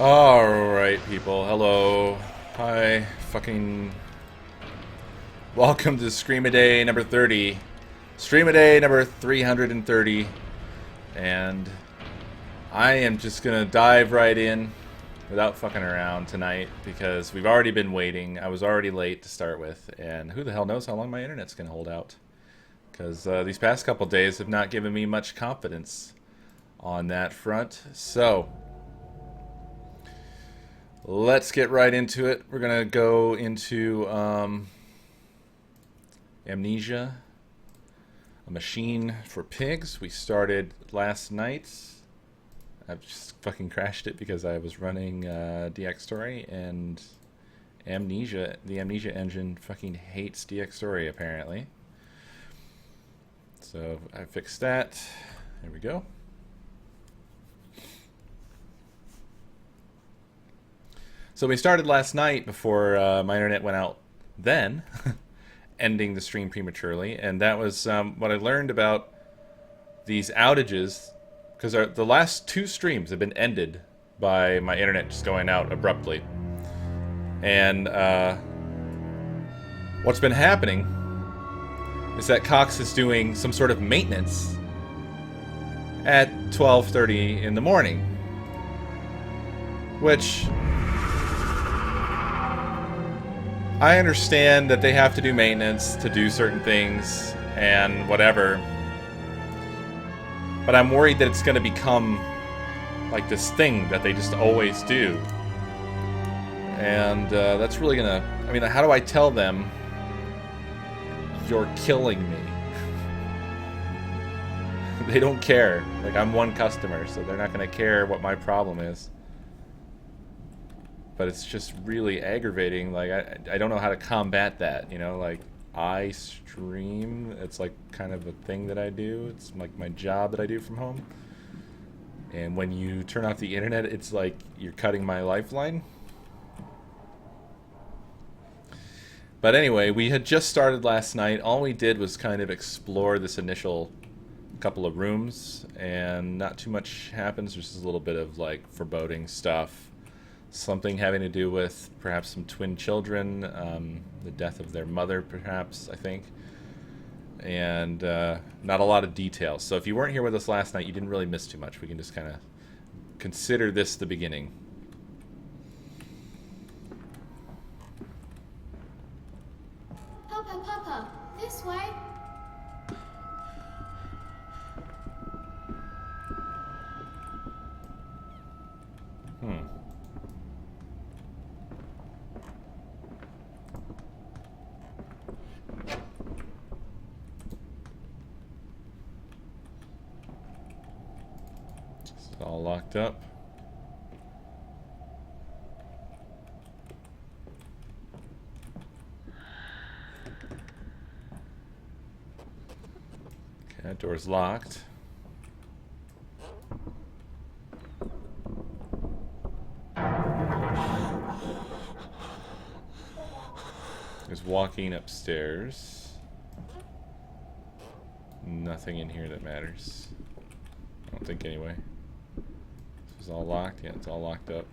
Alright, people. Hello. Hi. Fucking. Welcome to Stream-A-Day number 30. Stream-A-Day number 330. And I am just gonna dive right in without fucking around tonight because we've already been waiting. I was already late to start with, and who the hell knows how long my internet's gonna hold out. Because these past couple days have not given me much confidence on that front. So let's get right into it. We're going to go into Amnesia, a machine for pigs. We started last night. I've just fucking crashed it because I was running DX Story, and the Amnesia engine fucking hates DX Story apparently. So I fixed that. There we go. So we started last night before my internet went out then, ending the stream prematurely. And that was what I learned about these outages, because the last two streams have been ended by my internet just going out abruptly. And what's been happening is that Cox is doing some sort of maintenance at 12:30 in the morning, which I understand that they have to do maintenance to do certain things and whatever, but I'm worried that it's going to become like this thing that they just always do. And that's really going to... I mean, how do I tell them, you're killing me? They don't care. Like, I'm one customer, so they're not going to care what my problem is. But it's just really aggravating. Like, I don't know how to combat that, you know? Like, I stream. It's like kind of a thing that I do. It's like my job that I do from home. And when you turn off the internet, it's like you're cutting my lifeline. But anyway, we had just started last night. All we did was kind of explore this initial couple of rooms, and not too much happens. There's just a little bit of like foreboding stuff. Something having to do with perhaps some twin children, the death of their mother, perhaps, I think. And not a lot of details. So if you weren't here with us last night, you didn't really miss too much. We can just kind of consider this the beginning. Papa, this way. All locked up. Okay, that door's locked. There's walking upstairs. Nothing in here that matters. I don't think anyway. It's all locked? Yeah, it's all locked up.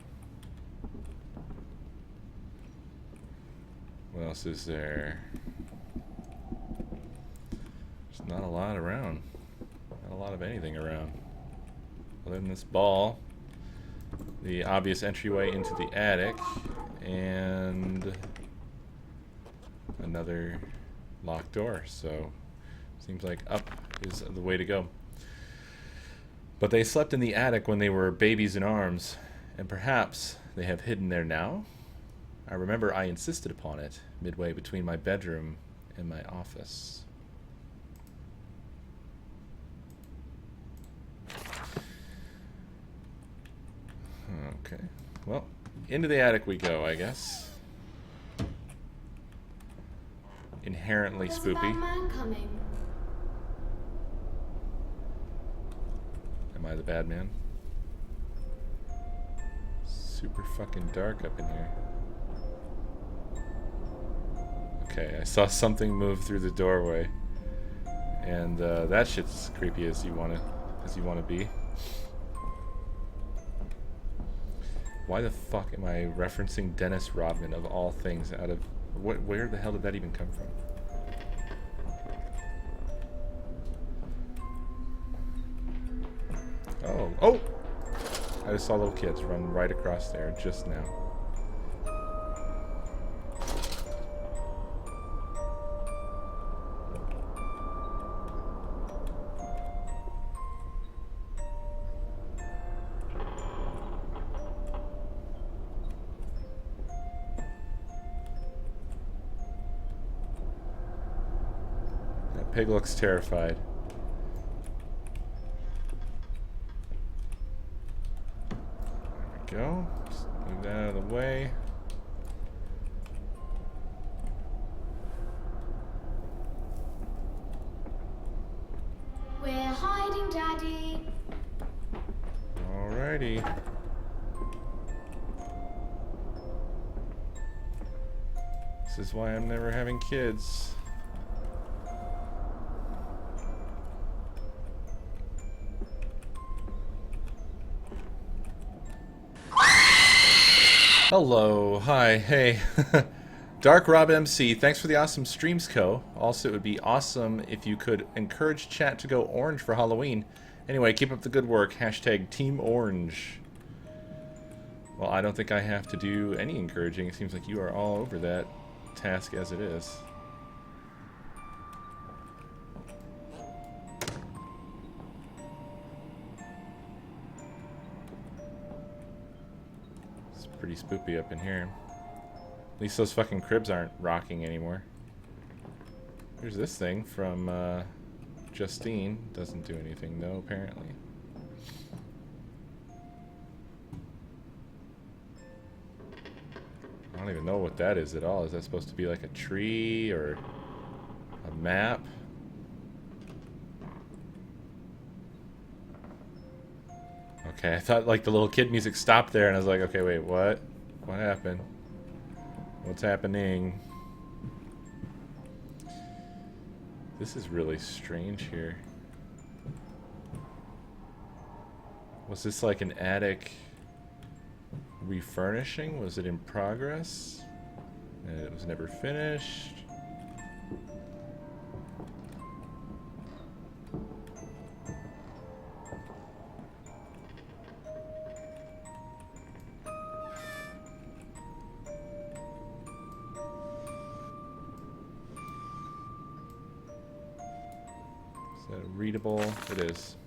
What else is there? There's not a lot around. Not a lot of anything around. Other than this ball, the obvious entryway into the attic, and another locked door. So, seems like up is the way to go. But they slept in the attic when they were babies in arms, and perhaps they have hidden there now? I remember I insisted upon it, midway between my bedroom and my office. Okay, well, into the attic we go, I guess. Inherently spoopy. There's a bad man coming. Am I the bad man? Super fucking dark up in here. Okay, I saw something move through the doorway, and that shit's creepy as you wanna be. Why the fuck am I referencing Dennis Rodman of all things out of... Where the hell did that even come from? Oh. Oh! I just saw little kids run right across there just now. That pig looks terrified. Go. Just move that out of the way. We're hiding, Daddy. Alrighty. This is why I'm never having kids. Hello, hi, hey. Dark Rob MC, thanks for the awesome streams, Co. Also, it would be awesome if you could encourage chat to go orange for Halloween. Anyway, keep up the good work. Hashtag Team Orange. Well, I don't think I have to do any encouraging. It seems like you are all over that task as it is. Pretty spoopy up in here. At least those fucking cribs aren't rocking anymore. Here's this thing from Justine. Doesn't do anything though, apparently. I don't even know what that is at all. Is that supposed to be like a tree or a map? Okay, I thought like the little kid music stopped there and I was like, okay, wait, what? What happened? What's happening? This is really strange here. Was this like an attic refurnishing? Was it in progress? And it was never finished. Readable, it is.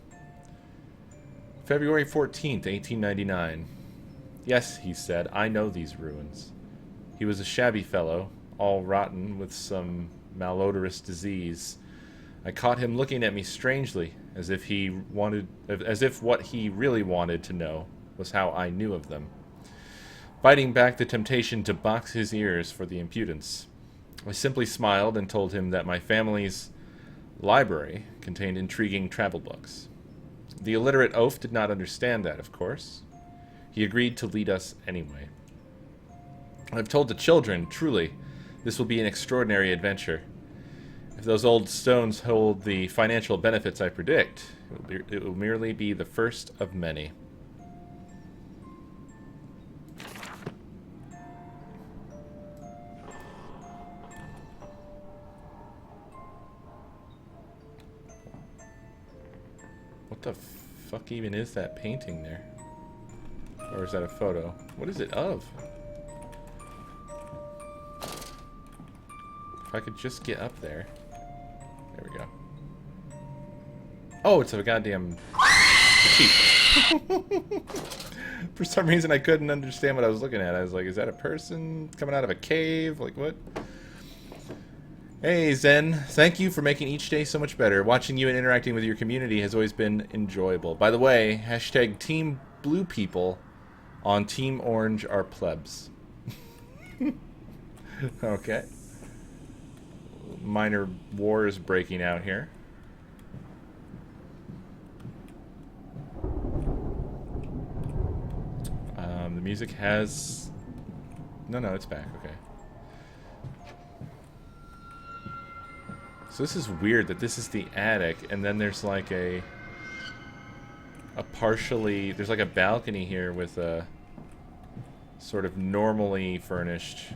February 14th, 1899. Yes, he said, I know these ruins. He was a shabby fellow, all rotten with some malodorous disease. I caught him looking at me strangely, as if what he really wanted to know was how I knew of them. Fighting back the temptation to box his ears for the impudence, I simply smiled and told him that my family's library contained intriguing travel books. The illiterate oaf did not understand that, of course. He agreed to lead us anyway. I've told the children, truly, this will be an extraordinary adventure. If those old stones hold the financial benefits I predict, it will merely be the first of many. What the fuck even is that painting there? Or is that a photo? What is it of? If I could just get up there. There we go. Oh, it's a goddamn sheep. For some reason I couldn't understand what I was looking at. I was like, is that a person coming out of a cave? Like, what? Hey, Zen. Thank you for making each day so much better. Watching you and interacting with your community has always been enjoyable. By the way, hashtag Team Blue people on Team Orange are plebs. Okay. Minor war is breaking out here. The music has... No, it's back. Okay. So this is weird that this is the attic, and then there's like a partially... There's like a balcony here with a sort of normally furnished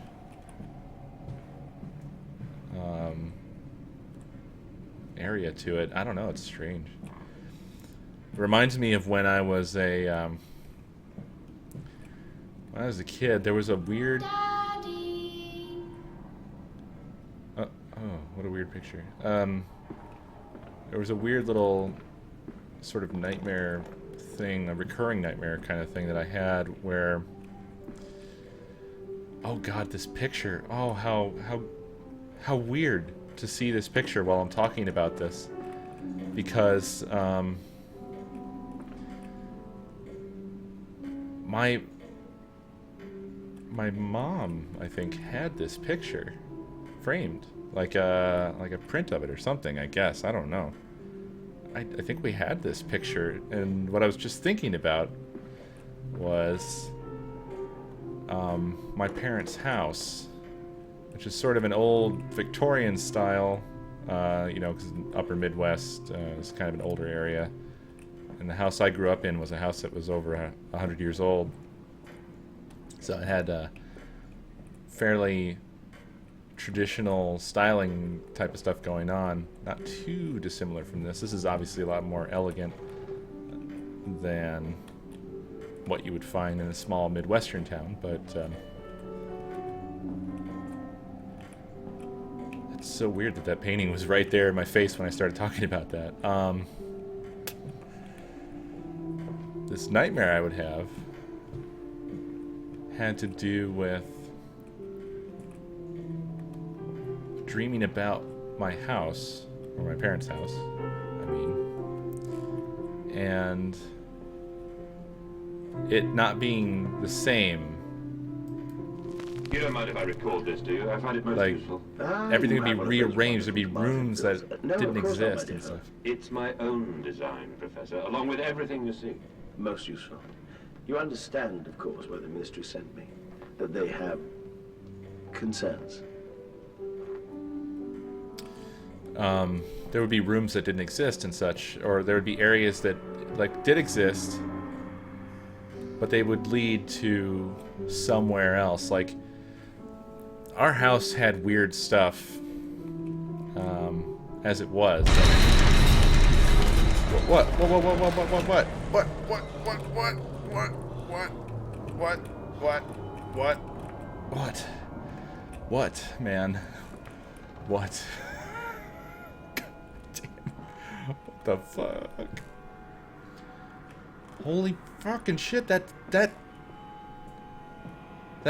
area to it. I don't know, it's strange. It reminds me of when I was a kid. There was a weird Daddy. oh, what a weird picture. There was a weird little sort of nightmare thing, a recurring nightmare kind of thing that I had where, oh god, this picture. Oh, how weird to see this picture while I'm talking about this, because my mom, I think, had this picture framed, like a print of it or something, I guess. I don't know. I think we had this picture, and what I was just thinking about was my parents' house, which is sort of an old Victorian style, you know, because Upper Midwest is kind of an older area. And the house I grew up in was a house that was over 100 years old. So it had fairly traditional styling type of stuff going on. Not too dissimilar from this. This is obviously a lot more elegant than what you would find in a small Midwestern town, but it's so weird that that painting was right there in my face when I started talking about that. This nightmare I would have had to do with dreaming about my house, or my parents' house, I mean, and it not being the same. You don't mind if I record this, do you? I find it most Like, useful. everything would be rearranged, there'd be rooms that didn't exist and stuff. It's my own design, Professor, along with everything you see. Most useful. You understand, of course, why the Ministry sent me. That they have concerns. There would be rooms that didn't exist and such, or there would be areas that, like, did exist, but they would lead to somewhere else. Like, our house had weird stuff, as it was. What? What, man? What? God damn. What the fuck? Holy fucking shit, that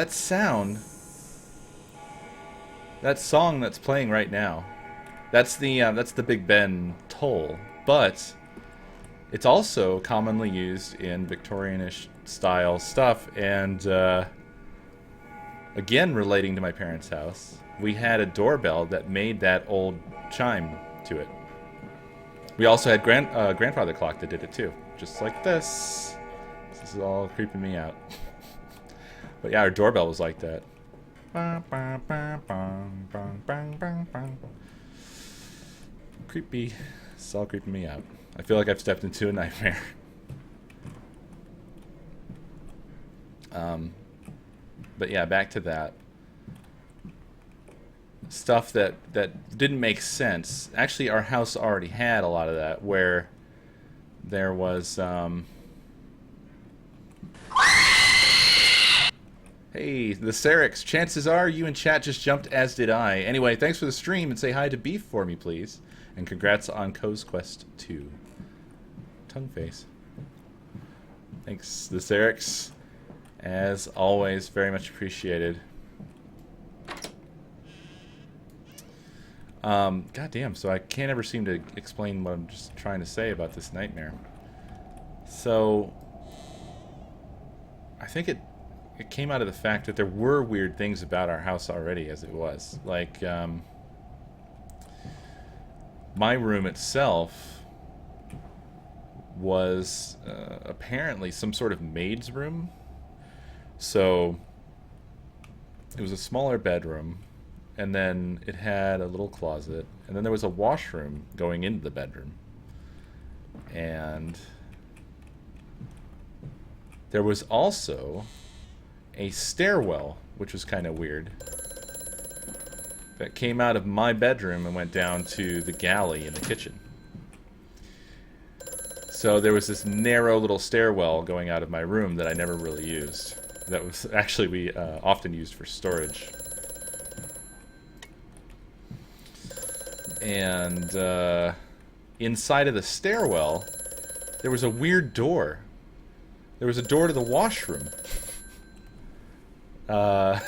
sound. That song that's playing right now. That's the Big Ben toll, but it's also commonly used in Victorianish style stuff, and again, relating to my parents' house, we had a doorbell that made that old chime to it. We also had grandfather clock that did it too, just like this. This is all creeping me out. But yeah, our doorbell was like that. Creepy. It's all creeping me out. I feel like I've stepped into a nightmare. But yeah, back to that. Stuff that didn't make sense. Actually, our house already had a lot of that, where there was... Hey, the Cerix. Chances are you in chat just jumped, as did I. Anyway, thanks for the stream, and say hi to Beef for me, please. And congrats on Co's Quest 2. Tongue face. Thanks, the Cerix. As always, very much appreciated. God damn, so I can't ever seem to explain what I'm just trying to say about this nightmare. So, I think it came out of the fact that there were weird things about our house already as it was. Like, my room itself was apparently some sort of maid's room. So, it was a smaller bedroom, and then it had a little closet, and then there was a washroom going into the bedroom. And there was also a stairwell, which was kind of weird, that came out of my bedroom and went down to the galley in the kitchen. So there was this narrow little stairwell going out of my room that I never really used. That was actually we often used for storage. And inside of the stairwell, there was a weird door. There was a door to the washroom. But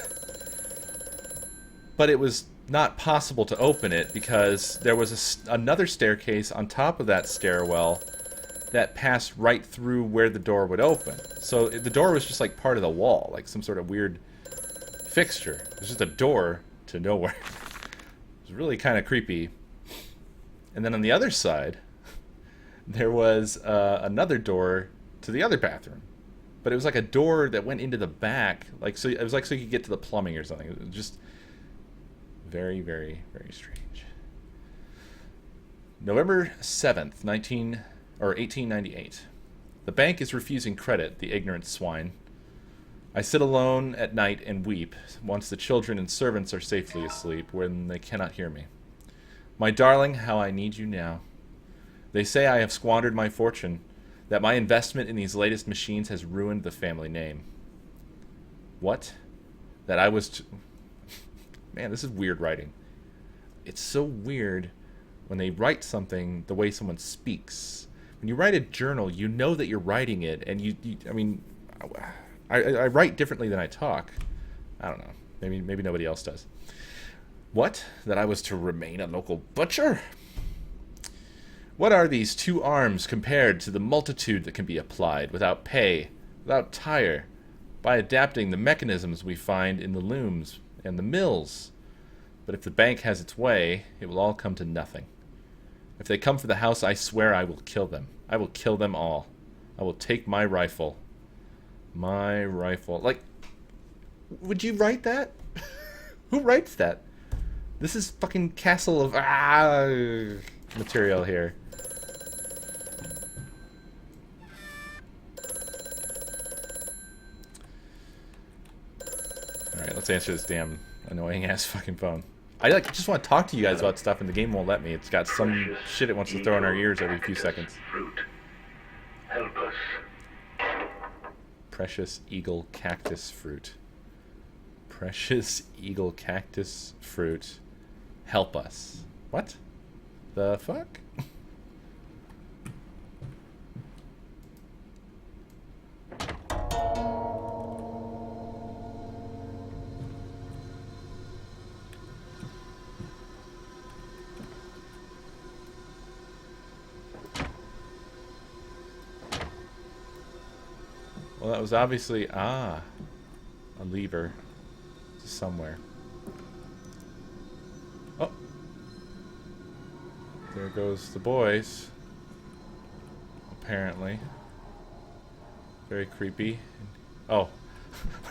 it was not possible to open it because there was another staircase on top of that stairwell that passed right through where the door would open. So the door was just like part of the wall, like some sort of weird fixture. It was just a door to nowhere. It was really kind of creepy. And then on the other side, there was another door to the other bathroom. But it was like a door that went into the back. Like, so it was like so you could get to the plumbing or something. It was just very, very, very strange. November 7th, 1898. The bank is refusing credit, the ignorant swine. I sit alone at night and weep, once the children and servants are safely asleep, when they cannot hear me. My darling, how I need you now. They say I have squandered my fortune, that my investment in these latest machines has ruined the family name. What? That I was... Man, this is weird writing. It's so weird when they write something the way someone speaks. When you write a journal, you know that you're writing it, and I mean, I write differently than I talk. I don't know. Maybe nobody else does. What? That I was to remain a local butcher? What are these 2 arms compared to the multitude that can be applied without pay, without tire, by adapting the mechanisms we find in the looms and the mills? But if the bank has its way, it will all come to nothing. If they come for the house, I swear I will kill them. I will kill them all. I will take my rifle. My rifle. Like, would you write that? Who writes that? This is fucking Castle of material here. Alright, let's answer this damn annoying ass fucking phone. I just want to talk to you guys about stuff and the game won't let me. It's got some shit it wants to throw in our ears every few seconds. Fruit. Help us. Precious eagle cactus fruit. Precious eagle cactus fruit. Help us. What? The fuck? Well, that was obviously, a lever to somewhere. Oh. There goes the boys. Apparently. Very creepy. Oh.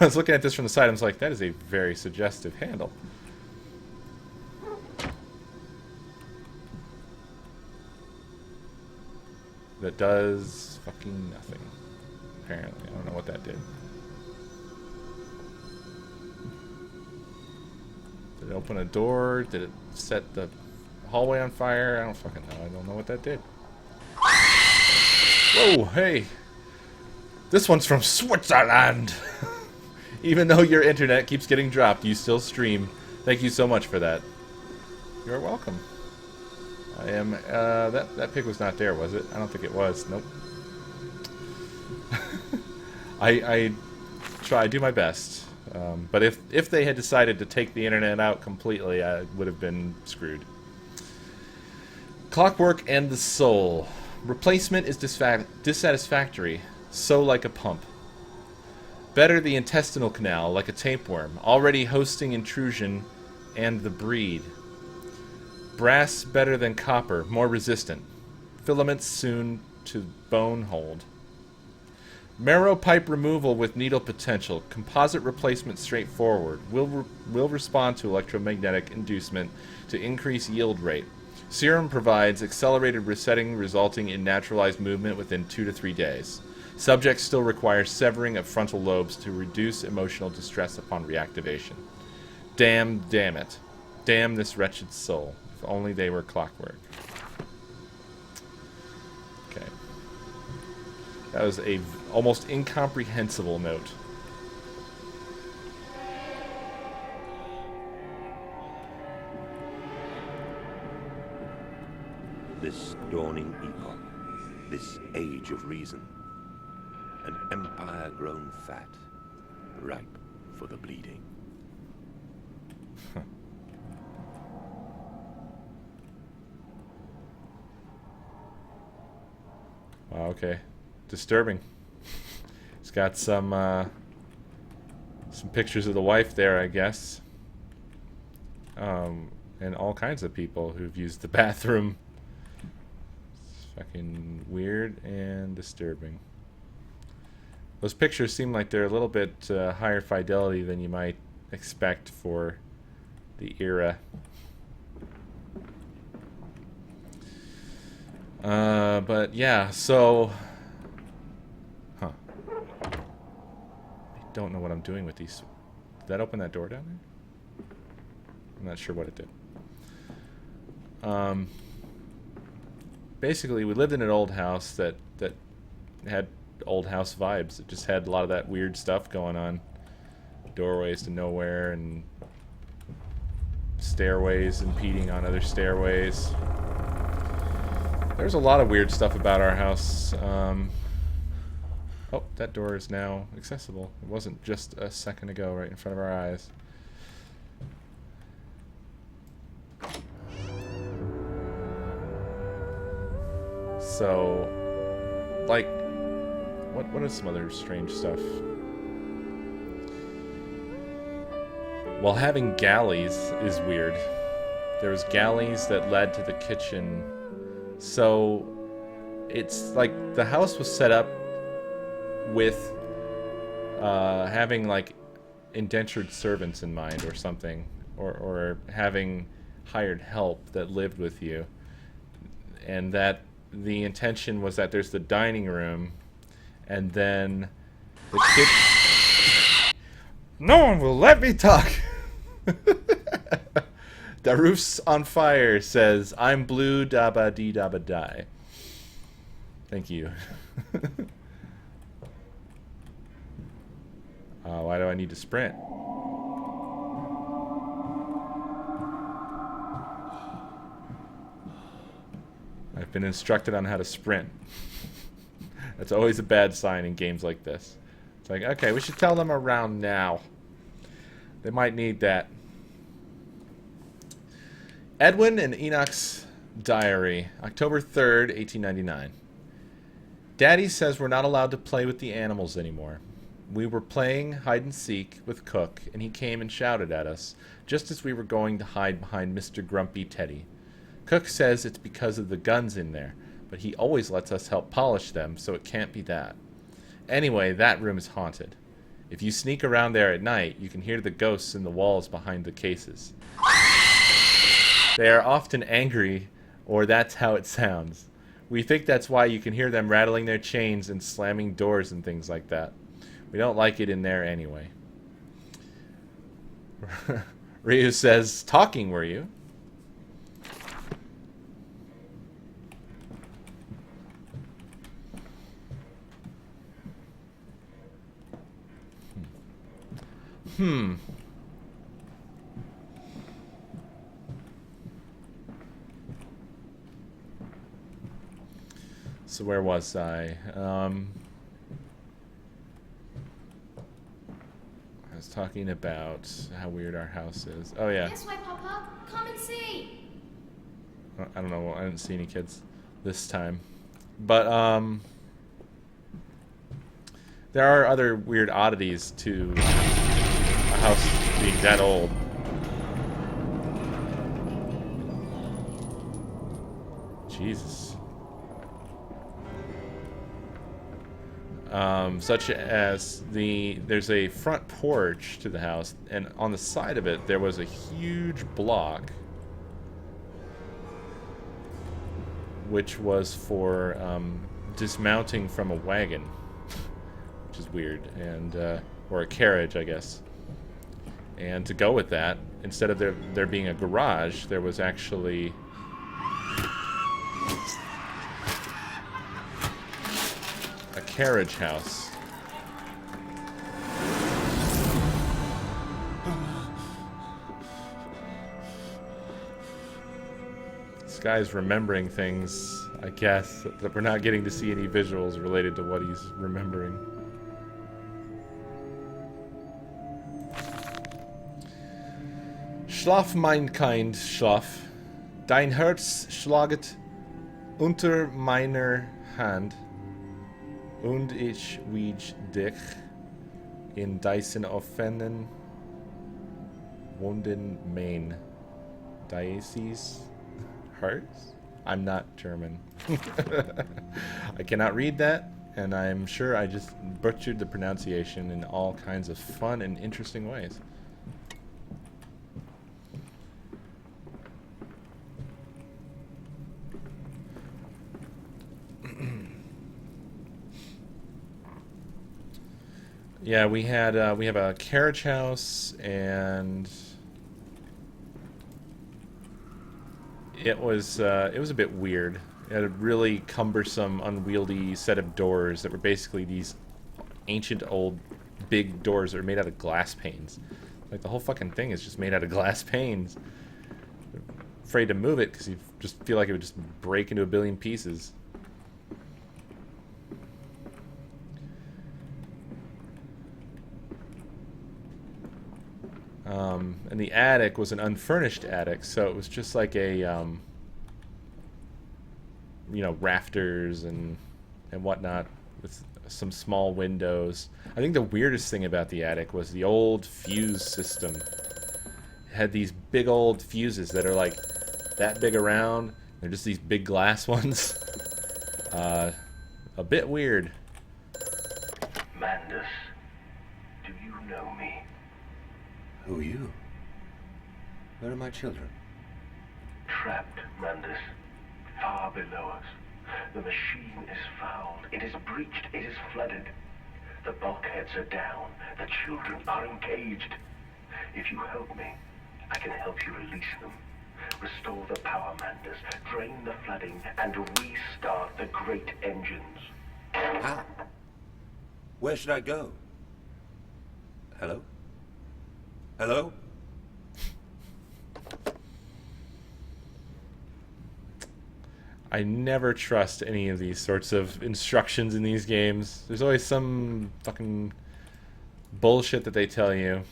I was looking at this from the side, I was like, that is a very suggestive handle. That does fucking nothing. Apparently. I don't know what that did. Did it open a door? Did it set the hallway on fire? I don't fucking know. I don't know what that did. Whoa, hey. This one's from Switzerland. Even though your internet keeps getting dropped, you still stream. Thank you so much for that. You're welcome. I am, that pig was not there, was it? I don't think it was. Nope. I do my best. But if they had decided to take the internet out completely, I would have been screwed. Clockwork and the soul. Replacement is dissatisfactory, so like a pump. Better the intestinal canal, like a tapeworm, already hosting intrusion and the breed. Brass better than copper, more resistant. Filaments soon to bone hold. Marrow pipe removal with needle potential. Composite replacement straightforward. Will respond to electromagnetic inducement to increase yield rate. Serum provides accelerated resetting, resulting in naturalized movement within 2 to 3 days. Subjects still require severing of frontal lobes to reduce emotional distress upon reactivation. Damn it. Damn this wretched soul. If only they were clockwork. Okay. That was a almost incomprehensible note. This dawning epoch, this age of reason, an empire grown fat, ripe for the bleeding. Wow, okay. Disturbing. It's got some pictures of the wife there, I guess. And all kinds of people who've used the bathroom. It's fucking weird and disturbing. Those pictures seem like they're a little bit higher fidelity than you might expect for the era. But yeah, so... Huh. I don't know what I'm doing with these. Did that open that door down there? I'm not sure what it did. Basically, we lived in an old house that had old house vibes. It just had a lot of that weird stuff going on. Doorways to nowhere and stairways impeding on other stairways. There's a lot of weird stuff about our house. Oh, that door is now accessible. It wasn't just a second ago right in front of our eyes. So, like, what is some other strange stuff? Well, having galleys is weird. There was galleys that led to the kitchen. So, it's like the house was set up with having like indentured servants in mind or something, or having hired help that lived with you, and that the intention was that there's the dining room and then the kitchen. No one will let me talk. The roof's on fire says, I'm blue, dabba dee dabba die. Thank you. Why do I need to sprint? I've been instructed on how to sprint. That's always a bad sign in games like this. It's like, okay, we should tell them around now. They might need that. Edwin and Enoch's diary, October 3rd, 1899. Daddy says we're not allowed to play with the animals anymore. We were playing hide and seek with Cook, and he came and shouted at us, just as we were going to hide behind Mr. Grumpy Teddy. Cook says it's because of the guns in there, but he always lets us help polish them, so it can't be that. Anyway, that room is haunted. If you sneak around there at night, you can hear the ghosts in the walls behind the cases. They are often angry, or that's how it sounds. We think that's why you can hear them rattling their chains and slamming doors and things like that. We don't like it in there anyway. Ryu says, talking were you? So where was I? I was talking about how weird our house is. Oh yeah. This way, Papa. Come and see. I don't know. I didn't see any kids this time, but there are other weird oddities to a house being that old. Jesus. Such as there's a front porch to the house, and on the side of it there was a huge block which was for dismounting from a wagon, which is weird, and or a carriage, I guess. And to go with that, instead of there being a garage, there was actually a carriage house. This guy's remembering things, I guess, that we're not getting to see any visuals related to what he's remembering. Schlaf, mein Kind, schlaf. Dein Herz schlaget unter meiner Hand, und ich wiege dich in diesen offenen Wunden mein. Diocese Hearts? I'm not German. I cannot read that, and I'm sure I just butchered the pronunciation in all kinds of fun and interesting ways. Yeah, we have a carriage house, and it was a bit weird. It had a really cumbersome, unwieldy set of doors that were basically these ancient old big doors that are made out of glass panes. Like, the whole fucking thing is just made out of glass panes. Afraid to move it because you just feel like it would just break into a billion pieces. And the attic was an unfurnished attic, so it was just like a, you know, rafters and whatnot with some small windows. I think the weirdest thing about the attic was the old fuse system. It had these big old fuses that are like that big around. They're just these big glass ones. A bit weird. Mandus, do you know me? Who are you? Where are my children? Trapped, Mandus. Far below us. The machine is fouled. It is breached. It is flooded. The bulkheads are down. The children are engaged. If you help me, I can help you release them. Restore the power, Mandus. Drain the flooding and restart the great engines. How? Where should I go? Hello? Hello? I never trust any of these sorts of instructions in these games. There's always some fucking bullshit that they tell you,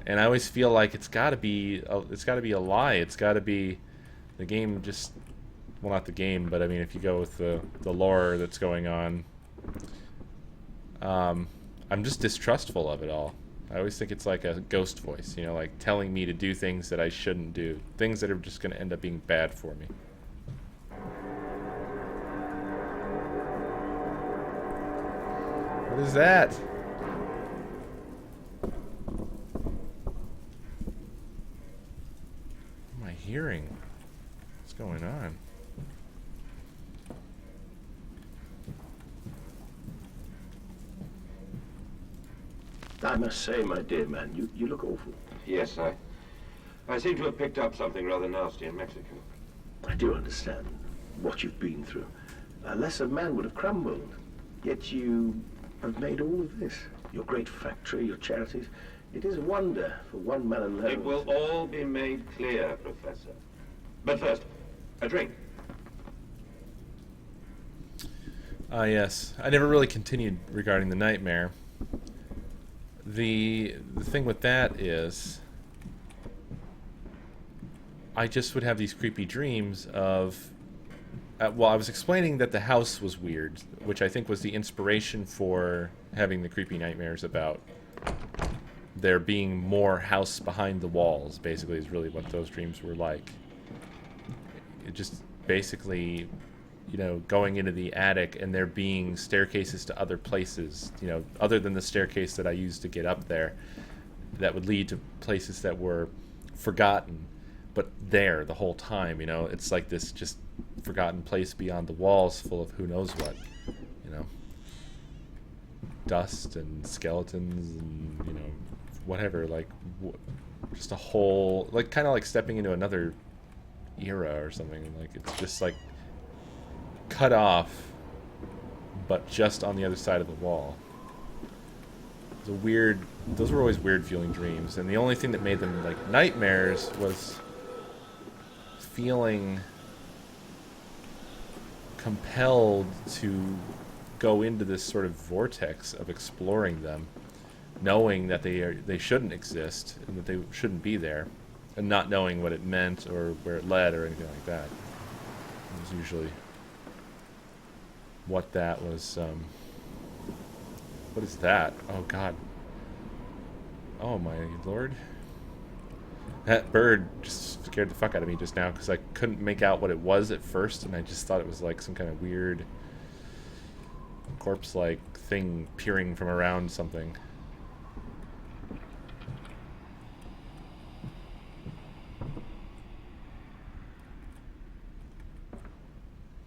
and I always feel like it's got to be a lie. It's got to be the game just, well, not the game, but I mean, if you go with the lore that's going on, I'm just distrustful of it all. I always think it's like a ghost voice, you know, like telling me to do things that I shouldn't do, things that are just going to end up being bad for me. What is that? What am I hearing? What's going on? I must say, my dear man, you look awful. Yes, I seem to have picked up something rather nasty in Mexico. I do understand what you've been through. A lesser man would have crumbled. Yet you have made all of this. Your great factory, your charities. It is a wonder for one man alone. It will all be made clear, Professor. But first, a drink. Yes. I never really continued regarding the nightmare. The thing with that is, I just would have these creepy dreams of... well, I was explaining that the house was weird, which I think was the inspiration for having the creepy nightmares about there being more house behind the walls, basically, is really what those dreams were like. It just basically, you know, going into the attic and there being staircases to other places, you know, other than the staircase that I used to get up there, that would lead to places that were forgotten, but there the whole time, you know? It's like this just forgotten place beyond the walls full of who knows what, you know? Dust and skeletons and, you know, whatever, like, just a whole, like, kind of like stepping into another era or something. Like, it's just, like, cut off, but just on the other side of the wall. It's a weird, those were always weird feeling dreams, and the only thing that made them, like, nightmares was feeling compelled to go into this sort of vortex of exploring them, knowing that they shouldn't exist and that they shouldn't be there, and not knowing what it meant or where it led or anything like that. It was usually what that was. What is that? Oh God. Oh my lord. That bird just scared the fuck out of me just now because I couldn't make out what it was at first, and I just thought it was like some kind of weird corpse-like thing peering from around something.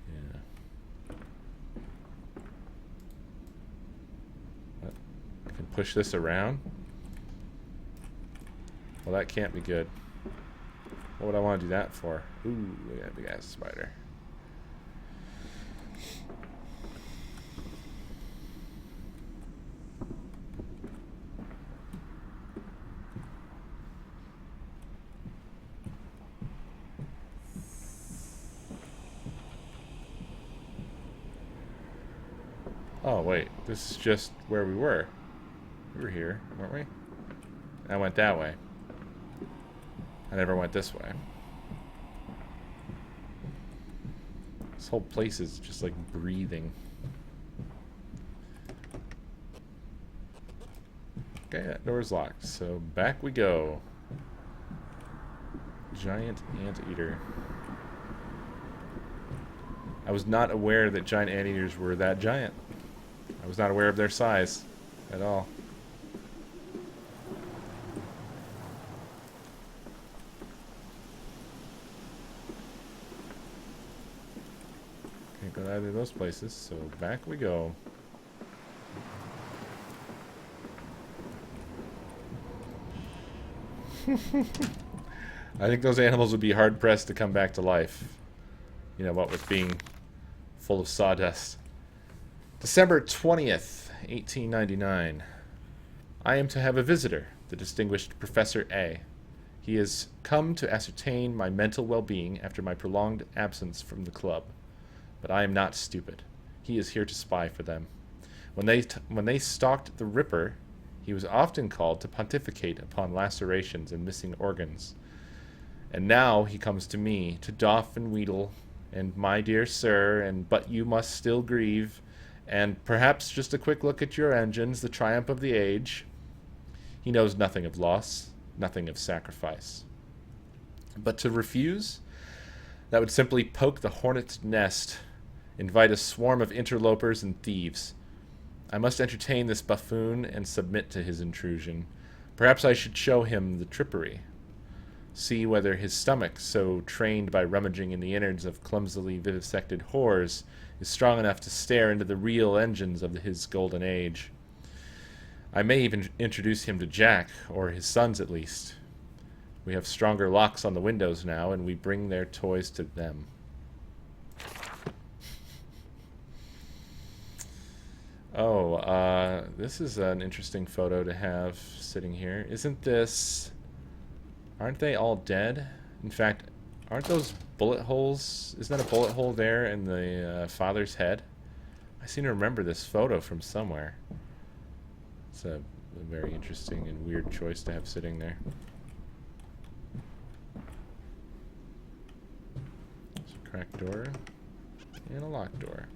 Yeah. What? I can push this around? Well, that can't be good. What would I want to do that for? Ooh, look at that big ass spider. Oh, wait. This is just where we were. We were here, weren't we? I went that way. I never went this way. This whole place is just like breathing. Okay, that door's locked, so back we go. Giant anteater. I was not aware that giant anteaters were that giant. I was not aware of their size at all. Can't go to either of those places, so back we go. I think those animals would be hard pressed to come back to life. You know, what with being full of sawdust. December 20th, 1899. I am to have a visitor, the distinguished Professor A. He has come to ascertain my mental well-being after my prolonged absence from the club. But I am not stupid. He is here to spy for them. When they stalked the Ripper, he was often called to pontificate upon lacerations and missing organs. And now he comes to me, to doff and wheedle, and my dear sir, and but you must still grieve, and perhaps just a quick look at your engines, the triumph of the age. He knows nothing of loss, nothing of sacrifice. But to refuse, that would simply poke the hornet's nest, invite a swarm of interlopers and thieves. I must entertain this buffoon and submit to his intrusion. Perhaps I should show him the trippery. See whether his stomach, so trained by rummaging in the innards of clumsily vivisected whores, is strong enough to stare into the real engines of his golden age. I may even introduce him to Jack, or his sons at least. We have stronger locks on the windows now, and we bring their toys to them. Oh, this is an interesting photo to have sitting here. Isn't this... Aren't they all dead? In fact, aren't those bullet holes? Isn't that a bullet hole there in the father's head? I seem to remember this photo from somewhere. It's a very interesting and weird choice to have sitting there. There's a cracked door and a locked door.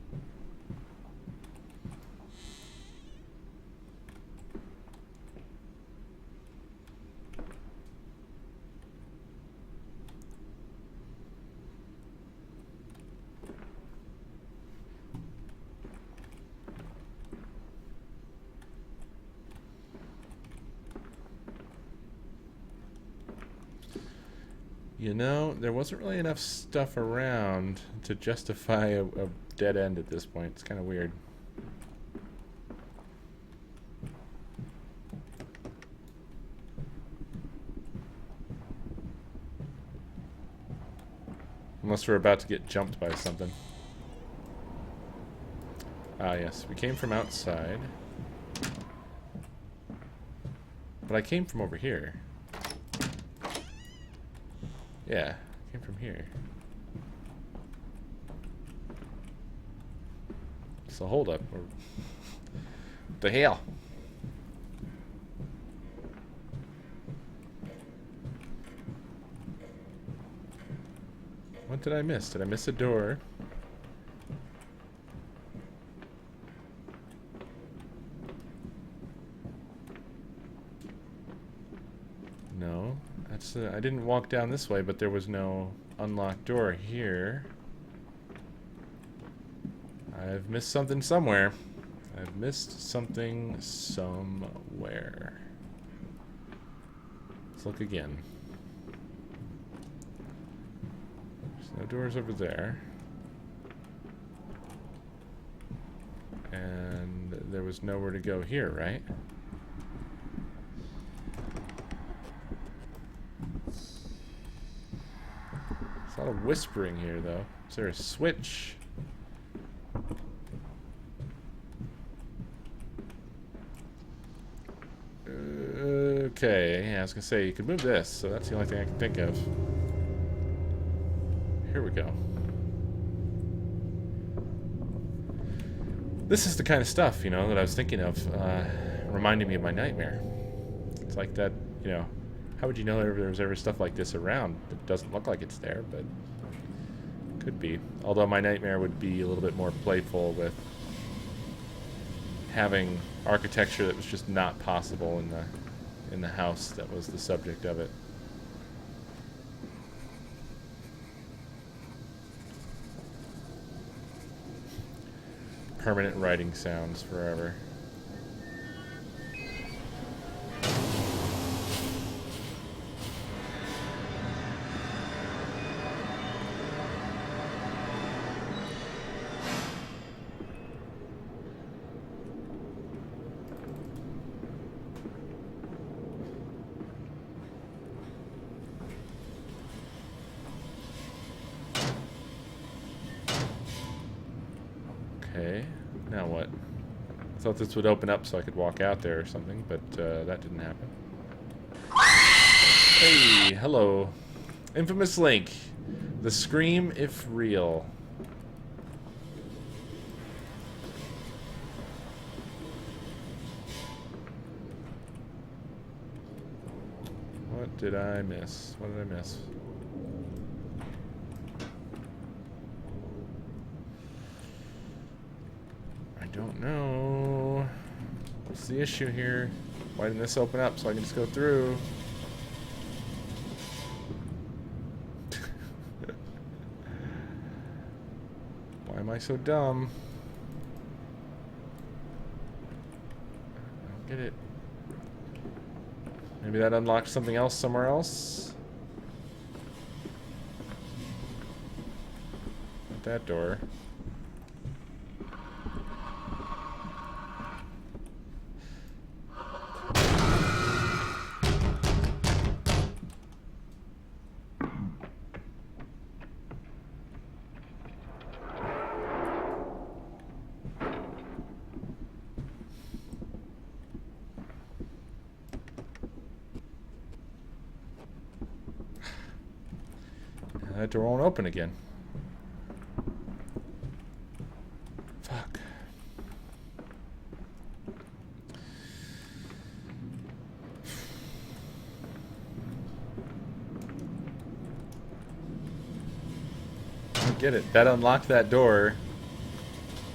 You know, there wasn't really enough stuff around to justify a dead end at this point. It's kind of weird. Unless we're about to get jumped by something. Ah, yes. We came from outside. But I came from over here. Yeah, I came from here. So hold up. What the hell? What did I miss? Did I miss a door? No. That's I didn't walk down this way, but there was no unlocked door here. I've missed something somewhere. I've missed something somewhere. Let's look again. There's no doors over there. And there was nowhere to go here, right? There's a lot of whispering here, though. Is there a switch? Okay, yeah, I was gonna say, you could move this, so that's the only thing I can think of. Here we go. This is the kind of stuff, you know, that I was thinking of, reminding me of my nightmare. It's like that, you know, how would you know there was ever stuff like this around? It doesn't look like it's there, but could be. Although my nightmare would be a little bit more playful with having architecture that was just not possible in the house that was the subject of it. Permanent writing sounds forever. Okay, now what? I thought this would open up so I could walk out there or something, but that didn't happen. Hey, hello. Infamous link. The scream if real. What did I miss? What did I miss? I don't know. What's the issue here? Why didn't this open up so I can just go through? Why am I so dumb? I don't get it. Maybe that unlocked something else somewhere else? Not that door. That door won't open again. Fuck. I don't get it. That unlocked that door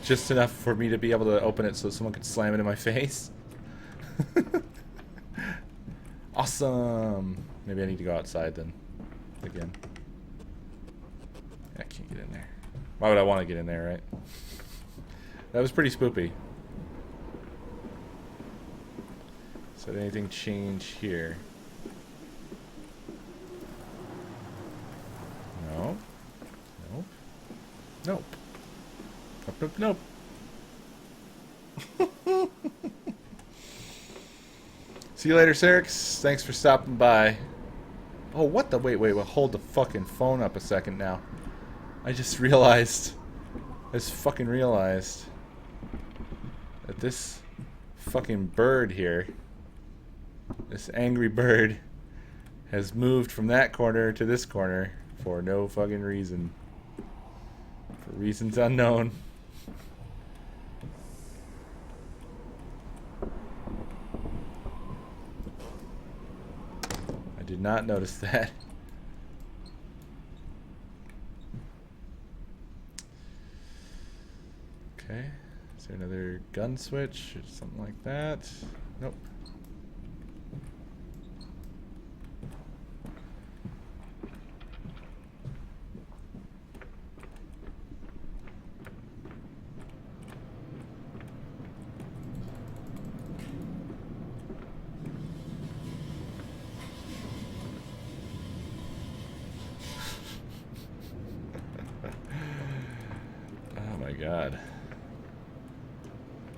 just enough for me to be able to open it so someone could slam it in my face. Awesome. Maybe I need to go outside then. Again. I can't get in there. Why would I want to get in there, right? That was pretty spoopy. So did anything change here? Nope. Nope, nope, nope. See you later, Serix. Thanks for stopping by. Oh, what the? Wait. Hold the fucking phone up a second now. I just realized. I just fucking realized that this fucking bird here, this angry bird, has moved from that corner to this corner for no fucking reason. For reasons unknown. I did not notice that. Okay. Is there another gun switch or something like that? Nope. Oh my god.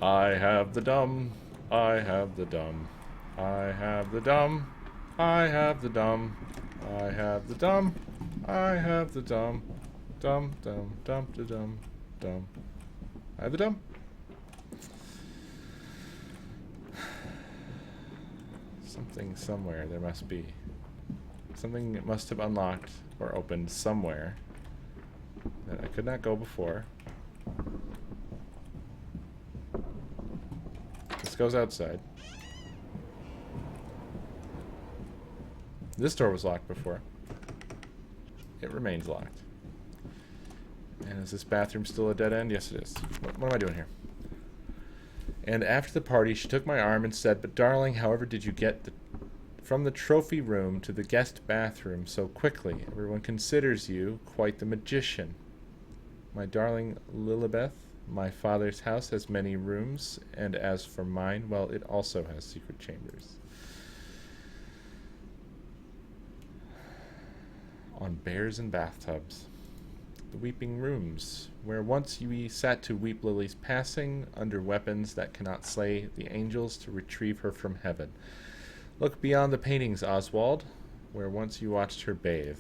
I have the dumb. I have the dumb. I have the dumb. I have the dumb. I have the dumb. I have the dumb. Dumb, dumb, dumb, da dumb, dumb. I have the dumb. Something somewhere there must be. Something that must have unlocked or opened somewhere that I could not go before. This goes outside. This door was locked before. It remains locked. And is this bathroom still a dead end? Yes, it is. What am I doing here? And after the party, she took my arm and said, "But darling, however did you get from the trophy room to the guest bathroom so quickly? Everyone considers you quite the magician. My darling Lilibeth, my father's house has many rooms, and as for mine, well, it also has secret chambers. On bears and bathtubs. The weeping rooms, where once we sat to weep Lily's passing, under weapons that cannot slay the angels to retrieve her from heaven. Look beyond the paintings, Oswald, where once you watched her bathe.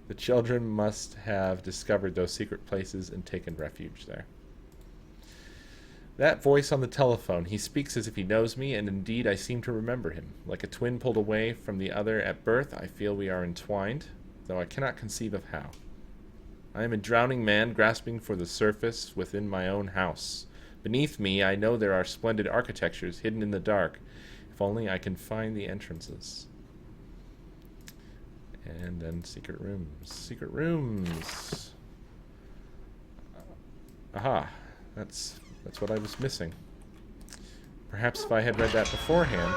The children must have discovered those secret places and taken refuge there. That voice on the telephone, he speaks as if he knows me, and indeed I seem to remember him. Like a twin pulled away from the other at birth, I feel we are entwined, though I cannot conceive of how. I am a drowning man grasping for the surface within my own house. Beneath me, I know there are splendid architectures hidden in the dark, if only I can find the entrances. And then secret rooms. Secret rooms. Aha. That's what I was missing. Perhaps if I had read that beforehand.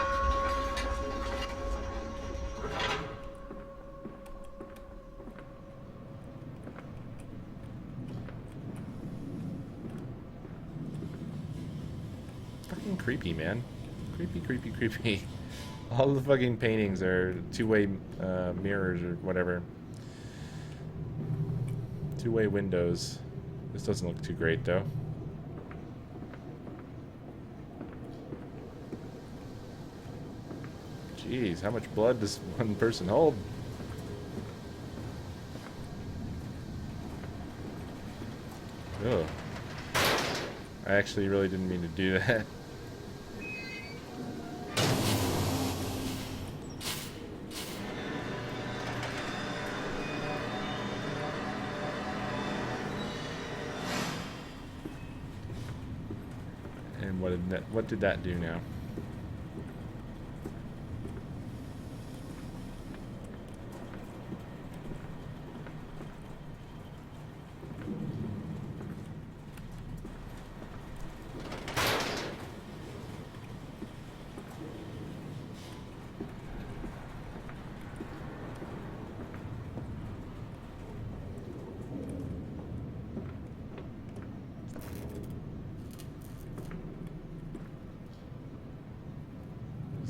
Fucking creepy, man. Creepy, creepy, creepy. All the fucking paintings are two-way mirrors or whatever. Two-way windows. This doesn't look too great, though. Jeez, how much blood does one person hold? Ugh. I actually really didn't mean to do that. And what did that do now?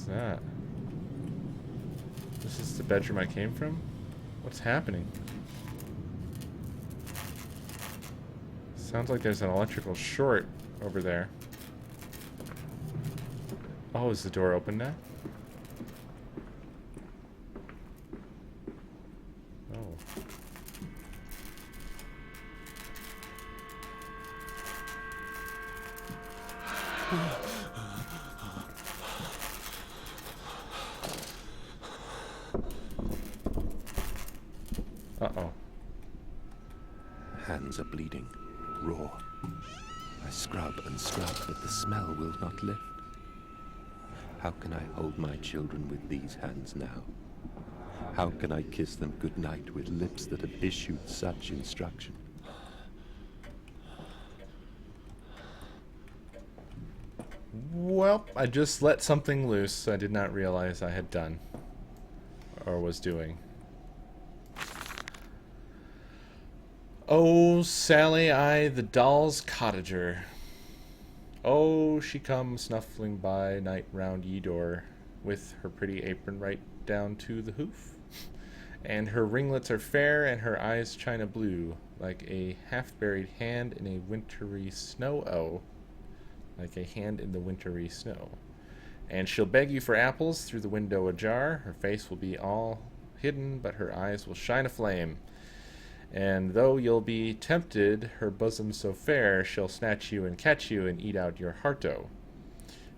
That? This is the bedroom I came from? What's happening? Sounds like there's an electrical short over there. Oh, is the door open now? Oh. Uh-oh. Hands are bleeding, raw. I scrub and scrub, but the smell will not lift. How can I hold my children with these hands now? How can I kiss them goodnight with lips that have issued such instruction? Well, I just let something loose I did not realize I had done. Or was doing. Oh, Sally, I, the doll's cottager. Oh, she comes snuffling by night round ye door, with her pretty apron right down to the hoof. And her ringlets are fair, and her eyes china blue, like a half-buried hand in a wintry snow. Oh, like a hand in the wintry snow. And she'll beg you for apples through the window ajar. Her face will be all hidden, but her eyes will shine aflame. And though you'll be tempted, her bosom so fair, she'll snatch you and catch you and eat out your heart-o.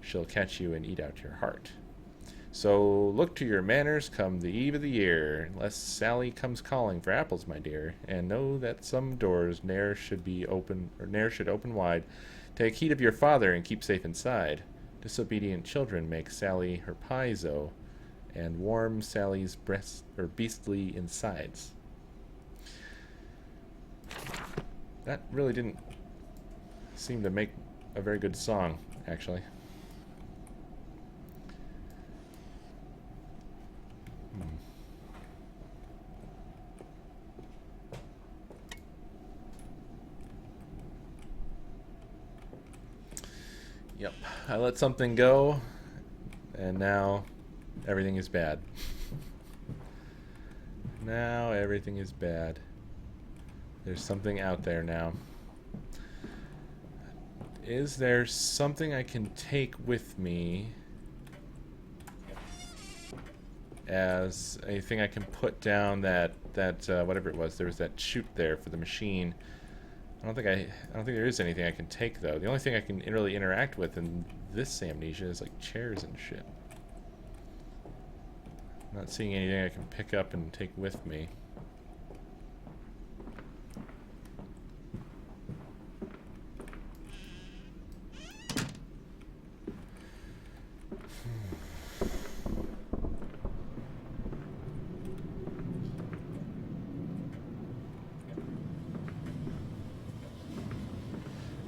She'll catch you and eat out your heart. So look to your manners come the eve of the year, lest Sally comes calling for apples, my dear, and know that some doors ne'er should be open, or ne'er should open wide. Take heed of your father and keep safe inside. Disobedient children make Sally her pies-o, and warm Sally's breast or beastly insides. That really didn't seem to make a very good song, actually. Yep, I let something go, and now everything is bad. Now everything is bad. There's something out there now. Is there something I can take with me as a thing I can put down that whatever it was, there was that chute there for the machine. I don't think there is anything I can take though. The only thing I can really interact with in this Amnesia is like chairs and shit. I'm not seeing anything I can pick up and take with me.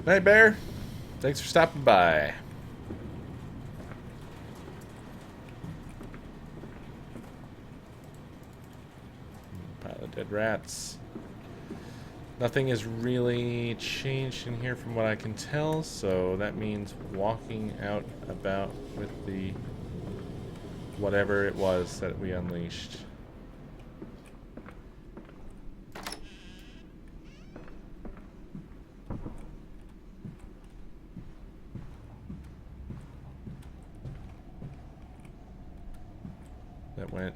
Night, Bear. Thanks for stopping by. Pile of dead rats. Nothing has really changed in here from what I can tell, so that means walking out about with the whatever it was that we unleashed. That went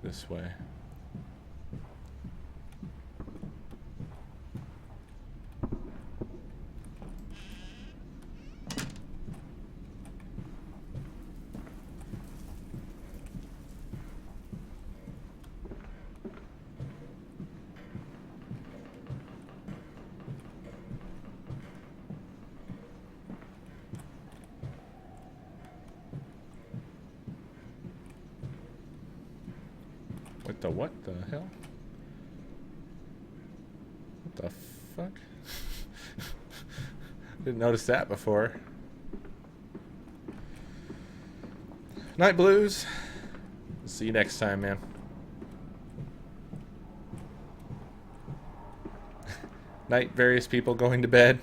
this way. What the hell? What the fuck? Didn't notice that before. Night Blues. See you next time, man. Night, various people going to bed.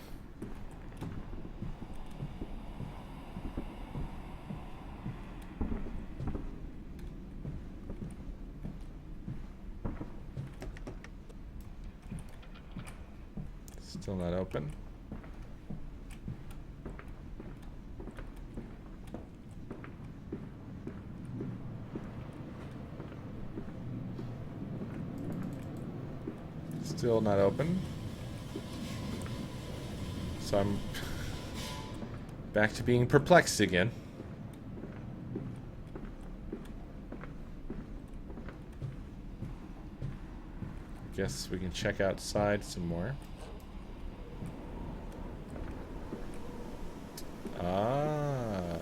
Still not open. Still not open. So I'm back to being perplexed again. Guess we can check outside some more. Ah,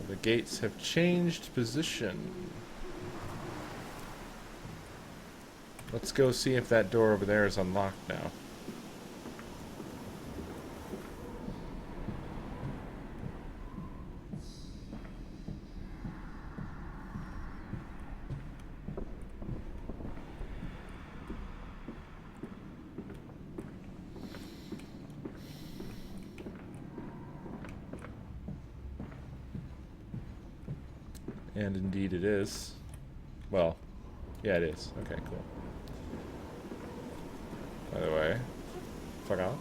the gates have changed position. Let's go see if that door over there is unlocked now. And indeed it is. Well, yeah, it is. Okay, cool. By the way, fuck off.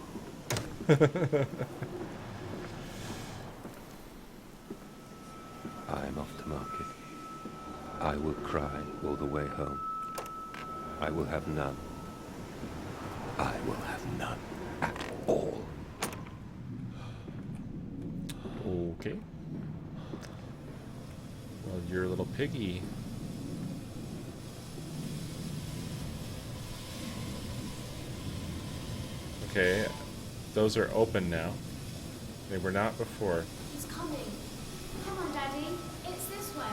I am off to market. I will cry all the way home. I will have none. I will have none at all. Okay. Well, you're a little piggy. Okay, those are open now. They were not before. He's coming. Come on, Daddy. It's this way.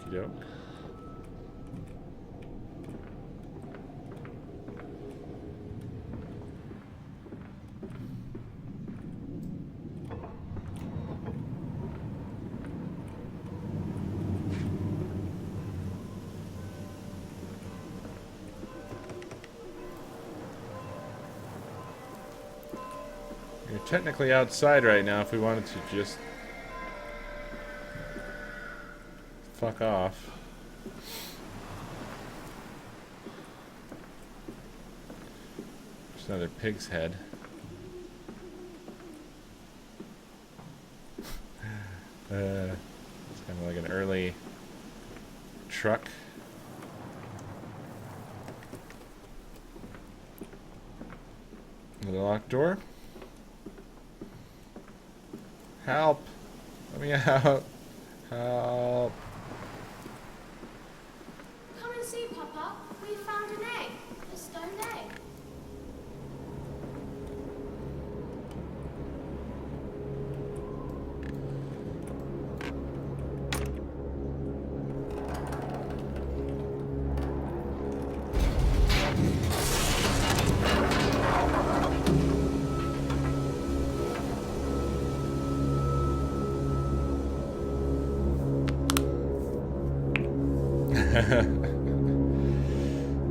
Okie doke. You're technically outside right now if we wanted to just fuck off. There's another pig's head. It's kind of like an early truck. Another locked door. Help! Let me out! Help! Come and see, Papa. We found an egg. A stone egg.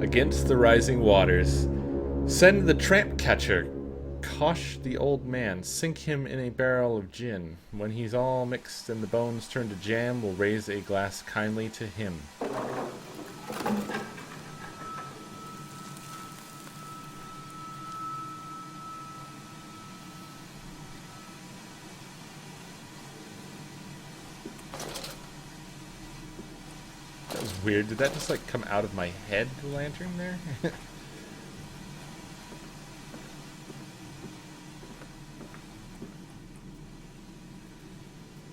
Against the rising waters. Send the tramp catcher. Kosh the old man. Sink him in a barrel of gin. When he's all mixed and the bones turn to jam, we'll raise a glass kindly to him. That was weird. Did that just like come out of my head, the lantern there?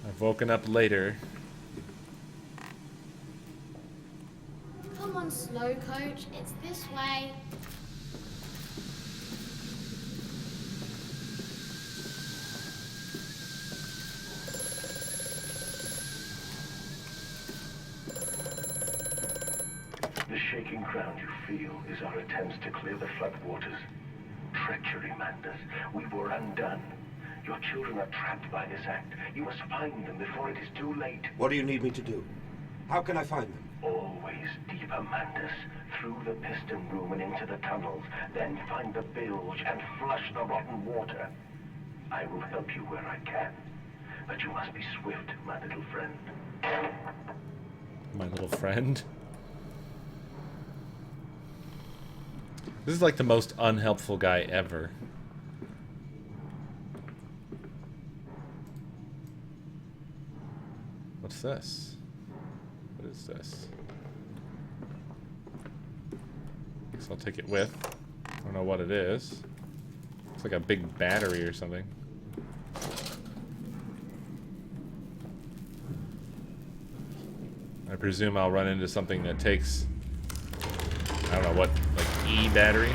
I've woken up later. Come on, slow coach. It's this way. The shaking ground you feel is our attempts to clear the floodwaters. Treachery, Mandus. We were undone. Your children are trapped by this act. You must find them before it is too late. What do you need me to do? How can I find them? Always deeper, Mandus. Through the piston room and into the tunnels. Then find the bilge and flush the rotten water. I will help you where I can. But you must be swift, my little friend. My little friend? This is like the most unhelpful guy ever. What's this? What is this? Guess I'll take it with. I don't know what it is. It's like a big battery or something. I presume I'll run into something that takes, I don't know what, like E-batteries?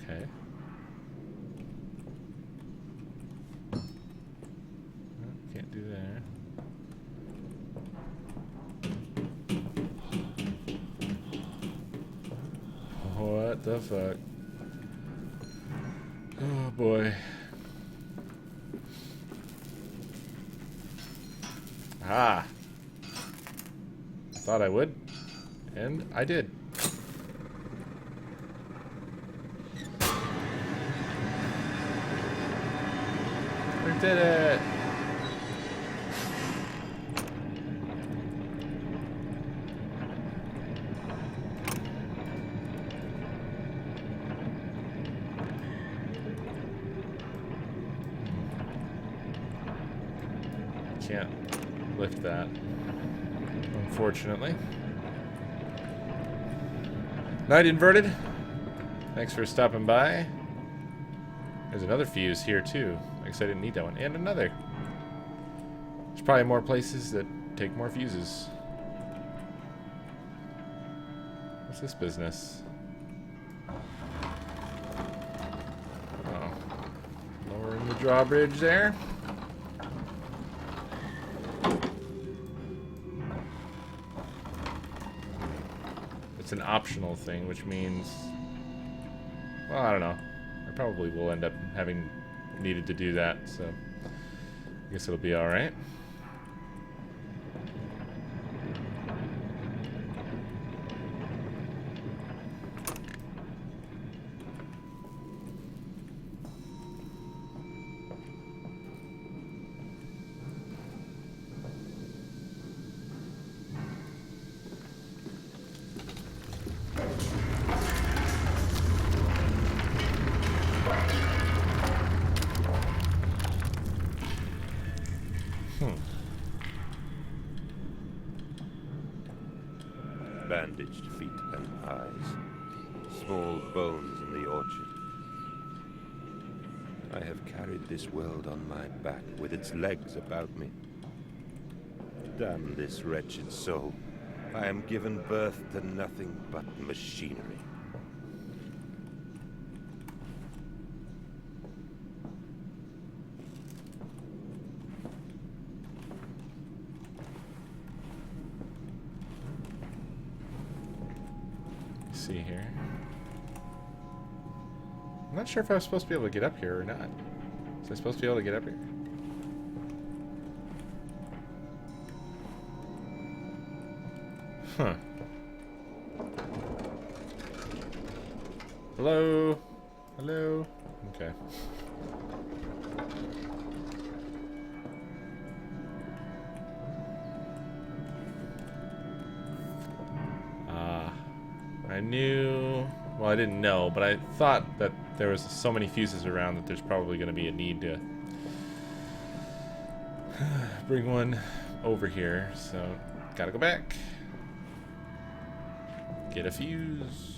Okay. Can't do there. What the fuck? Oh boy. Ah. I thought I would. And I did. We did it! Can't lift that, unfortunately. Night Inverted, thanks for stopping by. There's another fuse here too. I guess I didn't need that one. And another. There's probably more places that take more fuses. What's this business? Oh. Lowering the drawbridge there. It's an optional thing, which means, well, I don't know. I probably will end up having needed to do that, so I guess it'll be all right. Bandaged feet and eyes, small bones in the orchard. I have carried this world on my back with its legs about me. Damn this wretched soul. I am given birth to nothing but machinery. See here. I'm not sure if I was supposed to be able to get up here or not. Was I supposed to be able to get up here? Huh. Hello? Hello? Okay. I knew, well, I didn't know, but I thought that there was so many fuses around that there's probably going to be a need to bring one over here, so gotta go back. Get a fuse.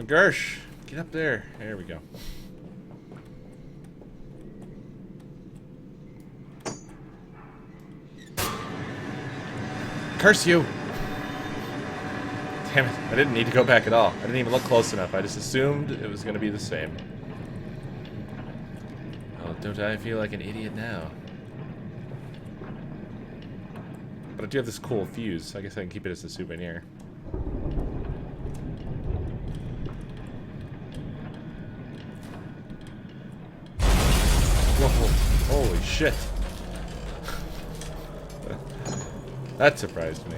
Gersh, get up there. There we go. Curse you! Damn it, I didn't need to go back at all. I didn't even look close enough. I just assumed it was going to be the same. Oh, don't I feel like an idiot now? But I do have this cool fuse. I guess I can keep it as a souvenir. Whoa, holy shit. That surprised me.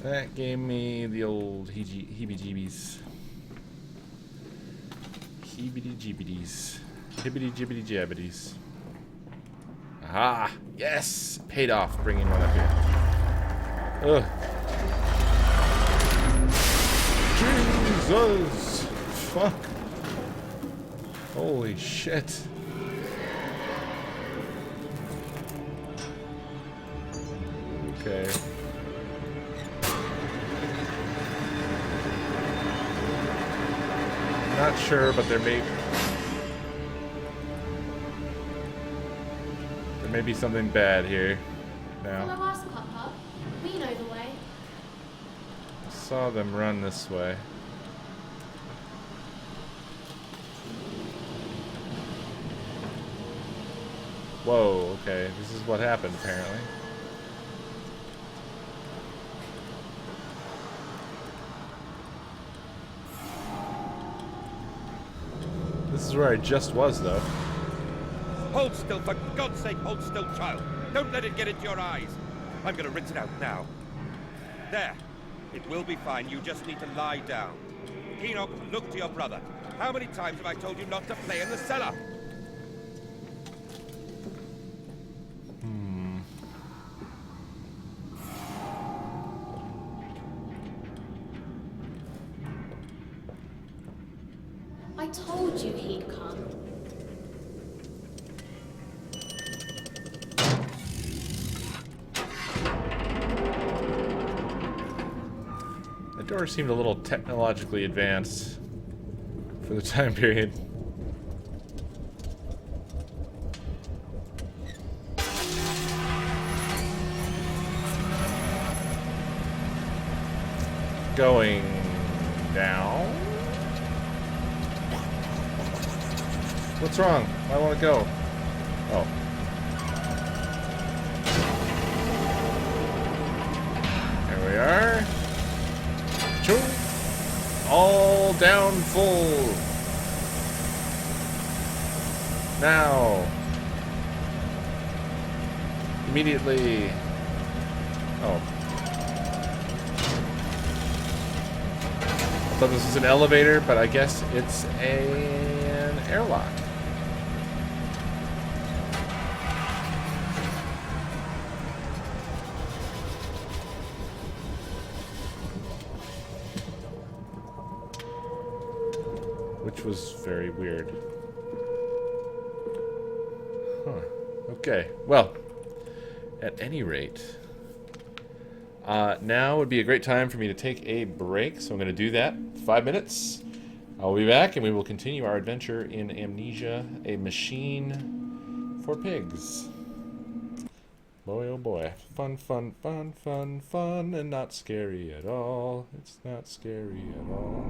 That gave me the old heebie-jeebies. Heebity-jeebities. Hibbity-jibbity-jabbities. Aha! Yes! Paid off bringing one up here. Ugh. Jesus! Fuck. Holy shit. Okay. Not sure, but there may be something bad here Follow now. us, Papa. We know the way. I saw them run this way. Whoa, okay. This is what happened, apparently. This is where I just was, though. Hold still, for God's sake, hold still, child. Don't let it get into your eyes. I'm gonna rinse it out now. There. It will be fine. You just need to lie down. Enoch, look to your brother. How many times have I told you not to play in the cellar? I told you he'd come. The door seemed a little technologically advanced for the time period. Going down. What's wrong? I want to go. Oh. There we are. Choo. All down full. Now. Immediately. Oh. I thought this was an elevator, but I guess it's an airlock. Which was very weird. Huh. Okay. Well, at any rate, now would be a great time for me to take a break, so I'm going to do that. 5 minutes. I'll be back, and we will continue our adventure in Amnesia, a machine for pigs. Boy, oh boy. Fun, fun, fun, fun, fun, and not scary at all. It's not scary at all.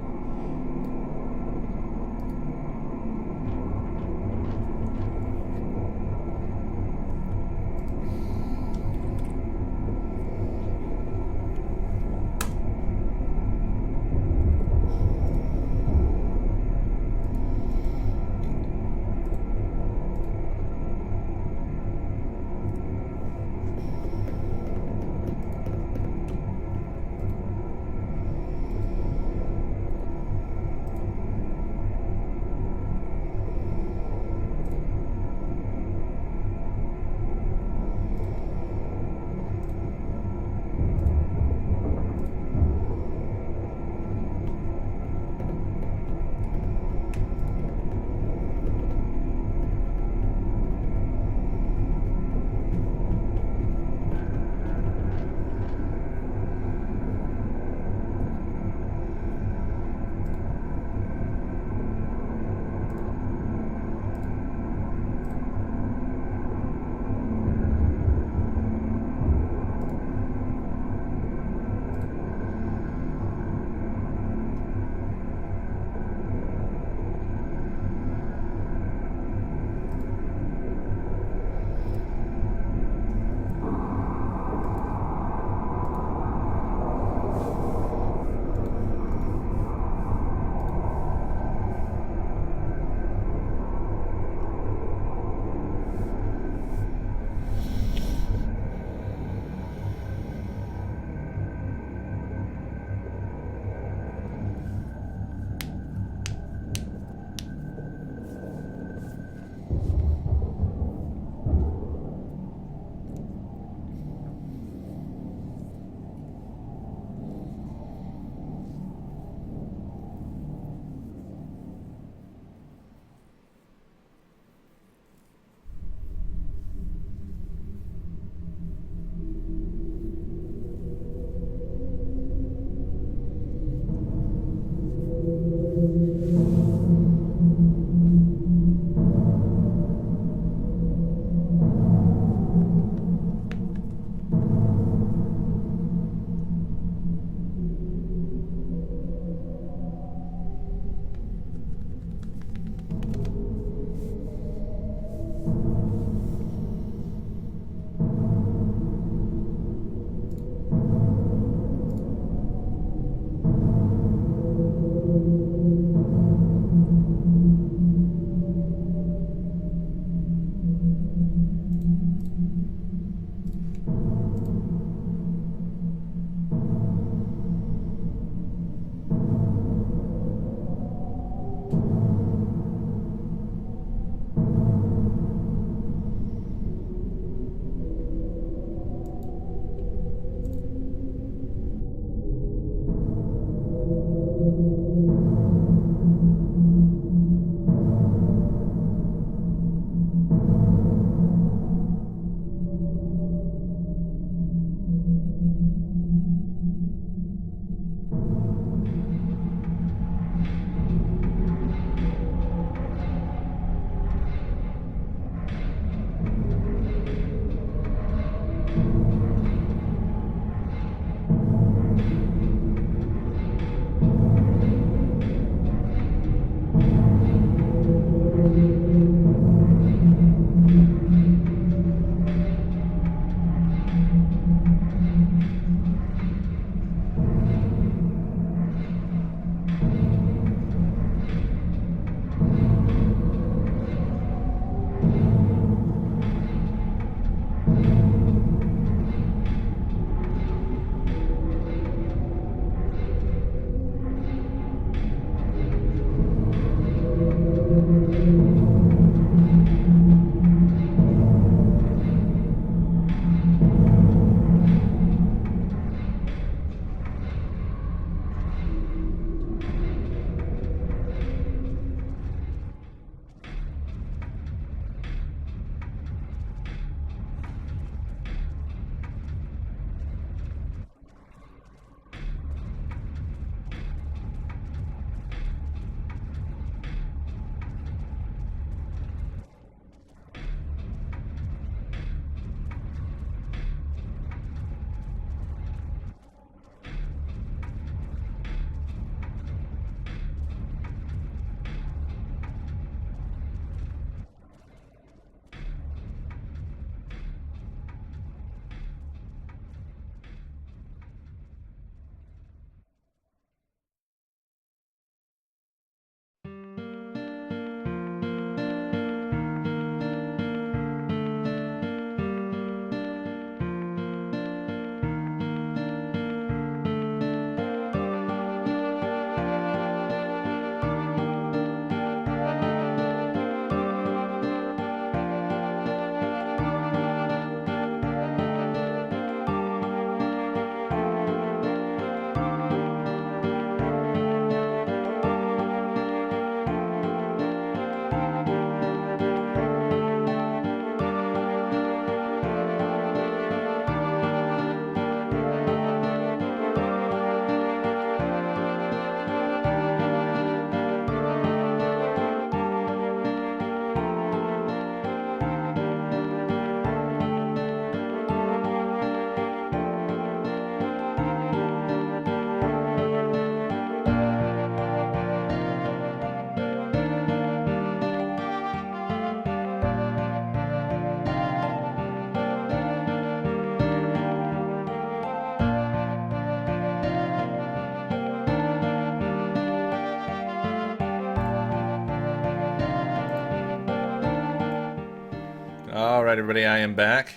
Alright everybody, I am back.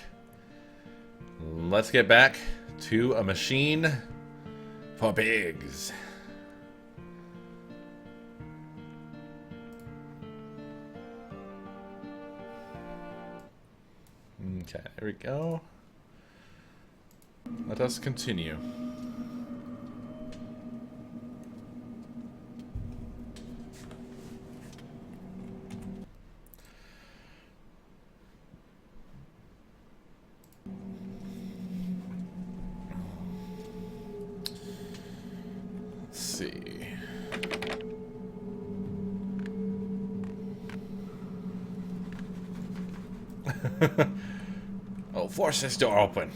Let's get back to A Machine for Pigs. Okay, there we go. Let us continue. Let's see. Oh, force this door open.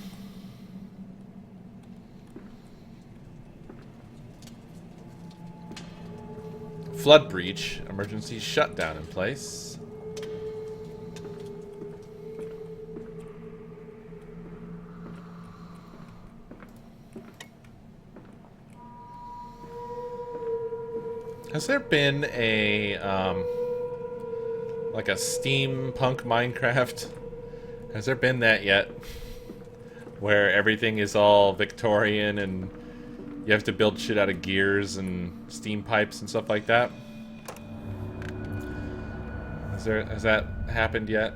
Flood breach. Emergency shutdown in place. Has there been a, like a steampunk Minecraft? Has there been that yet? Where everything is all Victorian and you have to build shit out of gears and steam pipes and stuff like that? Has that happened yet?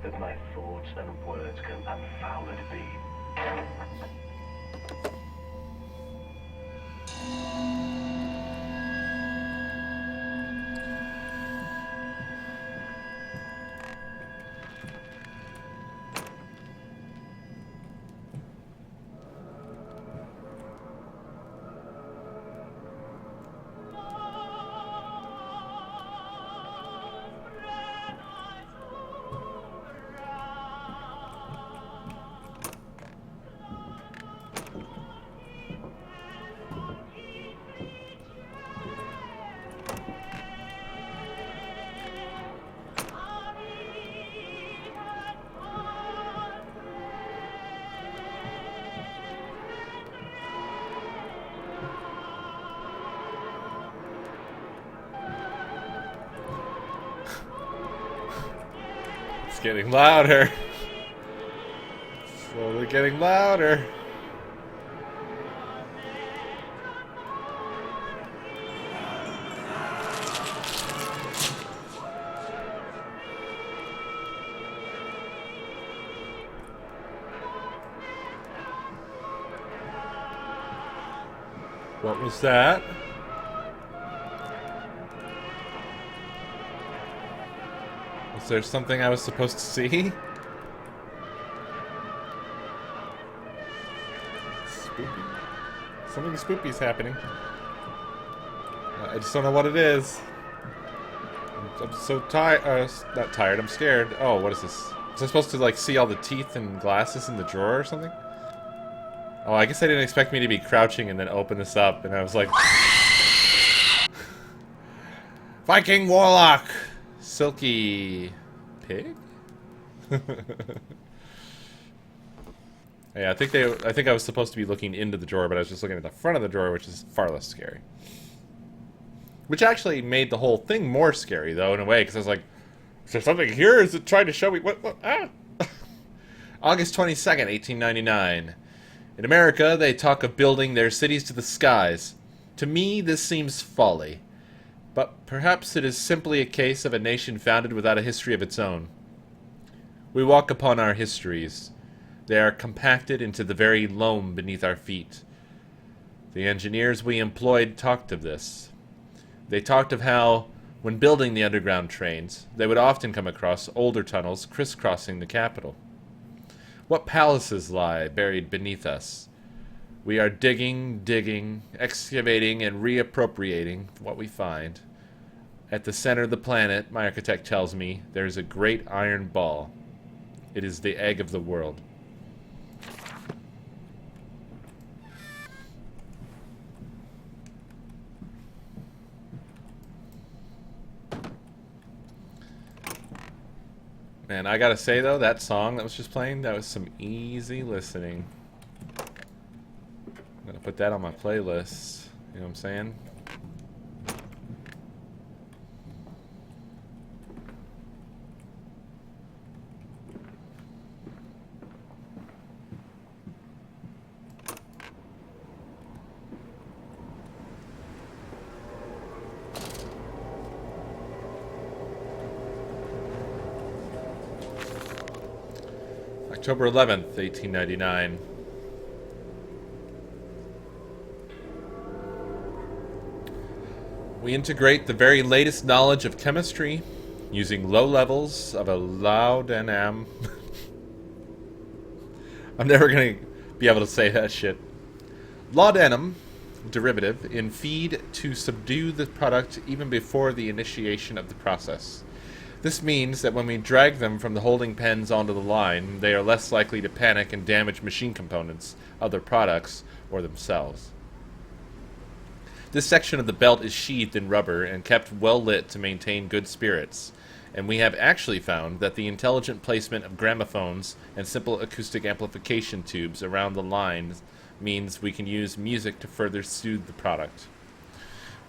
that my thoughts and words can unfouled be. It's getting louder. Slowly getting louder. What was that? Was there something I was supposed to see? Spooky. Something spooky's happening. I just don't know what it is. I'm so tired. Not tired, I'm scared. Oh, what is this? Was I supposed to, like, see all the teeth and glasses in the drawer or something? Oh, I guess I didn't expect me to be crouching and then open this up, and I was like... Viking Warlock! Silky... Pig? Yeah, I think I was supposed to be looking into the drawer, but I was just looking at the front of the drawer, which is far less scary. Which actually made the whole thing more scary, though, in a way, because I was like, is there something here? Is it trying to show me what ah! August 22nd, 1899. In America, they talk of building their cities to the skies. To me, this seems folly. But perhaps it is simply a case of a nation founded without a history of its own. We walk upon our histories. They are compacted into the very loam beneath our feet. The engineers we employed talked of this. They talked of how, when building the underground trains, they would often come across older tunnels crisscrossing the capital. What palaces lie buried beneath us? We are digging, excavating, and reappropriating what we find. At the center of the planet, my architect tells me, there is a great iron ball. It is the egg of the world. Man, I gotta say though, that song that was just playing, that was some easy listening. I'm gonna put that on my playlist. You know what I'm saying? October 11th, 1899. We integrate the very latest knowledge of chemistry using low levels of a laudanum. I'm never going to be able to say that shit. Laudanum derivative in feed to subdue the product even before the initiation of the process. This means that when we drag them from the holding pens onto the line, they are less likely to panic and damage machine components, other products, or themselves. This section of the belt is sheathed in rubber and kept well lit to maintain good spirits, and we have actually found that the intelligent placement of gramophones and simple acoustic amplification tubes around the lines means we can use music to further soothe the product.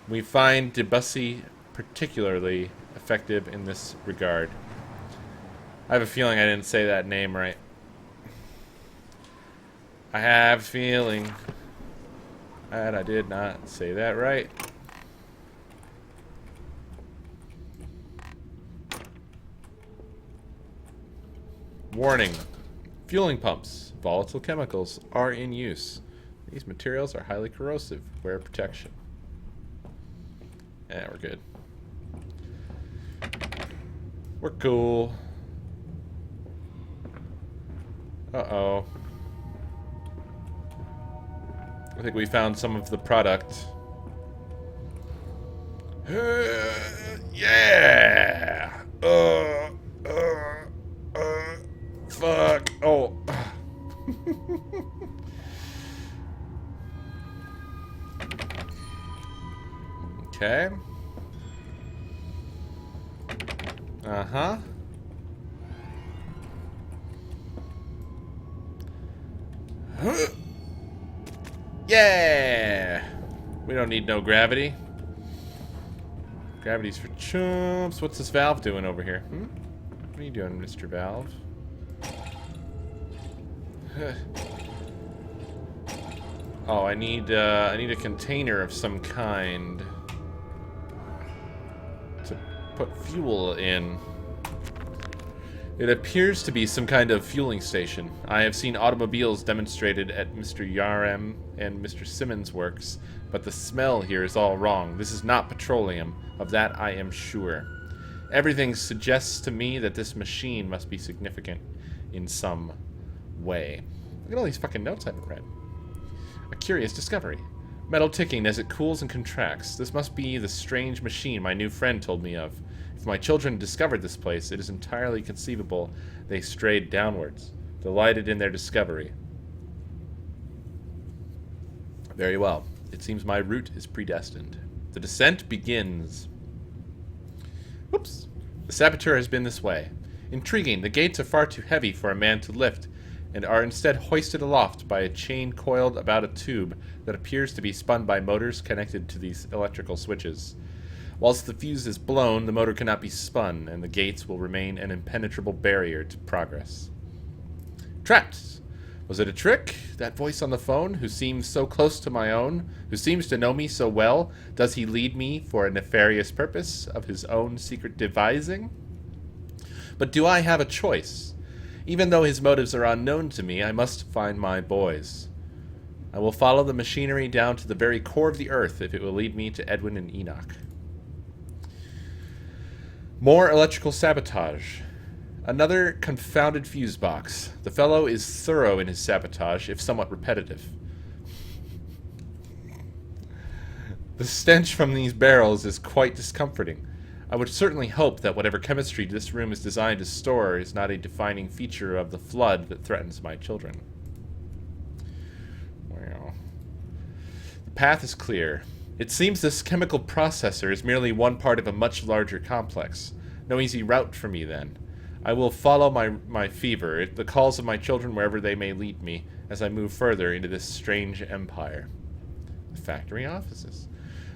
We find Debussy particularly effective in this regard. I have a feeling I didn't say that name right. I have a feeling that I did not say that right. Warning. Fueling pumps, volatile chemicals are in use. These materials are highly corrosive. Wear protection. Yeah, we're good. We're cool. Uh-oh. I think we found some of the product. Yeah! Fuck. Oh. Okay. Uh-huh. Yeah! We don't need no gravity. Gravity's for chumps. What's this valve doing over here? What are you doing, Mr. Valve? Oh, I need a container of some kind to put fuel in. It appears to be some kind of fueling station. I have seen automobiles demonstrated at Mr. Yarem and Mr. Simmons' works, but the smell here is all wrong. This is not petroleum. Of that I am sure. Everything suggests to me that this machine must be significant in some way. Look at all these fucking notes I haven't read. A curious discovery. Metal ticking as it cools and contracts. This must be the strange machine my new friend told me of. If my children discovered this place, it is entirely conceivable they strayed downwards, delighted in their discovery. Very well. It seems my route is predestined. The descent begins. Whoops. The saboteur has been this way. Intriguing. The gates are far too heavy for a man to lift, and are instead hoisted aloft by a chain coiled about a tube that appears to be spun by motors connected to these electrical switches. Whilst the fuse is blown, the motor cannot be spun, and the gates will remain an impenetrable barrier to progress. Trapped! Was it a trick? That voice on the phone, who seems so close to my own, who seems to know me so well, does he lead me for a nefarious purpose of his own secret devising? But do I have a choice? Even though his motives are unknown to me, I must find my boys. I will follow the machinery down to the very core of the earth if it will lead me to Edwin and Enoch. More electrical sabotage. Another confounded fuse box. The fellow is thorough in his sabotage, if somewhat repetitive. The stench from these barrels is quite discomforting. I would certainly hope that whatever chemistry this room is designed to store is not a defining feature of the flood that threatens my children. Well, the path is clear. It seems this chemical processor is merely one part of a much larger complex. No easy route for me, then. I will follow my fever, the calls of my children wherever they may lead me, as I move further into this strange empire. The factory offices.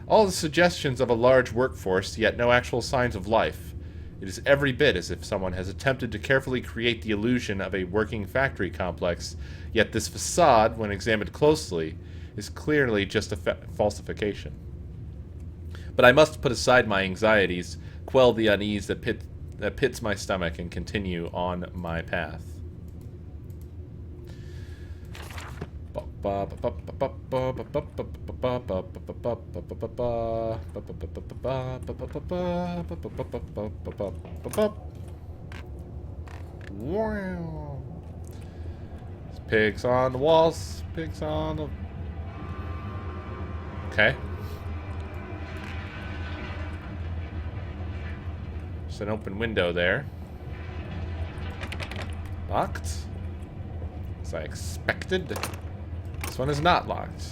All the suggestions of a large workforce, yet no actual signs of life. It is every bit as if someone has attempted to carefully create the illusion of a working factory complex, yet this facade, when examined closely, is clearly just a falsification. But I must put aside my anxieties, quell the unease that pits my stomach, and continue on my path. Pigs on the walls. Pigs on the... Okay. There's an open window there. Locked. As I expected. This one is not locked.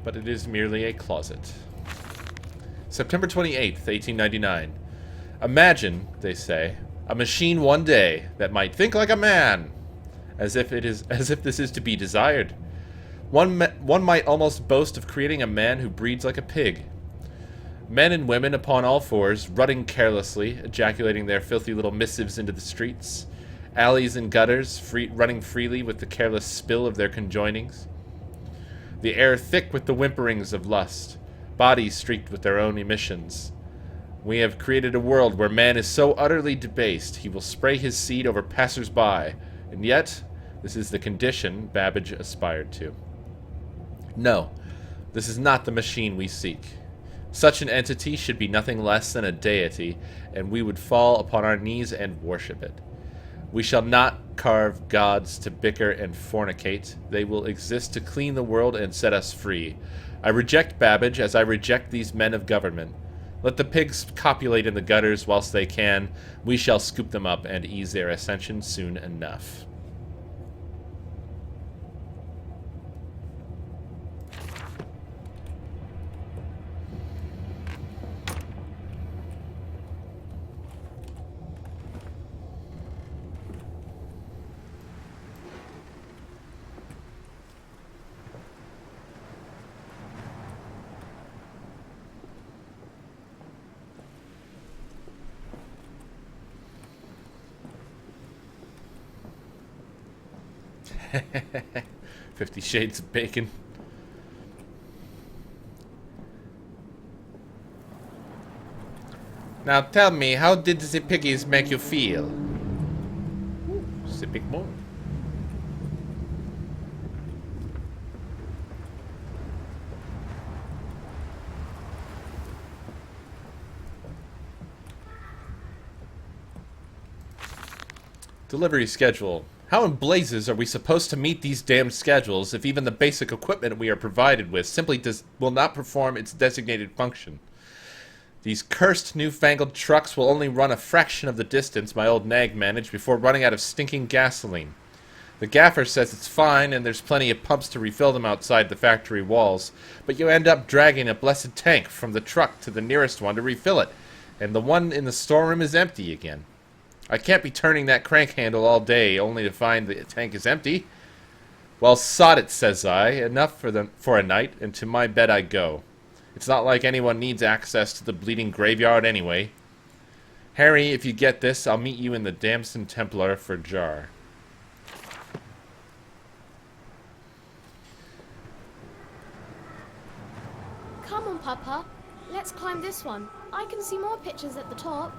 But it is merely a closet. September 28th, 1899. Imagine, they say, a machine one day that might think like a man. As if this is to be desired. One might almost boast of creating a man who breeds like a pig. Men and women upon all fours, rutting carelessly, ejaculating their filthy little missives into the streets. Alleys and gutters, running freely with the careless spill of their conjoinings. The air thick with the whimperings of lust. Bodies streaked with their own emissions. We have created a world where man is so utterly debased he will spray his seed over passers-by. And yet, this is the condition Babbage aspired to. No, this is not the machine we seek. Such an entity should be nothing less than a deity, and we would fall upon our knees and worship it. We shall not carve gods to bicker and fornicate. They will exist to clean the world and set us free. I reject Babbage as I reject these men of government. Let the pigs copulate in the gutters whilst they can. We shall scoop them up and ease their ascension soon enough. $50 Shades of Bacon. Now tell me, how did the piggies make you feel? Ooh, sipping more. Delivery schedule. How in blazes are we supposed to meet these damned schedules if even the basic equipment we are provided with simply will not perform its designated function? These cursed newfangled trucks will only run a fraction of the distance my old nag managed before running out of stinking gasoline. The gaffer says it's fine and there's plenty of pumps to refill them outside the factory walls, but you end up dragging a blessed tank from the truck to the nearest one to refill it, and the one in the storeroom is empty again. I can't be turning that crank handle all day only to find the tank is empty. Well, sod it, says I. Enough for a night, and to my bed I go. It's not like anyone needs access to the bleeding graveyard anyway. Harry, if you get this, I'll meet you in the Damson Templar for jar. Papa. Let's climb this one. I can see more pictures at the top.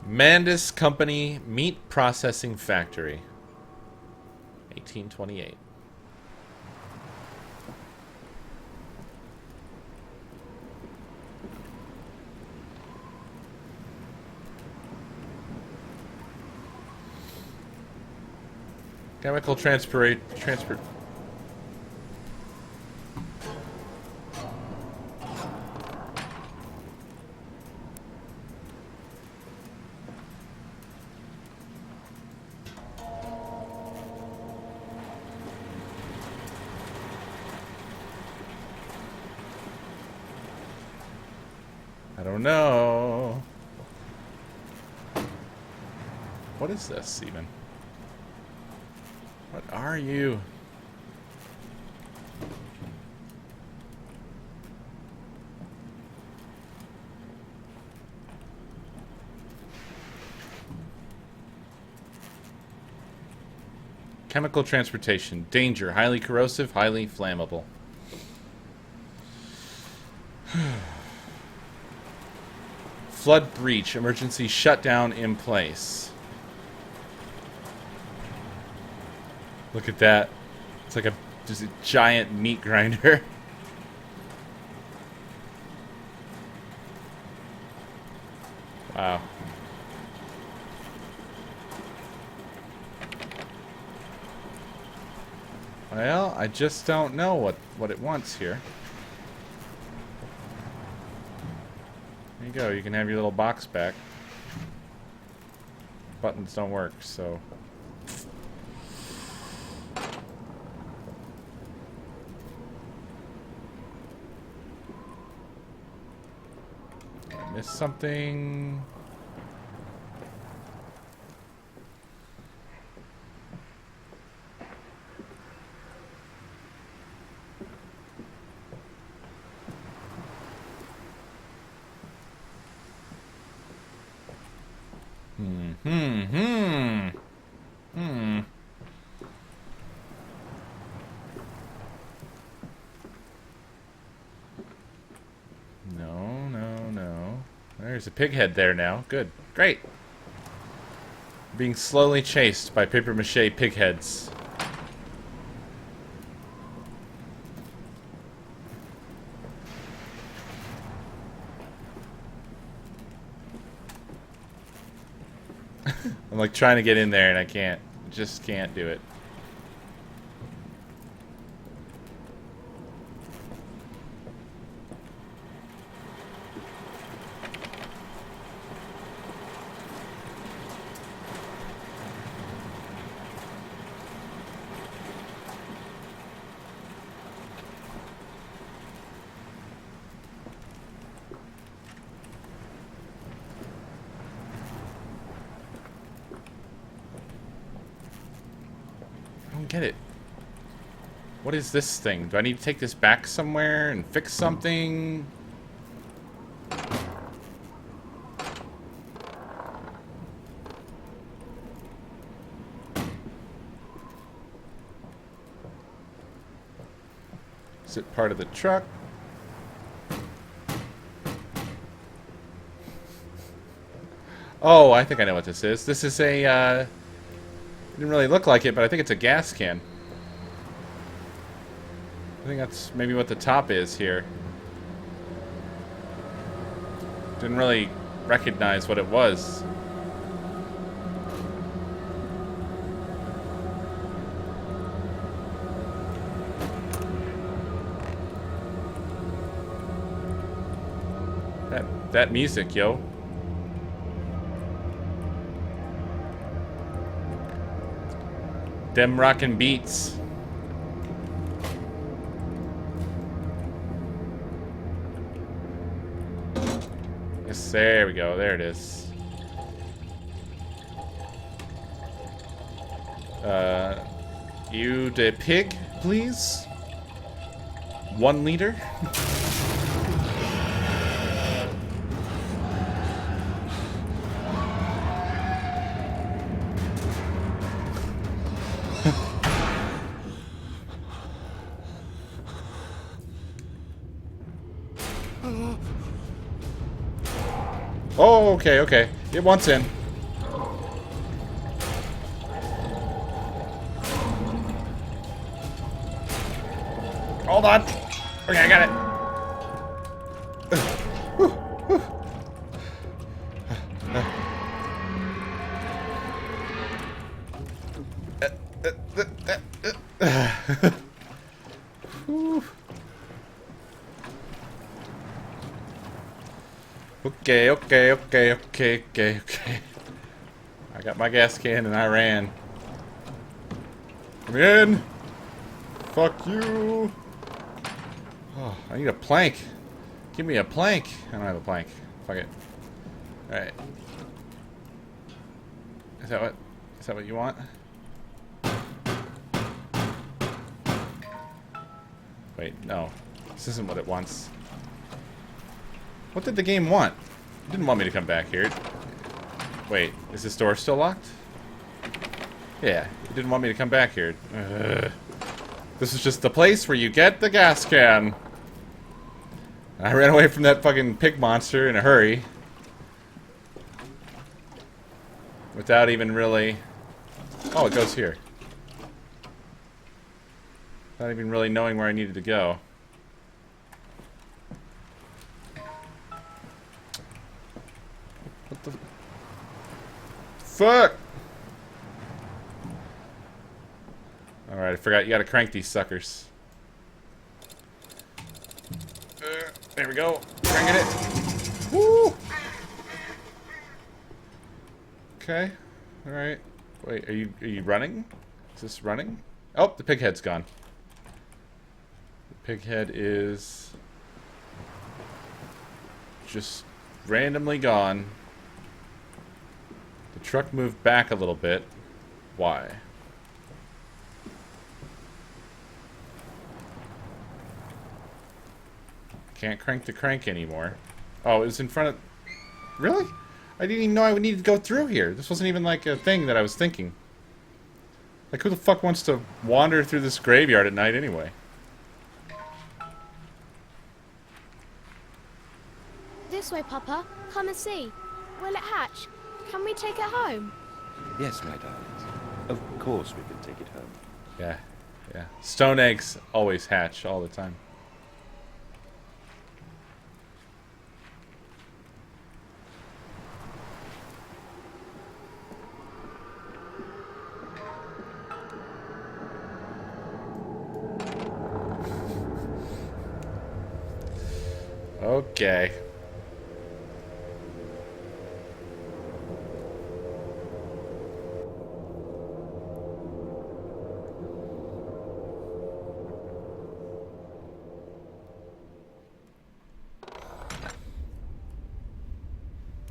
Mandis Company Meat Processing Factory. 1828. Chemical transport. I don't know. What is this even? What are you? Chemical transportation. Danger. Highly corrosive, highly flammable. Flood breach. Emergency shutdown in place. Look at that. It's like just a giant meat grinder. Wow. Well, I just don't know what it wants here. There you go. You can have your little box back. Buttons don't work, so... Missed something. No. There's a pig head there now. Good. Great. Being slowly chased by papier-mâché pig heads. I'm like trying to get in there and I can't. Just can't do it. Get it. What is this thing? Do I need to take this back somewhere and fix something? Is it part of the truck? Oh, I think I know what this is. This is a, it didn't really look like it, but I think it's a gas can. I think that's maybe what the top is here. Didn't really recognize what it was. That music, yo. Them rockin' beats. Yes, there we go. There it is. You the pig, please? 1 liter? Oh, okay, okay. It wants in. Hold on. Okay, I got it. Okay, okay, okay, okay, okay, okay. I got my gas can and I ran. Come in. Fuck you. Oh, I need a plank. Give me a plank. I don't have a plank. Fuck it. Alright. Is that what you want? Wait, no. This isn't what it wants. What did the game want? It didn't want me to come back here. Wait, is this door still locked? Yeah, it didn't want me to come back here. This is just the place where you get the gas can. I ran away from that fucking pig monster in a hurry. Without even really... Oh, it goes here. Not even really knowing where I needed to go. What the... Fuck! Alright, I forgot. You gotta crank these suckers. There we go. Cranking it. Woo! Okay. Alright. Wait, are you running? Is this running? Oh, the pig head's gone. The pig head is just randomly gone. The truck moved back a little bit. Why? Can't crank the crank anymore. Oh, it was in front of... Really? I didn't even know I would need to go through here. This wasn't even like a thing that I was thinking. Like, who the fuck wants to wander through this graveyard at night anyway? This way, Papa. Come and see. Will it hatch? Can we take it home? Yes, my darlings. Of course we can take it home. Yeah, yeah. Stone eggs always hatch all the time. Okay.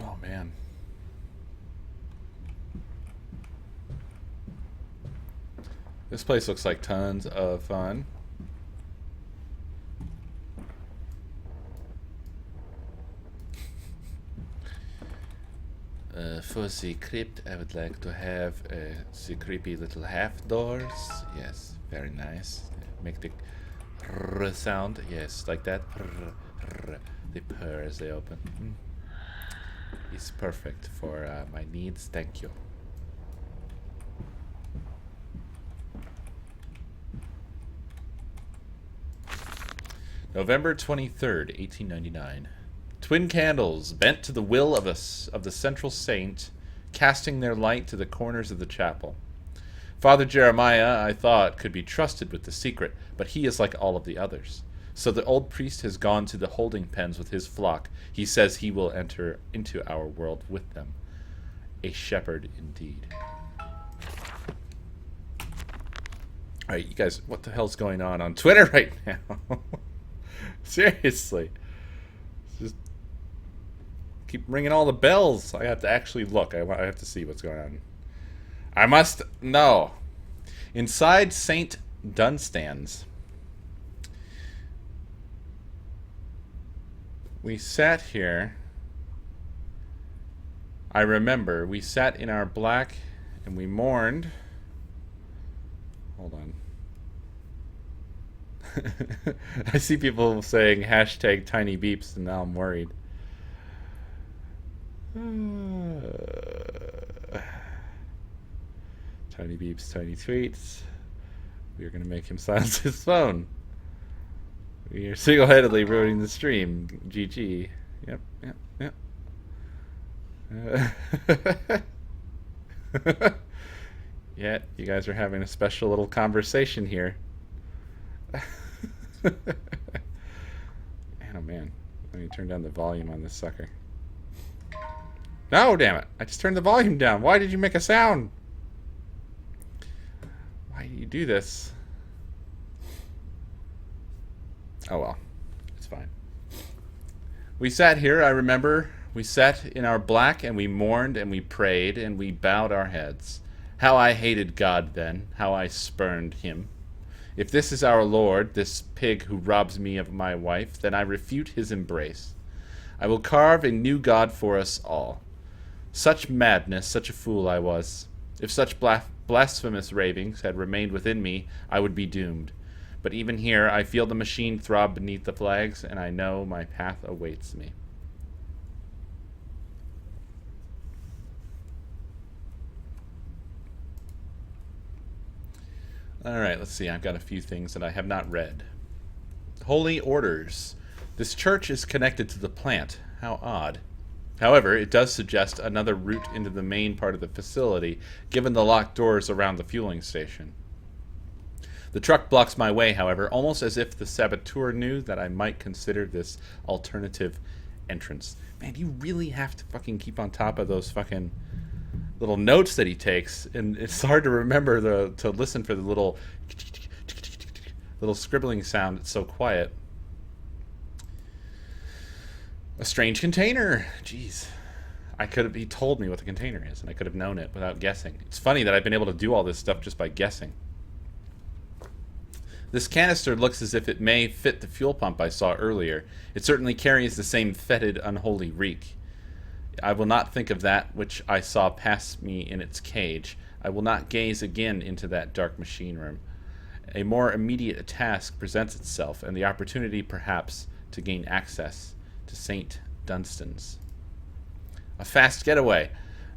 Oh, man. This place looks like tons of fun. For the crypt, I would like to have the creepy little half doors. Yes, very nice. Make the r sound. Yes, like that. They purr as they open. It's perfect for my needs. Thank you. November 23rd, 1899. Twin candles, bent to the will of the central saint, casting their light to the corners of the chapel. Father Jeremiah, I thought, could be trusted with the secret, but he is like all of the others. So the old priest has gone to the holding pens with his flock. He says he will enter into our world with them. A shepherd indeed. Alright, you guys, what the hell's going on Twitter right now? Seriously. Just keep ringing all the bells. I have to actually look. I have to see what's going on. I must know. Inside St. Dunstan's, we sat here. I remember. We sat in our black and we mourned. Hold on. I see people saying hashtag tiny beeps and now I'm worried. Tiny beeps, tiny tweets. We are going to make him silence his phone. We are single-handedly ruining the stream. GG. Yep, yep, yep. Yeah, you guys are having a special little conversation here. Man, oh man. Let me turn down the volume on this sucker. No, damn it. I just turned the volume down. Why did you make a sound? Why do you do this? Oh well. It's fine. We sat here, I remember. We sat in our black and we mourned and we prayed and we bowed our heads. How I hated God then. How I spurned him. If this is our Lord, this pig who robs me of my wife, then I refute his embrace. I will carve a new God for us all. Such madness, such a fool I was. If such blasphemous ravings had remained within me, I would be doomed. But even here, I feel the machine throb beneath the flags, and I know my path awaits me. Alright, let's see. I've got a few things that I have not read. Holy Orders. This church is connected to the plant. How odd. However, it does suggest another route into the main part of the facility, given the locked doors around the fueling station. The truck blocks my way, however, almost as if the saboteur knew that I might consider this alternative entrance. Man, you really have to fucking keep on top of those fucking little notes that he takes, and it's hard to remember to listen for the little scribbling sound. It's so quiet. A strange container. Jeez. He told me what the container is, and I could have known it without guessing. It's funny that I've been able to do all this stuff just by guessing. This canister looks as if it may fit the fuel pump I saw earlier. It certainly carries the same fetid, unholy reek. I will not think of that which I saw pass me in its cage. I will not gaze again into that dark machine room. A more immediate task presents itself, and the opportunity, perhaps, to gain access to St. Dunstan's. A fast getaway.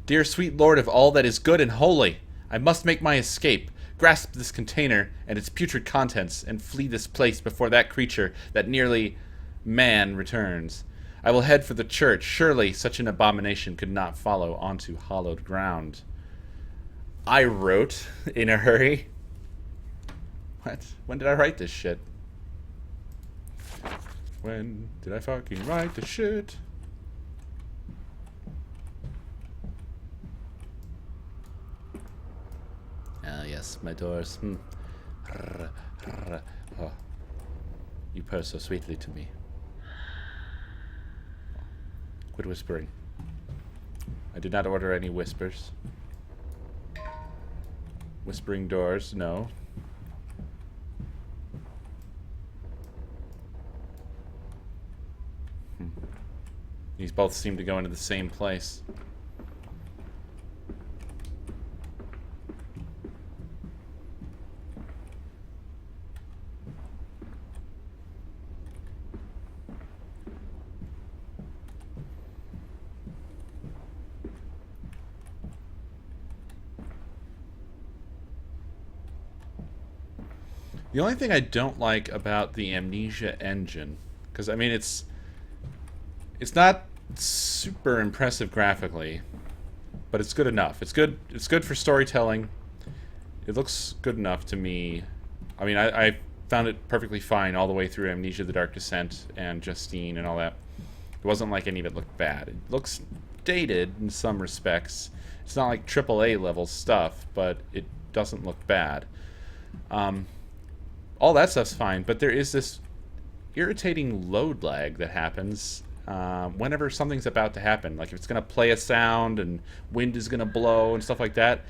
Dear sweet Lord of all that is good and holy, I must make my escape, grasp this container and its putrid contents, and flee this place before that creature, that nearly man, returns. I will head for the church. Surely such an abomination could not follow onto hallowed ground. I wrote in a hurry. What? When did I write this shit? When did I fucking write this shit? Ah, yes, my doors. Oh, you purr so sweetly to me. Quit whispering. I did not order any whispers. Whispering doors, no. These both seem to go into the same place. The only thing I don't like about the Amnesia engine, because I mean it's not super impressive graphically, but it's good enough. It's good for storytelling. It looks good enough to me. I mean, I found it perfectly fine all the way through Amnesia: The Dark Descent and Justine and all that. It wasn't like any of it looked bad. It looks dated in some respects. It's not like AAA level stuff, but it doesn't look bad. All that stuff's fine, but there is this irritating load lag that happens whenever something's about to happen. Like if it's going to play a sound and wind is going to blow and stuff like that,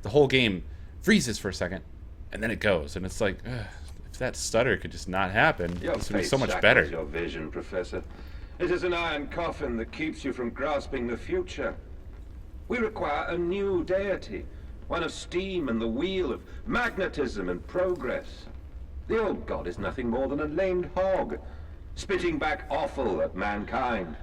the whole game freezes for a second, and then it goes. And it's like, ugh, if that stutter could just not happen, this would be so much better. Your vision, Professor. It is an iron coffin that keeps you from grasping the future. We require a new deity, one of steam and the wheel, of magnetism and progress. The old god is nothing more than a lamed hog, spitting back offal at mankind.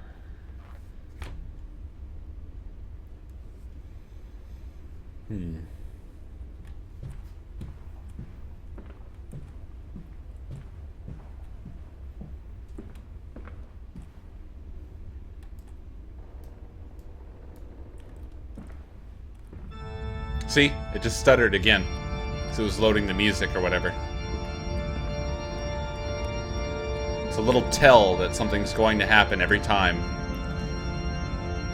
See? It just stuttered again. So it was loading the music or whatever. It's a little tell that something's going to happen every time.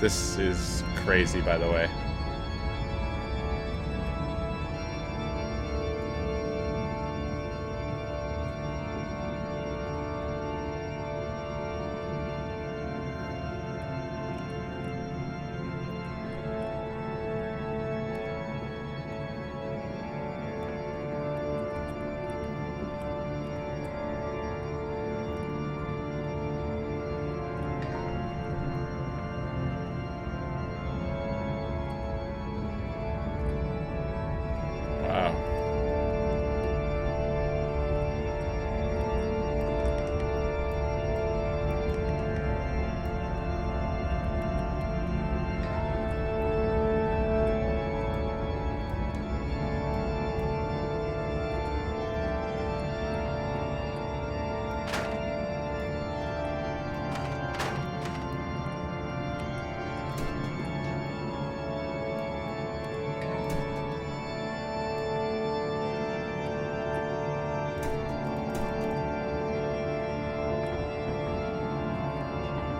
This is crazy, by the way.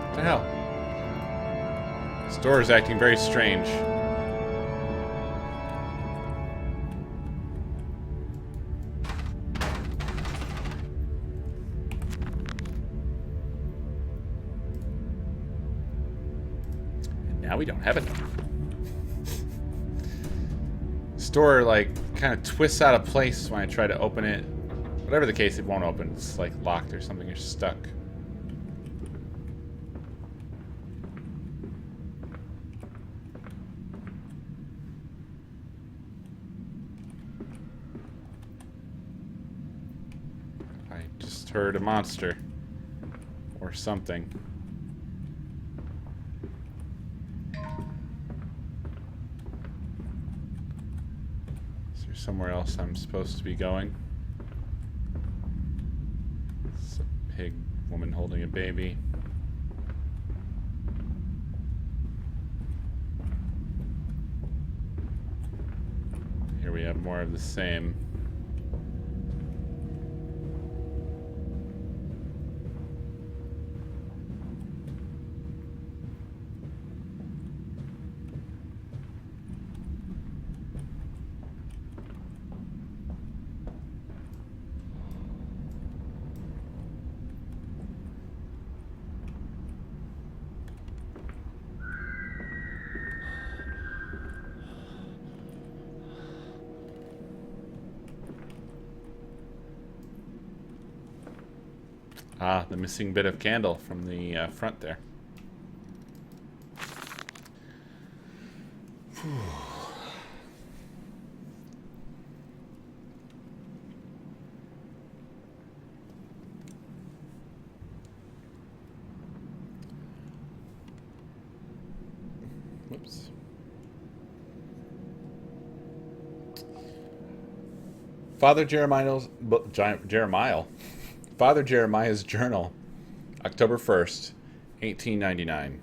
What the hell? This door is acting very strange. And now we don't have it. This door, like, kind of twists out of place when I try to open it. Whatever the case, it won't open. It's, like, locked or something. You're stuck. Heard a monster or something. Is there somewhere else I'm supposed to be going? It's a pig woman holding a baby. Here we have more of the same. Ah, the missing bit of candle from the front there. Whoops. Father Jeremiah's journal, October 1st, 1899.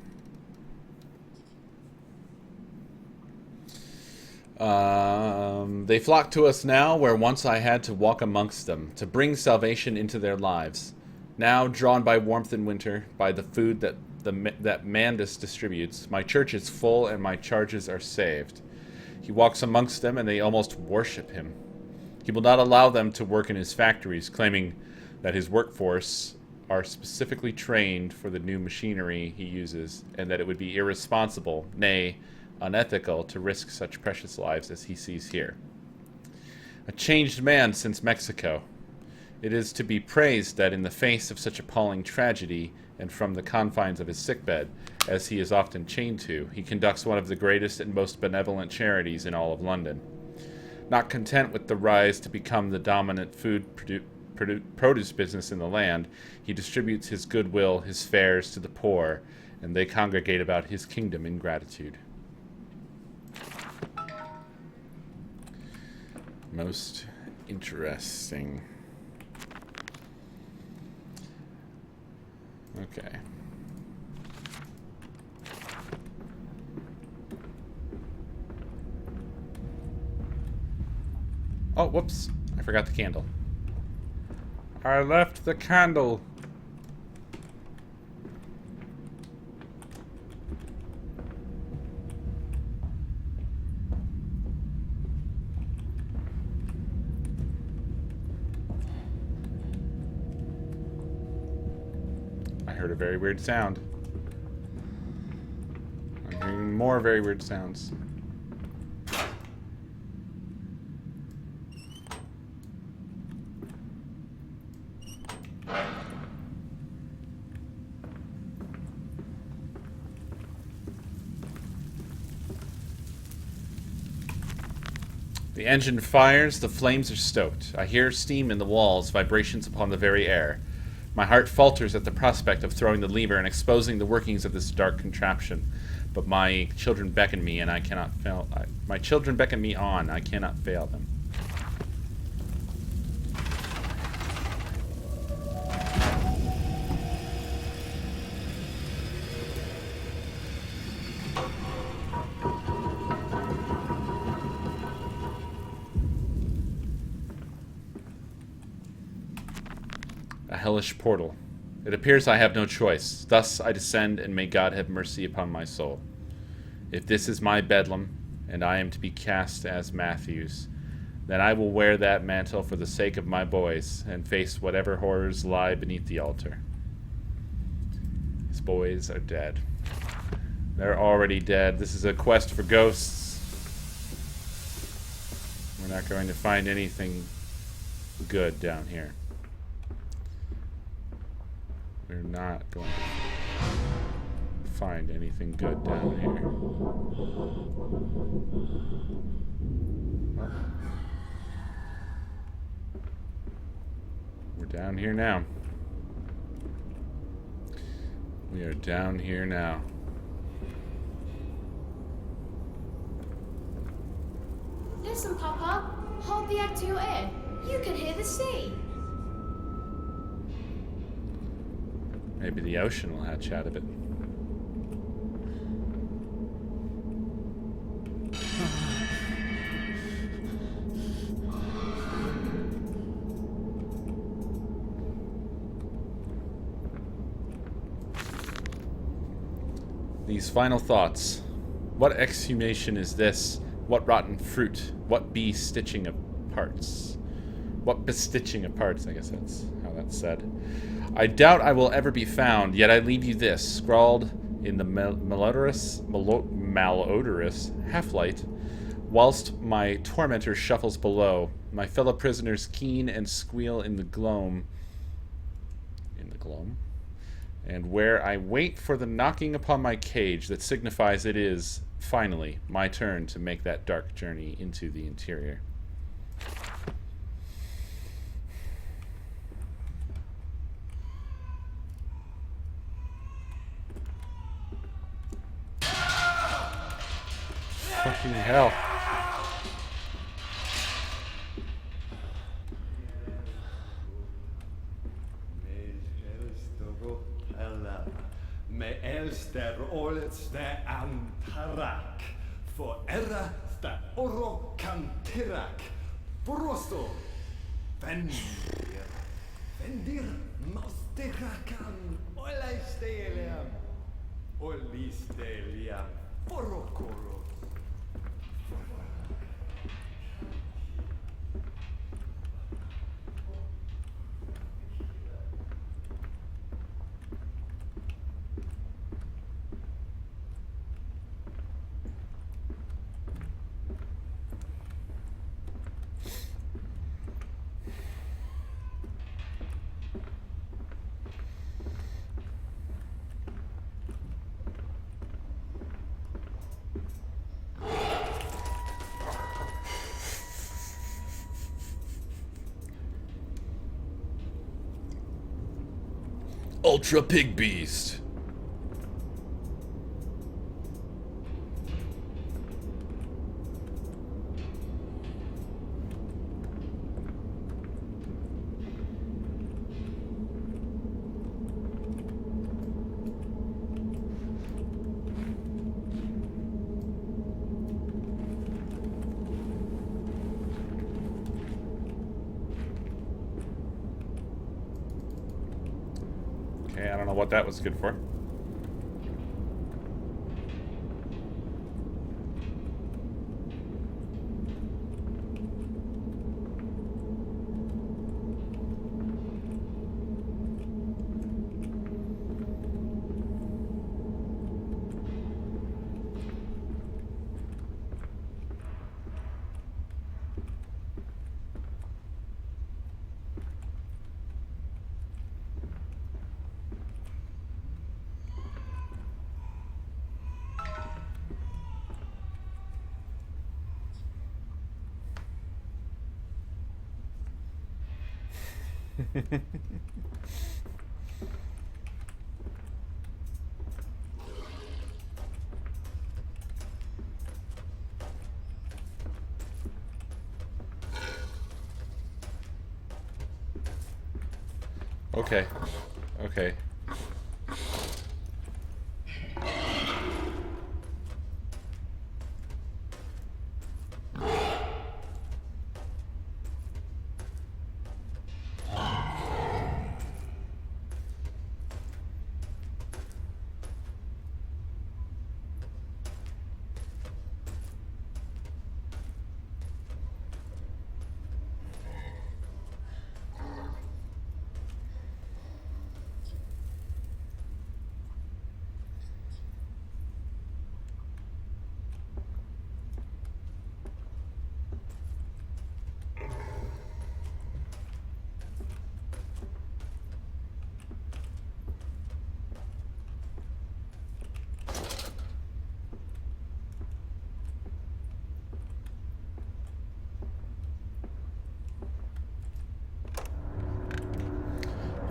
They flock to us now where once I had to walk amongst them, to bring salvation into their lives. Now, drawn by warmth in winter, by the food that Mandus distributes, my church is full and my charges are saved. He walks amongst them and they almost worship him. He will not allow them to work in his factories, claiming that his workforce are specifically trained for the new machinery he uses, and that it would be irresponsible, nay, unethical, to risk such precious lives as he sees here. A changed man since Mexico. It is to be praised that in the face of such appalling tragedy, and from the confines of his sickbed, as he is often chained to, he conducts one of the greatest and most benevolent charities in all of London. Not content with the rise to become the dominant food produce business in the land, he distributes his goodwill, his fares to the poor, and they congregate about his kingdom in gratitude. Most interesting. Okay. Oh, whoops. I forgot the candle. I left the candle. I heard a very weird sound. I'm hearing more very weird sounds. The engine fires, the flames are stoked. I hear steam in the walls, vibrations upon the very air. My heart falters at the prospect of throwing the lever and exposing the workings of this dark contraption. But my children beckon me, and I cannot fail. My children beckon me on. I cannot fail them. A hellish portal. It appears I have no choice. Thus I descend, and may God have mercy upon my soul. If this is my bedlam, and I am to be cast as Matthews, then I will wear that mantle for the sake of my boys, and face whatever horrors lie beneath the altar. His boys are dead. They're already dead. This is a quest for ghosts. We're not going to find anything good down here. We're not going to find anything good down here. Well, we're down here now. We are down here now. Listen, Papa. Hold the egg to your ear. You can hear the sea. Maybe the ocean will hatch out of it. These final thoughts. What exhumation is this? What rotten fruit? What stitching of parts? What bestitching of parts, I guess that's how that's said. I doubt I will ever be found, yet I leave you this, scrawled in the malodorous half-light, whilst my tormentor shuffles below, my fellow prisoners keen and squeal in the gloam, and where I wait for the knocking upon my cage that signifies it is, finally, my turn to make that dark journey into the interior. Fucking hell. Me elster olste antarak, for erra sta oro kantirak, brosto, vendir mostirakan, olisteliam, forokoros. Ultra Pig Beast. don't know what that was good for. Okay. Okay.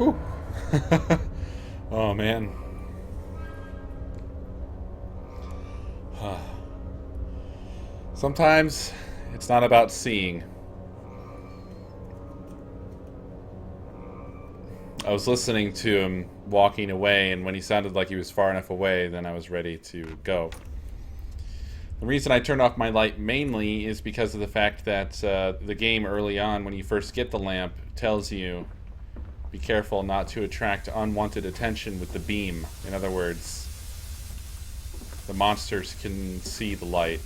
Whew. Oh, man. Sometimes it's not about seeing. I was listening to him walking away, and when he sounded like he was far enough away, then I was ready to go. The reason I turned off my light mainly is because of the fact that the game early on, when you first get the lamp, tells you be careful not to attract unwanted attention with the beam. In other words, the monsters can see the light.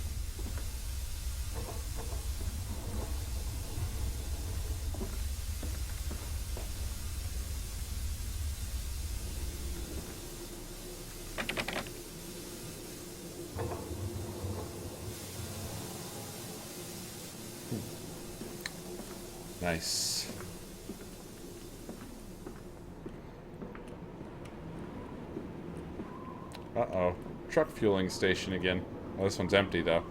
Nice. Uh-oh. Truck fueling station again. Oh, this one's empty, though.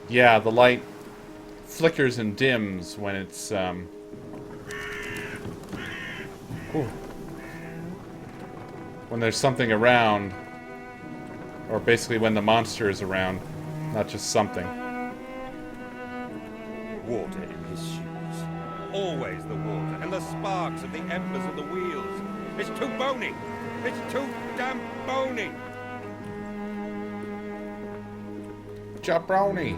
Yeah, the light flickers and dims when it's, when there's something around, or basically when the monster is around, not just something. Water in his shoes. Always the water, and the sparks of the embers of the wheels. It's too bony! It's too damn bony! Jabroni.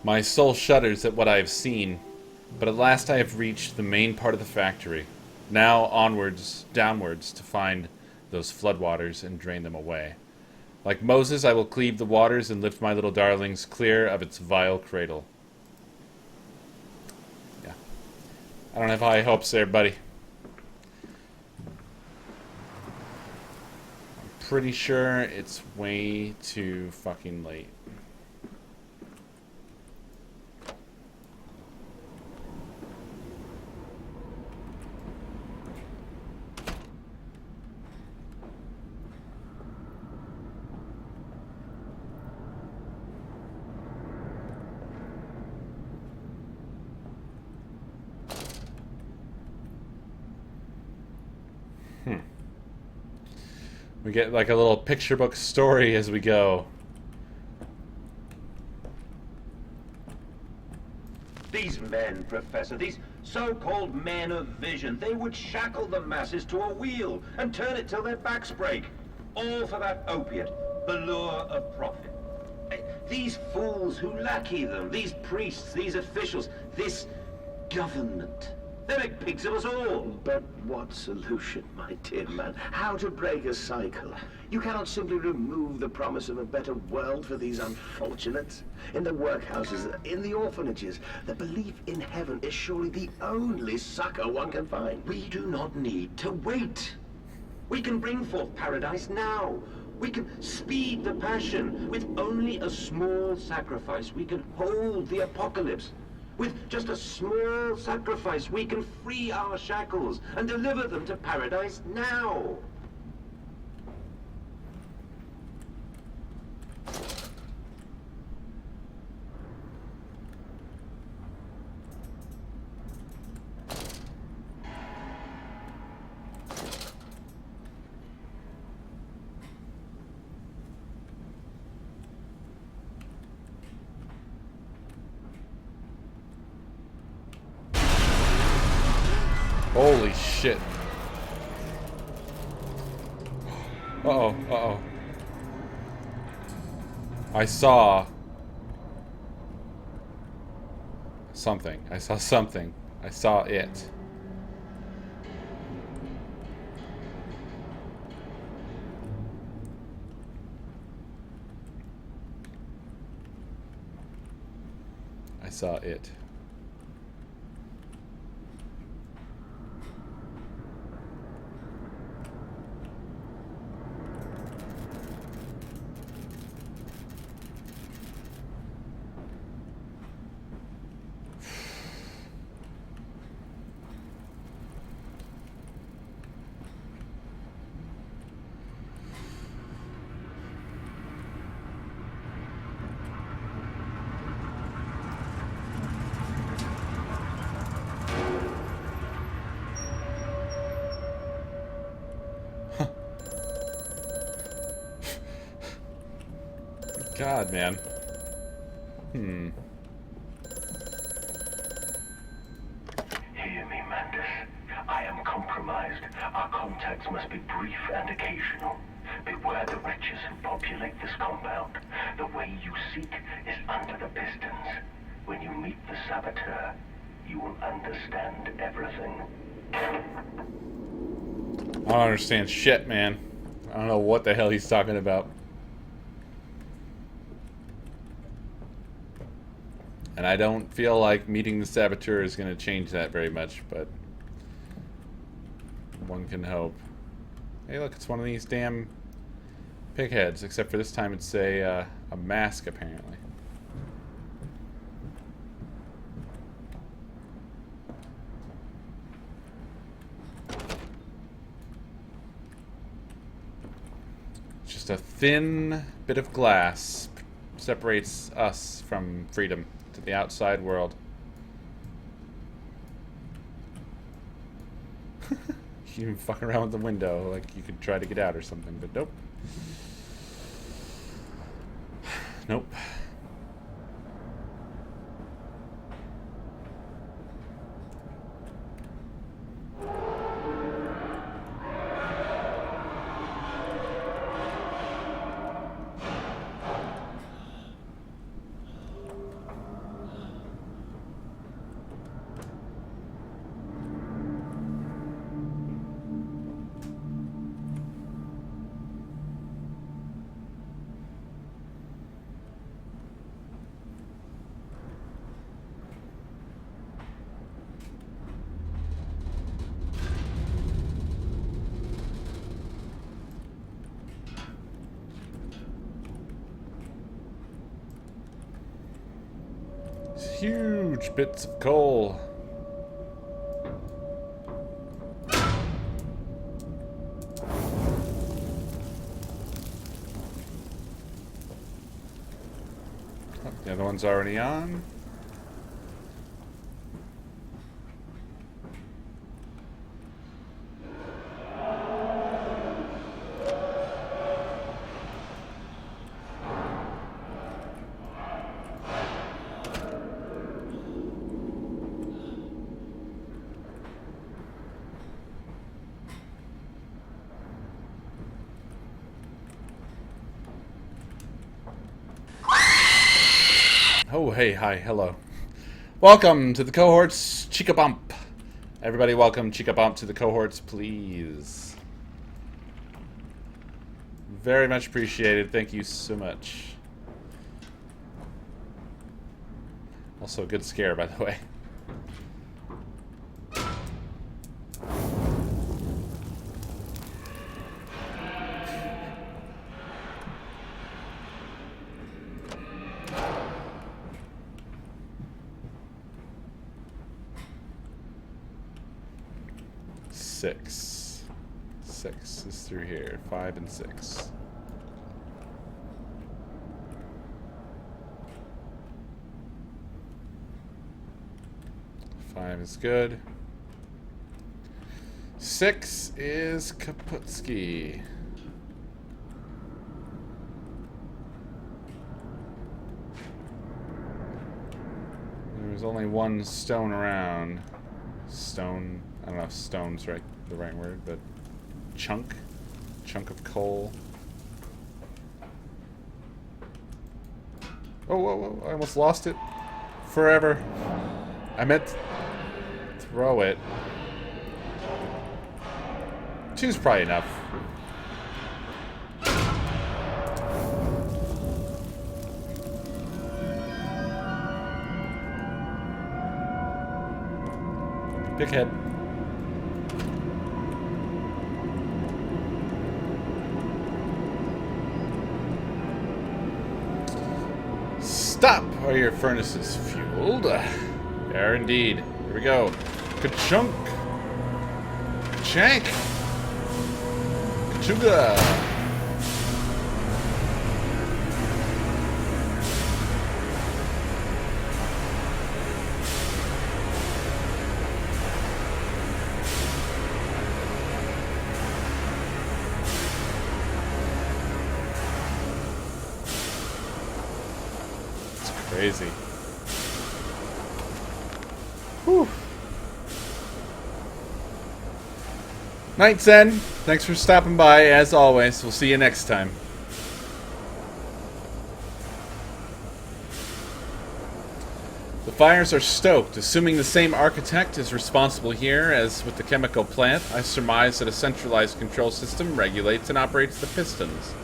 My soul shudders at what I have seen, but at last I have reached the main part of the factory. Now onwards, downwards, to find those floodwaters and drain them away. Like Moses, I will cleave the waters and lift my little darlings clear of its vile cradle. Yeah. I don't have high hopes there, buddy. I'm pretty sure it's way too fucking late. We get like a little picture book story as we go. These men, Professor, these so-called men of vision, they would shackle the masses to a wheel and turn it till their backs break. All for that opiate, the lure of profit. These fools who lackey them, these priests, these officials, this government, they make pigs of us all. But what solution, my dear man? How to break a cycle? You cannot simply remove the promise of a better world for these unfortunates. In the workhouses, in the orphanages, the belief in heaven is surely the only succor one can find. We do not need to wait. We can bring forth paradise now. We can speed the passion. With only a small sacrifice, we can hold the apocalypse. With just a small sacrifice, we can free our shackles and deliver them to paradise now. Holy shit. Uh-oh, uh-oh. I saw something. I saw something. I saw it. I saw it. God, man. Hear me, Mandus. I am compromised. Our contacts must be brief and occasional. Beware the wretches who populate this compound. The way you seek is under the pistons. When you meet the saboteur, you will understand everything. I don't understand shit, man. I don't know what the hell he's talking about. And I don't feel like meeting the saboteur is going to change that very much, but one can hope. Hey, look, it's one of these damn pig heads, except for this time it's a mask, apparently. Just a thin bit of glass separates us from freedom to the outside world. You can fuck around with the window like you could try to get out or something, but nope. Nope. Huge bits of coal. Oh, the other one's already on. Oh, hey, hi, hello. Welcome to the cohorts, Chica Bump. Everybody welcome Chica Bump to the cohorts, please. Very much appreciated. Thank you so much. Also, a good scare, by the way. Six. Six is through here. 5 and 6. Five is good. 6 is Kaputski. There's only one stone around. Stone. I don't know if stone's the right word, but chunk of coal. Oh, whoa, whoa, I almost lost it forever. I meant throw it. 2's probably enough. Big head. Stop! Are your furnaces fueled? They are indeed. Here we go. Ka-chunk! Ka-chank! Ka-chunga! Crazy. Whew. Night, Zen. Thanks for stopping by, as always. We'll see you next time. The fires are stoked. Assuming the same architect is responsible here as with the chemical plant, I surmise that a centralized control system regulates and operates the pistons.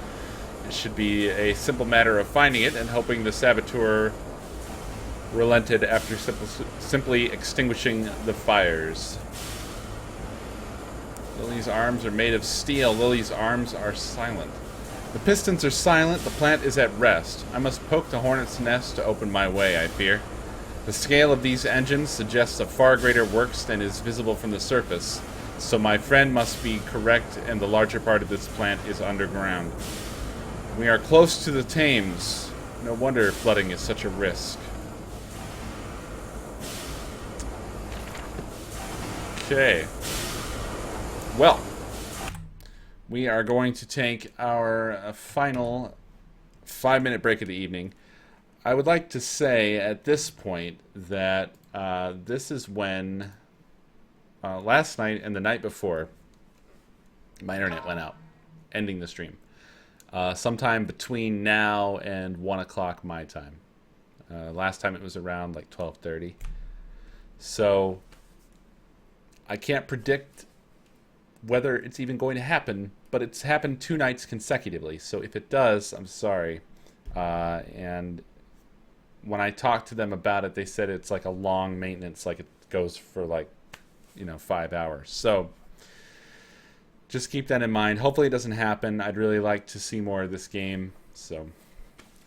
It should be a simple matter of finding it and hoping the saboteur relented after simply extinguishing the fires. Lily's arms are made of steel. Lily's arms are silent. The pistons are silent. The plant is at rest. I must poke the hornet's nest to open my way, I fear. The scale of these engines suggests a far greater works than is visible from the surface, so my friend must be correct and the larger part of this plant is underground. We are close to the Thames. No wonder flooding is such a risk. Okay. Well, we are going to take our final 5-minute break of the evening. I would like to say at this point that this is when last night and the night before my internet went out, ending the stream. Sometime between now and 1 o'clock my time. Last time it was around like 12:30. So I can't predict whether it's even going to happen, but it's happened 2 nights consecutively. So if it does, I'm sorry. And when I talked to them about it, they said it's like a long maintenance, like it goes for like, 5 hours. So just keep that in mind. Hopefully it doesn't happen. I'd really like to see more of this game. So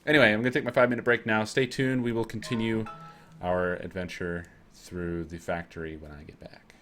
anyway, I'm going to take my 5-minute break now. Stay tuned. We will continue our adventure through the factory when I get back.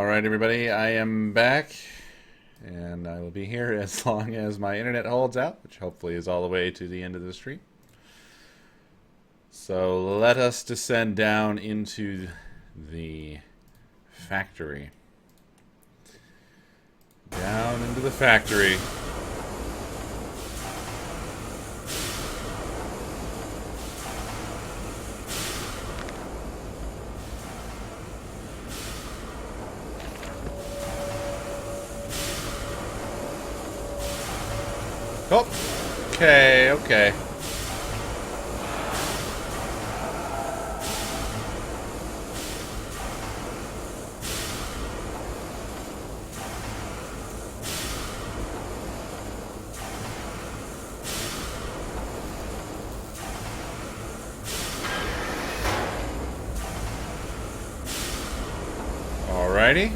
Alright, everybody, I am back, and I will be here as long as my internet holds out, which hopefully is all the way to the end of the stream. So let us descend down into the factory. Down into the factory. Oh, okay. Alrighty.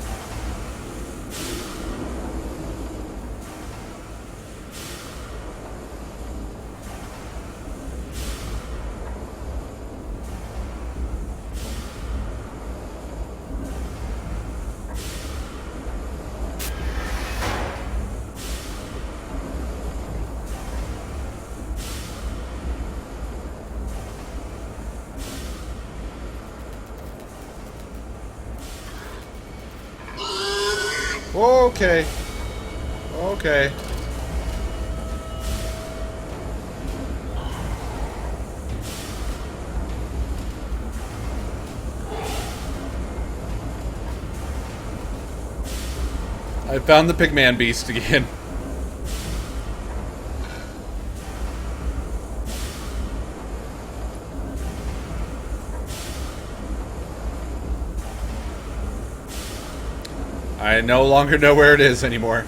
Okay. I found the Pigman beast again. I no longer know where it is anymore.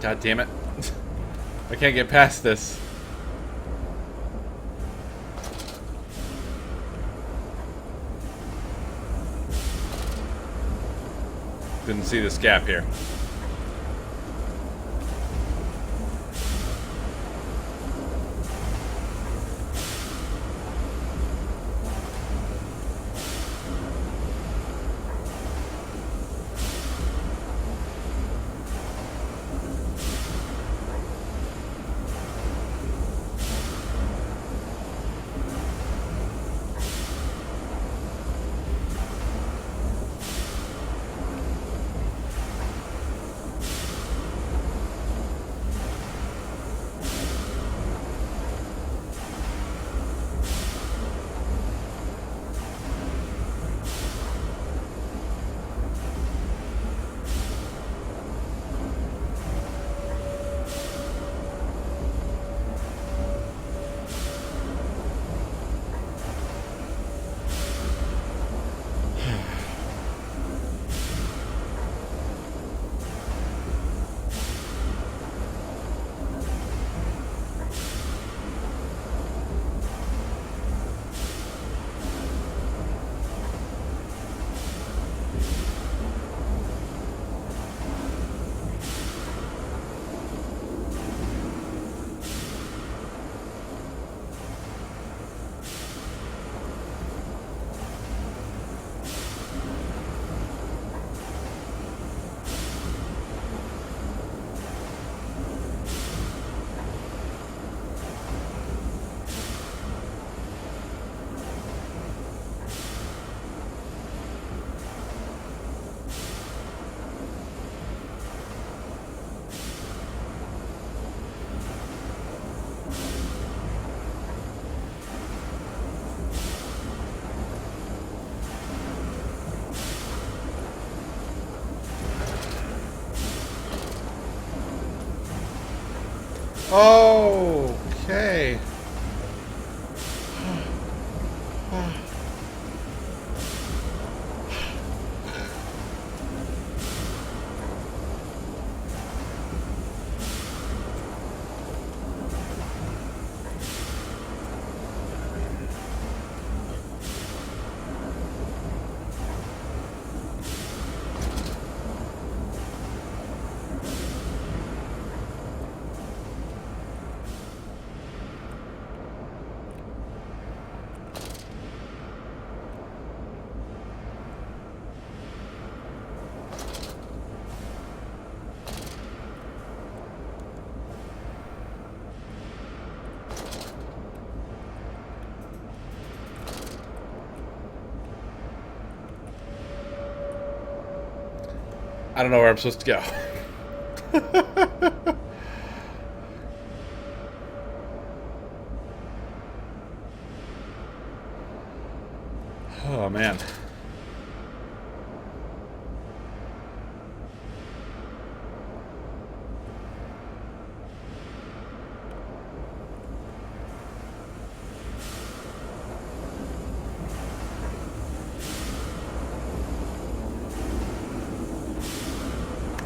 God damn it. I can't get past this. Didn't see this gap here. Oh, okay. I don't know where I'm supposed to go. Oh, man.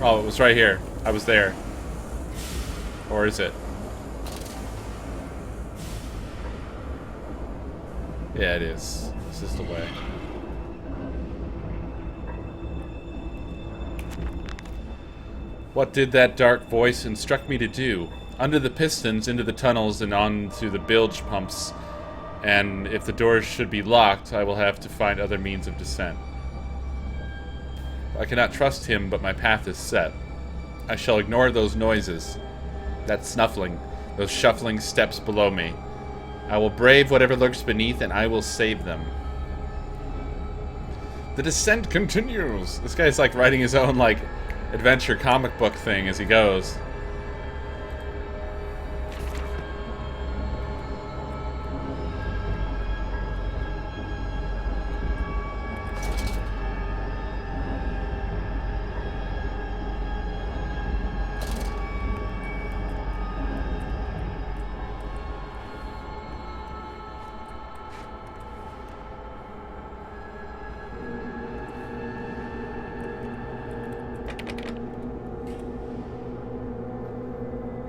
Oh, it was right here. I was there. Or is it? Yeah, it is. This is the way. What did that dark voice instruct me to do? Under the pistons, into the tunnels, and onto the bilge pumps. And if the doors should be locked, I will have to find other means of descent. I cannot trust him, but my path is set. I shall ignore those noises, that snuffling, those shuffling steps below me. I will brave whatever lurks beneath, and I will save them. The descent continues! This guy's like writing his own, like, adventure comic book thing as he goes.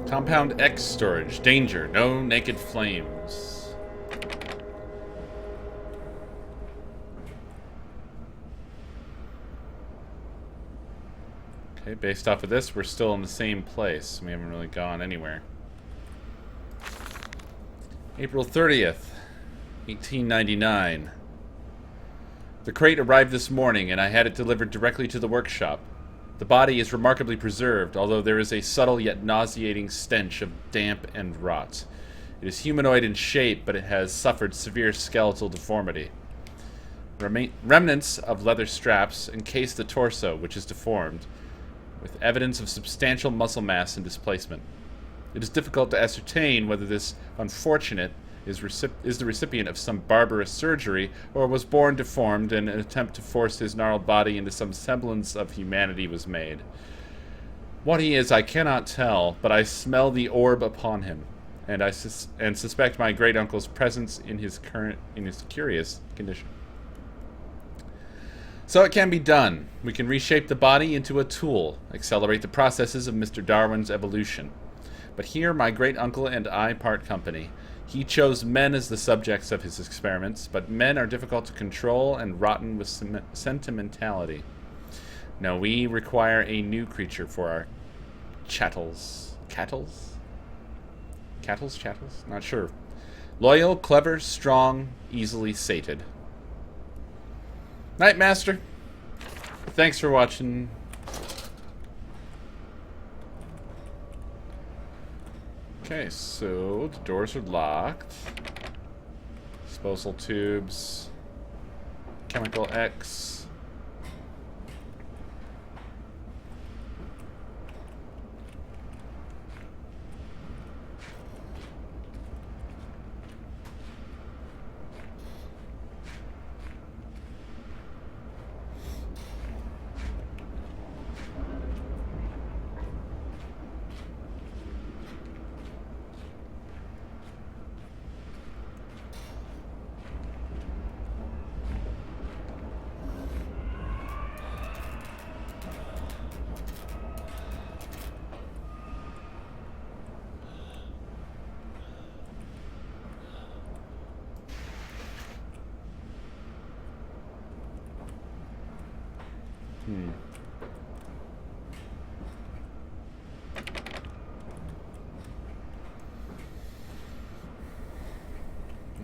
Compound X storage. Danger. No naked flames. Okay, based off of this, we're still in the same place. We haven't really gone anywhere. April 30th, 1899. The crate arrived this morning, and I had it delivered directly to the workshop. The body is remarkably preserved, although there is a subtle yet nauseating stench of damp and rot. It is humanoid in shape, but it has suffered severe skeletal deformity. Remnants of leather straps encase the torso, which is deformed, with evidence of substantial muscle mass and displacement. It is difficult to ascertain whether this unfortunate is the recipient of some barbarous surgery, or was born deformed, and an attempt to force his gnarled body into some semblance of humanity was made. What he is I cannot tell, but I smell the orb upon him, and suspect my great-uncle's presence in his curious condition. So it can be done. We can reshape the body into a tool, accelerate the processes of Mr. Darwin's evolution. But here my great-uncle and I part company. He chose men as the subjects of his experiments, but men are difficult to control and rotten with sentimentality. No, we require a new creature for our chattels. Cattles? Cattles? Chattels? Not sure. Loyal, clever, strong, easily sated. Night, Master. Thanks for watching. Okay, so the doors are locked. Disposal tubes. Chemical X.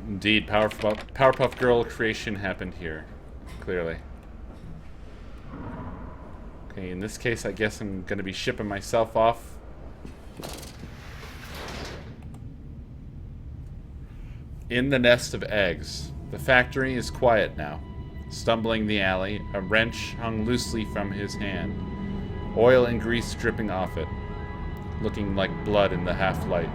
Indeed, Powerpuff Girl creation happened here. Clearly. Okay, in this case, I guess I'm going to be shipping myself off. In the nest of eggs. The factory is quiet now. Stumbling the alley, a wrench hung loosely from his hand. Oil and grease dripping off it, looking like blood in the half-light.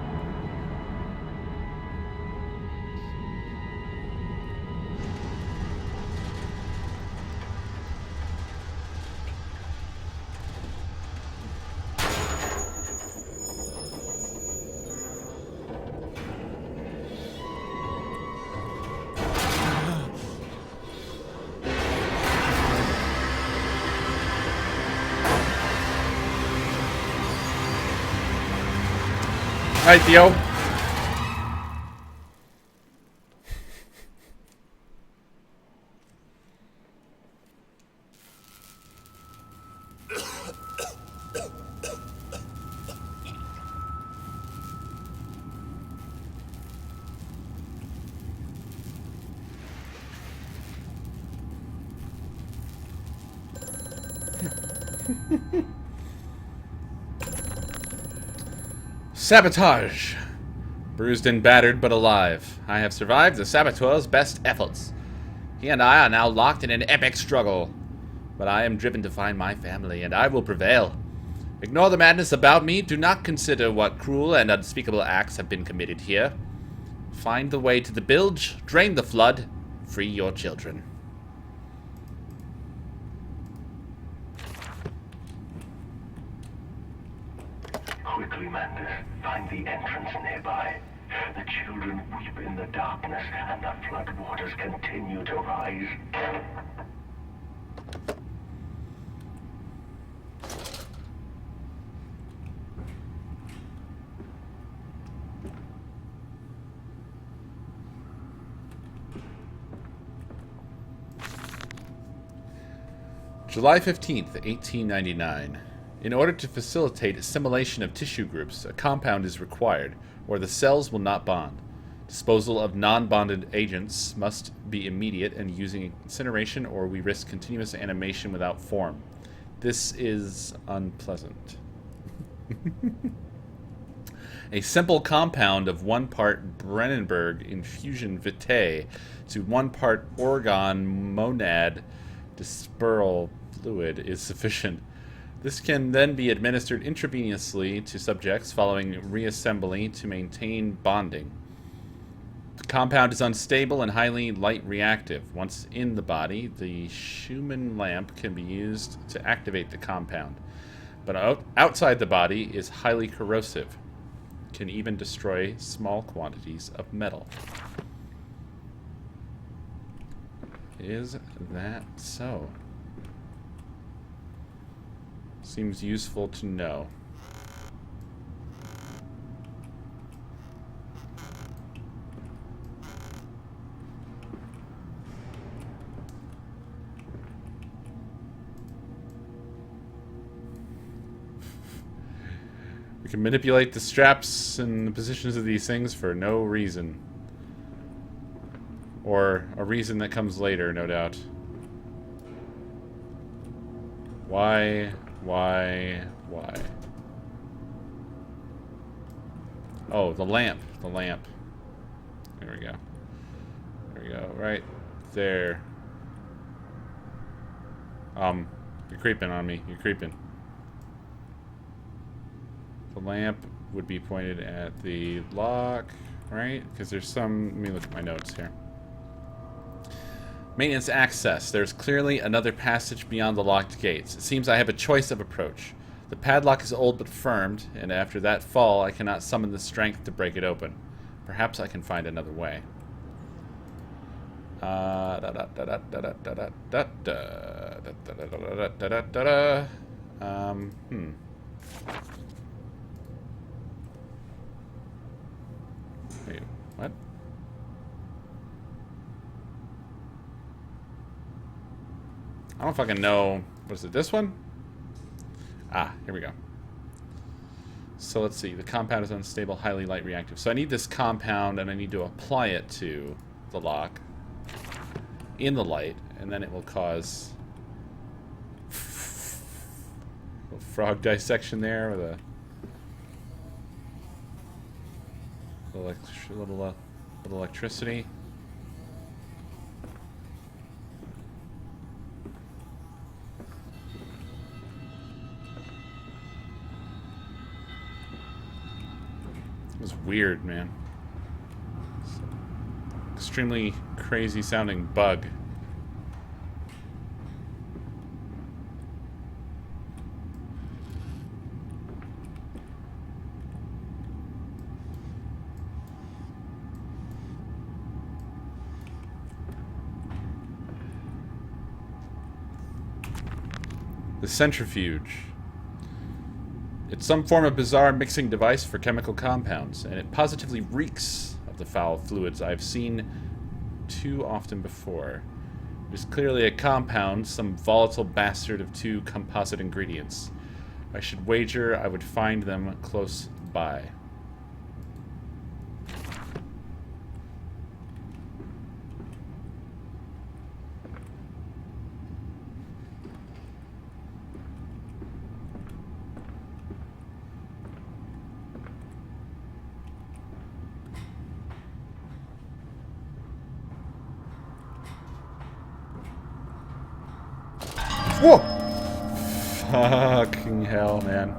Alright, Theo. Sabotage! Bruised and battered, but alive. I have survived the saboteur's best efforts. He and I are now locked in an epic struggle. But I am driven to find my family, and I will prevail. Ignore the madness about me. Do not consider what cruel and unspeakable acts have been committed here. Find the way to the bilge, drain the flood, free your children. Quickly, Mandus. Find the entrance nearby. The children weep in the darkness, and the flood waters continue to rise. July 15th, 1899. In order to facilitate assimilation of tissue groups, a compound is required, or the cells will not bond. Disposal of non-bonded agents must be immediate and using incineration, or we risk continuous animation without form. This is unpleasant. A simple compound of 1 part Brennenberg infusion vitae to 1 part organ monad dispersal fluid is sufficient. This can then be administered intravenously to subjects following reassembly to maintain bonding. The compound is unstable and highly light reactive. Once in the body, the Schumann lamp can be used to activate the compound. But outside the body is highly corrosive. Can even destroy small quantities of metal. Is that so? Seems useful to know. We can manipulate the straps and the positions of these things for no reason. Or a reason that comes later, no doubt. Why? Oh, the lamp. The lamp. There we go. There we go. Right there. You're creeping on me. You're creeping. The lamp would be pointed at the lock, right? Because there's some... Let me look at my notes here. Maintenance access. There's clearly another passage beyond the locked gates. It seems I have a choice of approach. The padlock is old but firmed, and after that fall, I cannot summon the strength to break it open. Perhaps I can find another way. Wait, what? I don't fucking know What is it, this one? Ah, here we go. So let's see. The compound is unstable, highly light reactive. So I need this compound, and I need to apply it to the lock in the light, and then it will cause a little frog dissection there with a little electricity. It was weird, man. Extremely crazy sounding bug. The centrifuge. It's some form of bizarre mixing device for chemical compounds, and it positively reeks of the foul fluids I've seen too often before. It is clearly a compound, some volatile bastard of two composite ingredients. I should wager I would find them close by. Whoa! Fucking hell, man.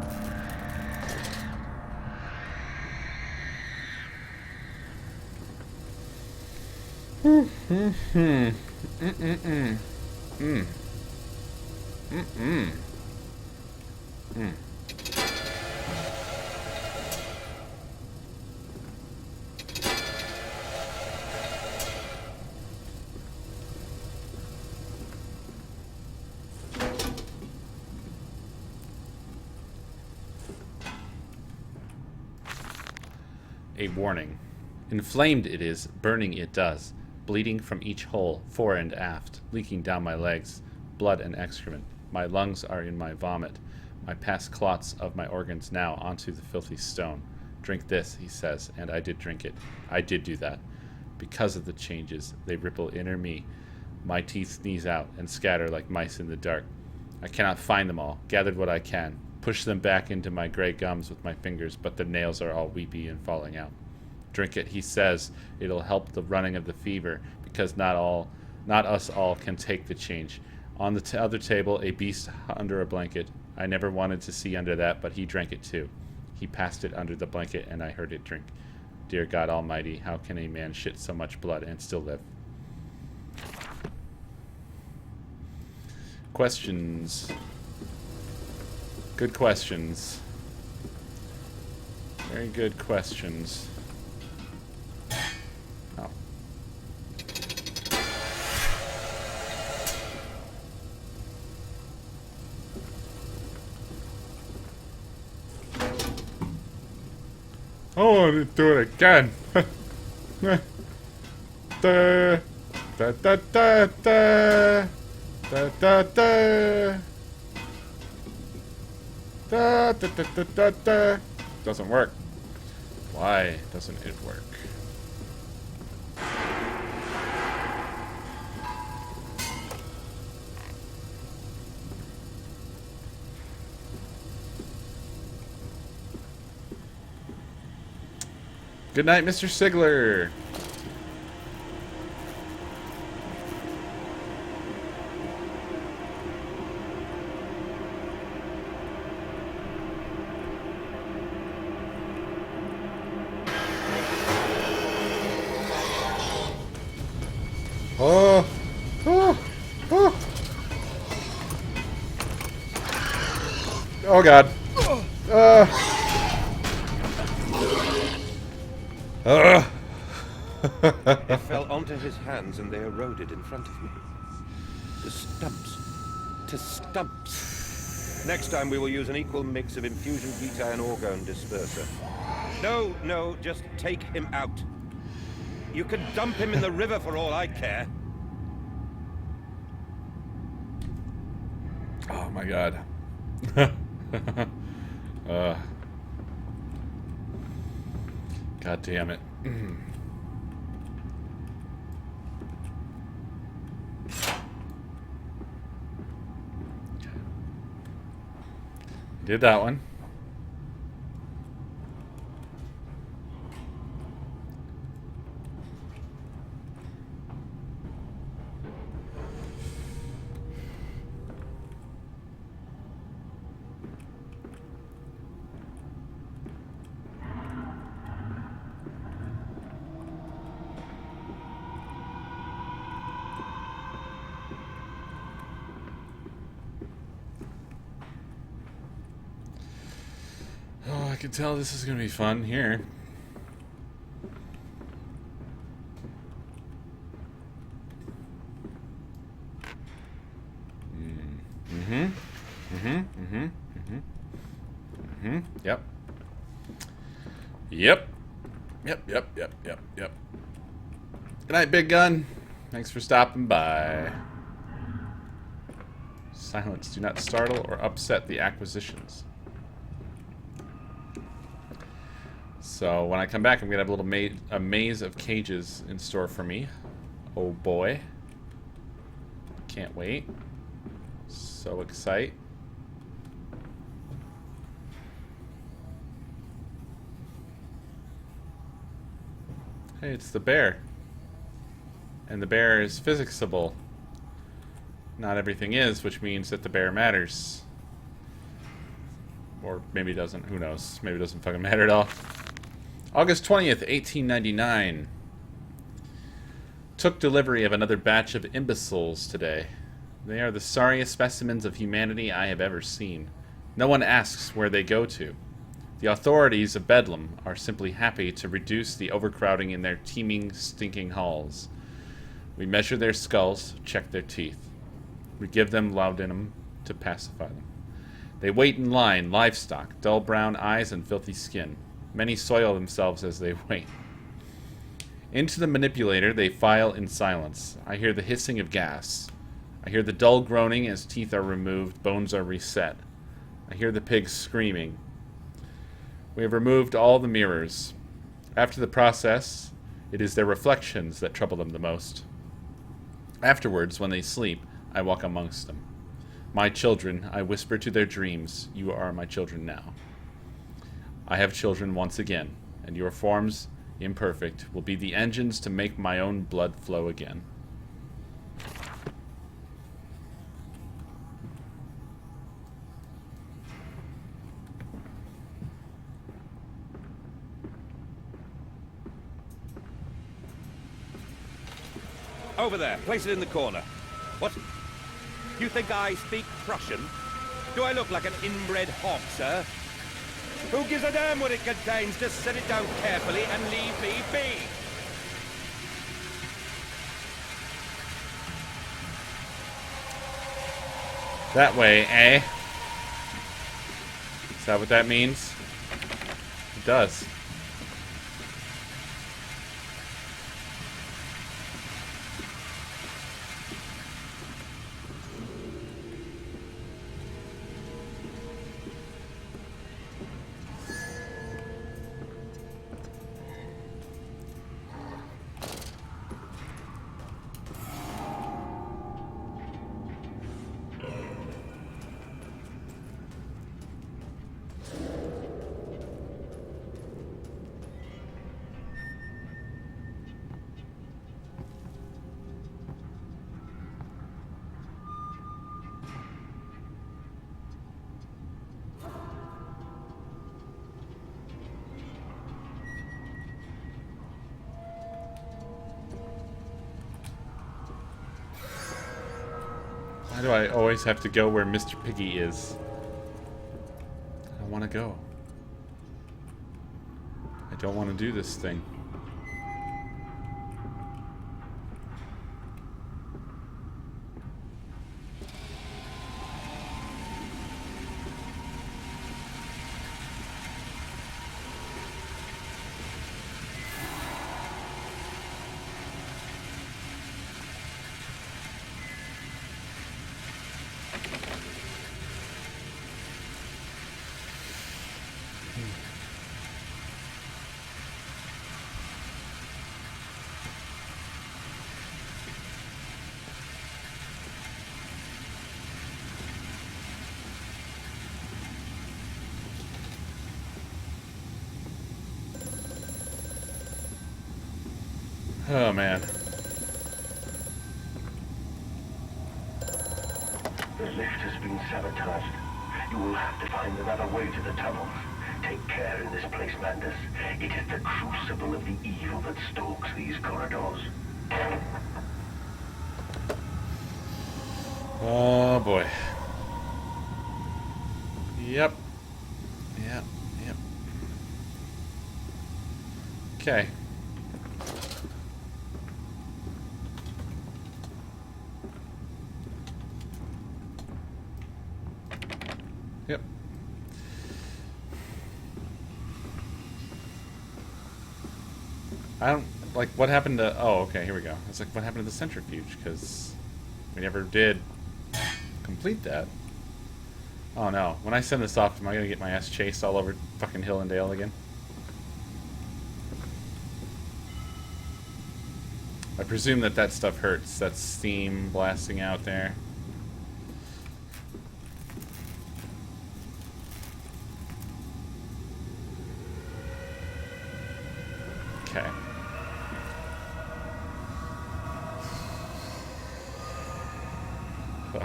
A warning. Inflamed it is, burning it does, bleeding from each hole, fore and aft, leaking down my legs, blood and excrement. My lungs are in my vomit. My past clots of my organs now onto the filthy stone. Drink this, he says, and I did drink it. I did do that. Because of the changes, they ripple inner me. My teeth sneeze out and scatter like mice in the dark. I cannot find them all, gathered what I can. Push them back into my gray gums with my fingers, but the nails are all weepy and falling out. Drink it, he says. It'll help the running of the fever, because not us all can take the change. On the other table, a beast under a blanket. I never wanted to see under that, but he drank it too. He passed it under the blanket, and I heard it drink. Dear God Almighty, how can a man shit so much blood and still live? Questions. Good questions. Very good questions. Oh. I want to do it again. Da da da da da da da da. Da, da, da, da, da, da. Doesn't work. Why doesn't it work? Good night, Mr. Sigler. Oh, oh, oh. Oh God. It fell onto his hands and they eroded in front of me. To stumps. To stumps. Next time we will use an equal mix of infusion vitae and orgone disperser. No, just take him out. You can dump him in the river for all I care. Oh my god. God damn it. Did that one. Oh, I can tell this is going to be fun here. Yep. Yep. Yep. Good night, Big Gun. Thanks for stopping by. Silence. Do not startle or upset the acquisitions. So when I come back, I'm gonna have a little a maze of cages in store for me. Oh boy! Can't wait. So excited. Hey, it's the bear. And the bear is physicsable. Not everything is, which means that the bear matters. Or maybe it doesn't. Who knows? Maybe it doesn't fucking matter at all. August 20th, 1899. Took delivery of another batch of imbeciles today. They are the sorriest specimens of humanity I have ever seen. No one asks where they go to. The authorities of Bedlam are simply happy to reduce the overcrowding in their teeming, stinking halls. We measure their skulls, check their teeth. We give them laudanum to pacify them. They wait in line, livestock, dull brown eyes and filthy skin. Many soil themselves as they wait. Into the manipulator they file in silence. I hear the hissing of gas. I hear the dull groaning as teeth are removed, bones are reset. I hear the pigs screaming. We have removed all the mirrors. After the process, it is their reflections that trouble them the most. Afterwards, when they sleep, I walk amongst them. My children, I whisper to their dreams, you are my children now. I have children once again, and your forms, imperfect, will be the engines to make my own blood flow again. Over there. Place it in the corner. What? You think I speak Prussian? Do I look like an inbred hog, sir? Who gives a damn what it contains? Just set it down carefully and leave me be. That way, eh? Is that what that means? It does. Why do I always have to go where Mr. Piggy is? I don't want to go. I don't want to do this thing. Oh, man. The lift has been sabotaged. You will have to find another way to the tunnels. Take care in this place, Mandus. It is the crucible of the evil that stalks these corridors. Oh, boy. Yep. Yep. Yep. Okay. Yep. I don't, like, what happened to, oh, okay, here we go. It's like, what happened to the centrifuge? Because we never did complete that. Oh, no. When I send this off, am I going to get my ass chased all over fucking Hill and Dale again? I presume that that stuff hurts. That's steam blasting out there. Okay.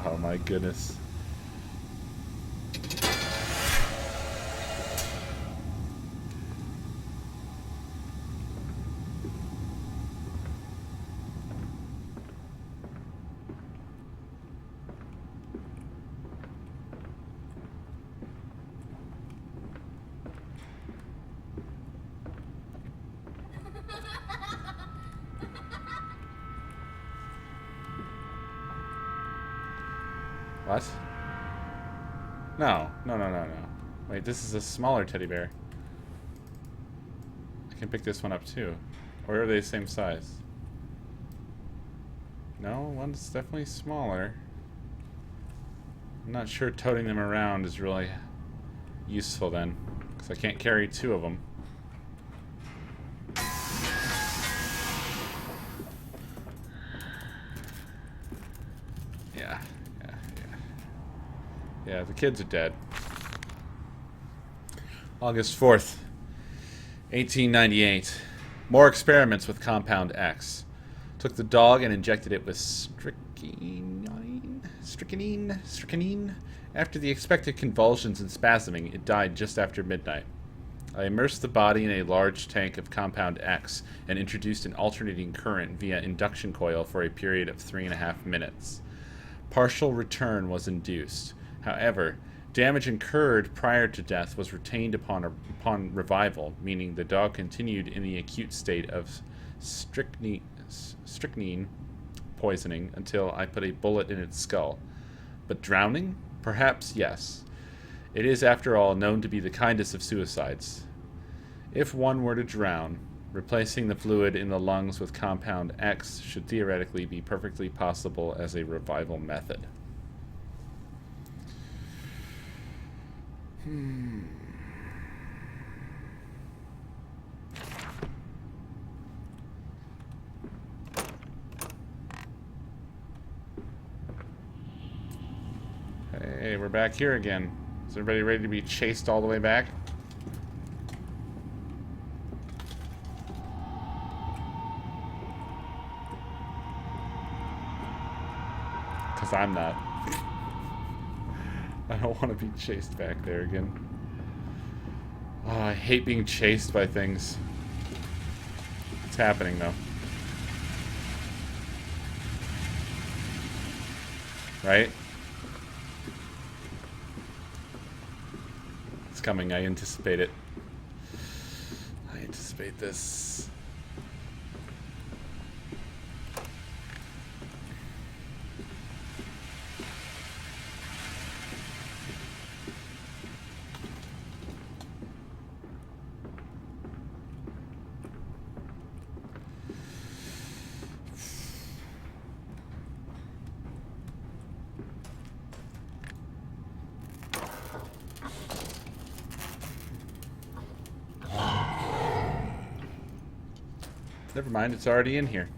Oh my goodness. What? No. No, no, no, no. Wait, this is a smaller teddy bear. I can pick this one up too. Or are they the same size? No, one's definitely smaller. I'm not sure toting them around is really useful then, because I can't carry two of them. Yeah, the kids are dead. August 4th, 1898. More experiments with Compound X. Took the dog and injected it with strychnine. After the expected convulsions and spasming, it died just after midnight. I immersed the body in a large tank of Compound X and introduced an alternating current via induction coil for a period of 3.5 minutes. Partial return was induced. However, damage incurred prior to death was retained upon revival, meaning the dog continued in the acute state of strychnine poisoning until I put a bullet in its skull. But drowning? Perhaps yes. It is, after all, known to be the kindest of suicides. If one were to drown, replacing the fluid in the lungs with Compound X should theoretically be perfectly possible as a revival method. Hey, we're back here again. Is everybody ready to be chased all the way back? Because I'm not. I don't want to be chased back there again. Oh, I hate being chased by things. It's happening, though. Right? It's coming. I anticipate it. I anticipate this. Never mind, it's already in here.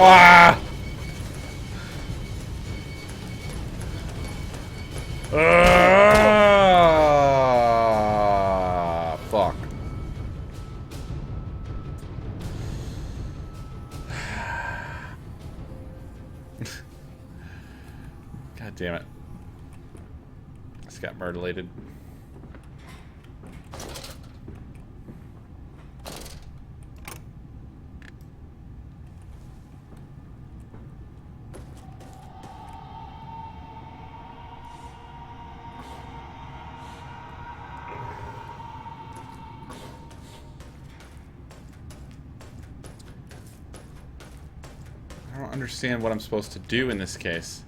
Ah! Fuck. God damn it. Just got murderlated. I don't understand what I'm supposed to do in this case.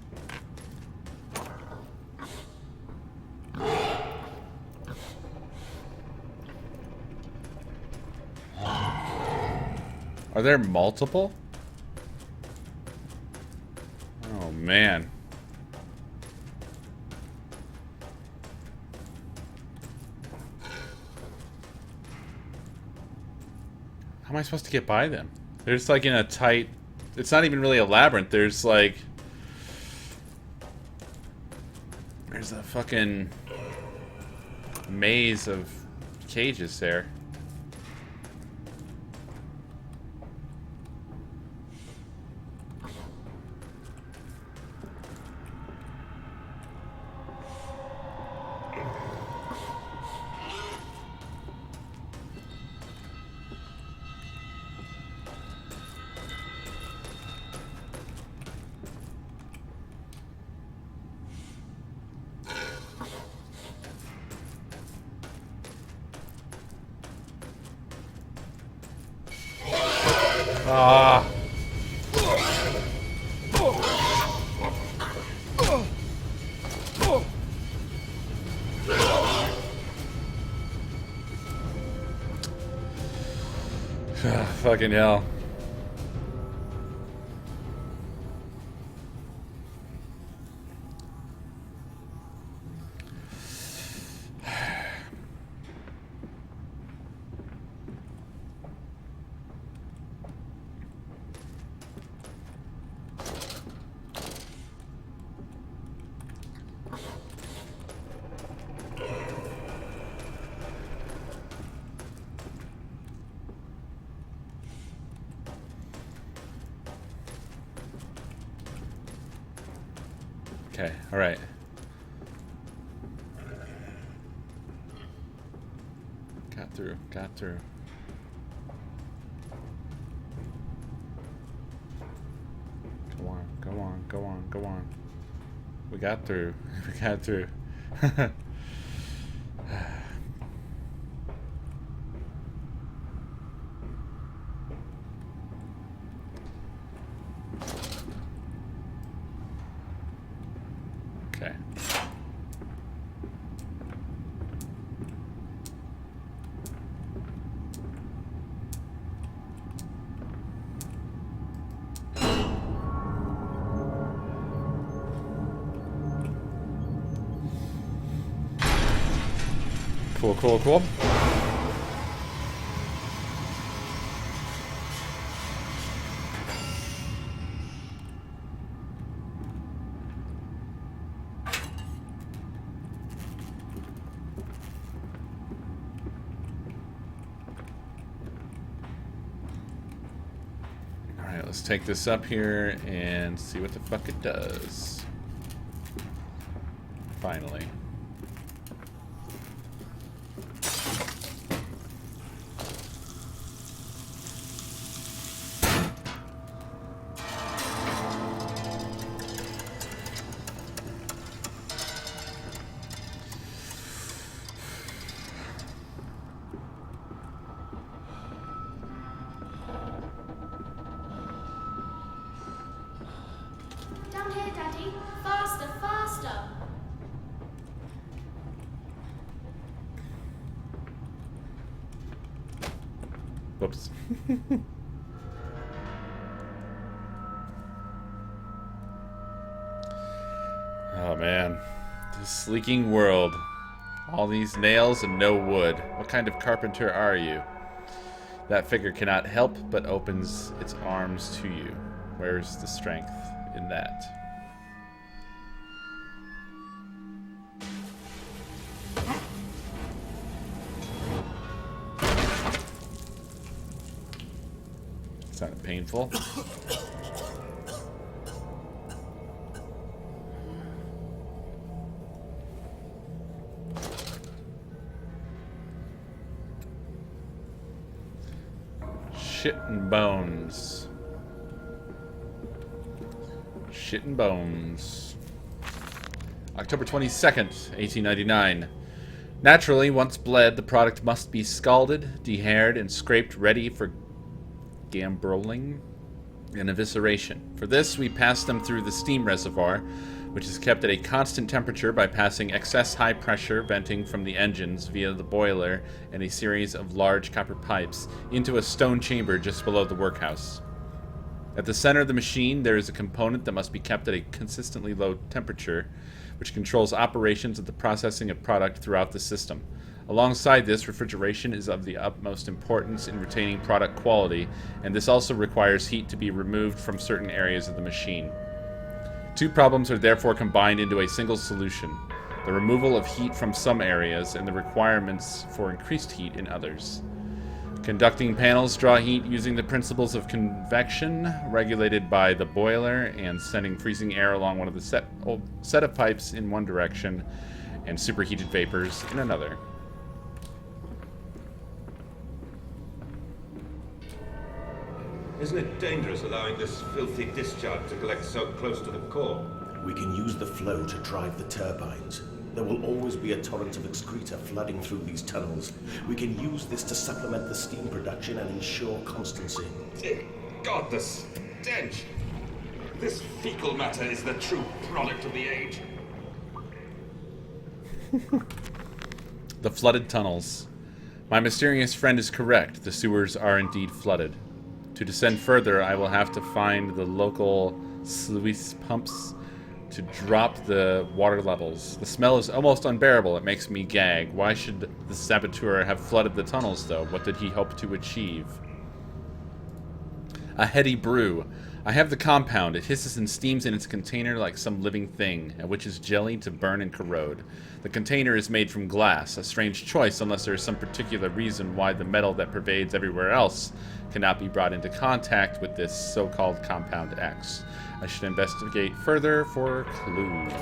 Are there multiple? Oh, man. How am I supposed to get by them? They're just like in a tight... It's not even really a labyrinth. There's like... There's a fucking maze of cages there. Ah. Fucking hell. Okay, alright. Got through, got through. Go on, go on, go on, go on. We got through. We got through. Okay. Cool, cool, cool. Alright, let's take this up here and see what the fuck it does. Finally. Down here, Daddy. Faster, faster. Whoops. Oh man. This leaking world. All these nails and no wood. What kind of carpenter are you? That figure cannot help but opens its arms to you. Where's the strength in that? It's not painful. Shit and bones. Shit and bones. October 22nd, 1899. Naturally, once bled, the product must be scalded, dehaired, and scraped ready for gambroling and evisceration. For this, we pass them through the steam reservoir, which is kept at a constant temperature by passing excess high pressure venting from the engines via the boiler and a series of large copper pipes into a stone chamber just below the workhouse. At the center of the machine, there is a component that must be kept at a consistently low temperature, which controls operations of the processing of product throughout the system. Alongside this, refrigeration is of the utmost importance in retaining product quality, and this also requires heat to be removed from certain areas of the machine. Two problems are therefore combined into a single solution: the removal of heat from some areas and the requirements for increased heat in others. Conducting panels draw heat using the principles of convection, regulated by the boiler, and sending freezing air along one of the set of pipes in one direction, and superheated vapors in another. Isn't it dangerous allowing this filthy discharge to collect so close to the core? We can use the flow to drive the turbines. There will always be a torrent of excreta flooding through these tunnels. We can use this to supplement the steam production and ensure constancy. Dear God, the stench! This fecal matter is the true product of the age. The flooded tunnels. My mysterious friend is correct. The sewers are indeed flooded. To descend further, I will have to find the local sluice pumps to drop the water levels. The smell is almost unbearable. It makes me gag. Why should the saboteur have flooded the tunnels, though? What did he hope to achieve? A heady brew. I have the compound. It hisses and steams in its container like some living thing, a witch's jelly to burn and corrode. The container is made from glass, a strange choice unless there is some particular reason why the metal that pervades everywhere else cannot be brought into contact with this so-called Compound X. I should investigate further for clues.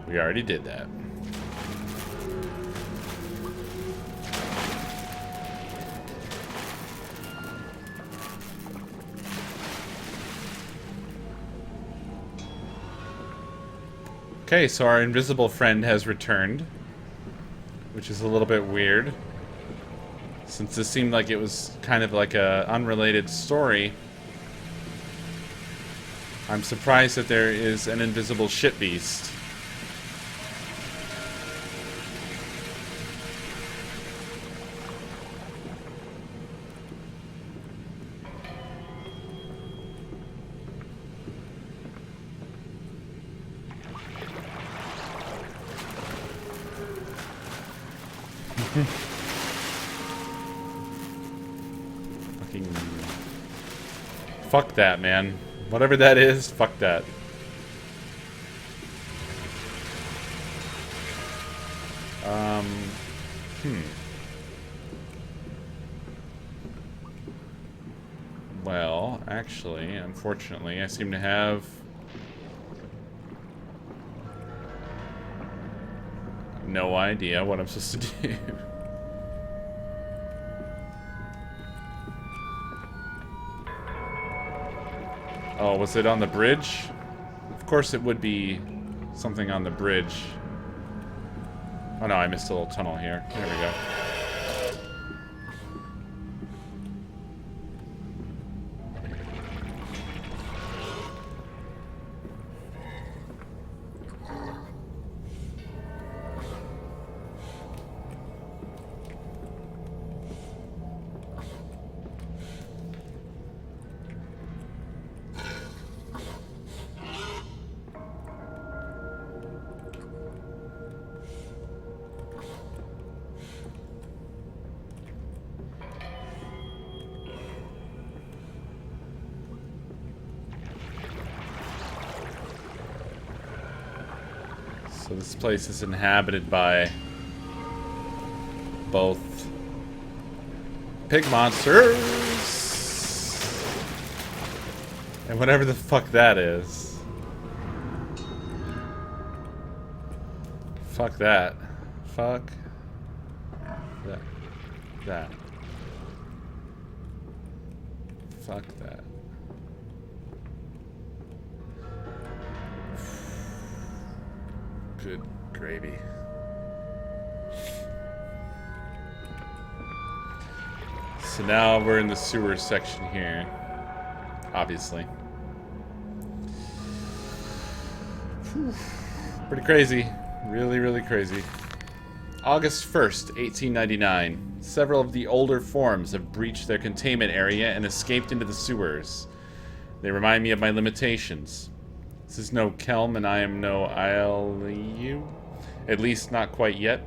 We already did that. Okay, so our invisible friend has returned, which is a little bit weird, since this seemed like it was kind of like a unrelated story. I'm surprised that there is an invisible shit beast. Fucking... Fuck that, man. Whatever that is, fuck that. Well, actually, unfortunately, I seem to have... no idea what I'm supposed to do. Oh, was it on the bridge? Of course it would be something on the bridge. Oh no, I missed a little tunnel here. There we go. So this place is inhabited by both pig monsters and whatever the fuck that is. Fuck that. Fuck that. That. Fuck that. Good gravy. So now we're in the sewer section here. Obviously. Whew. Pretty crazy. Really, really crazy. August 1st, 1899. Several of the older forms have breached their containment area and escaped into the sewers. They remind me of my limitations. This is no Kelm and I am no ILU. At least not quite yet.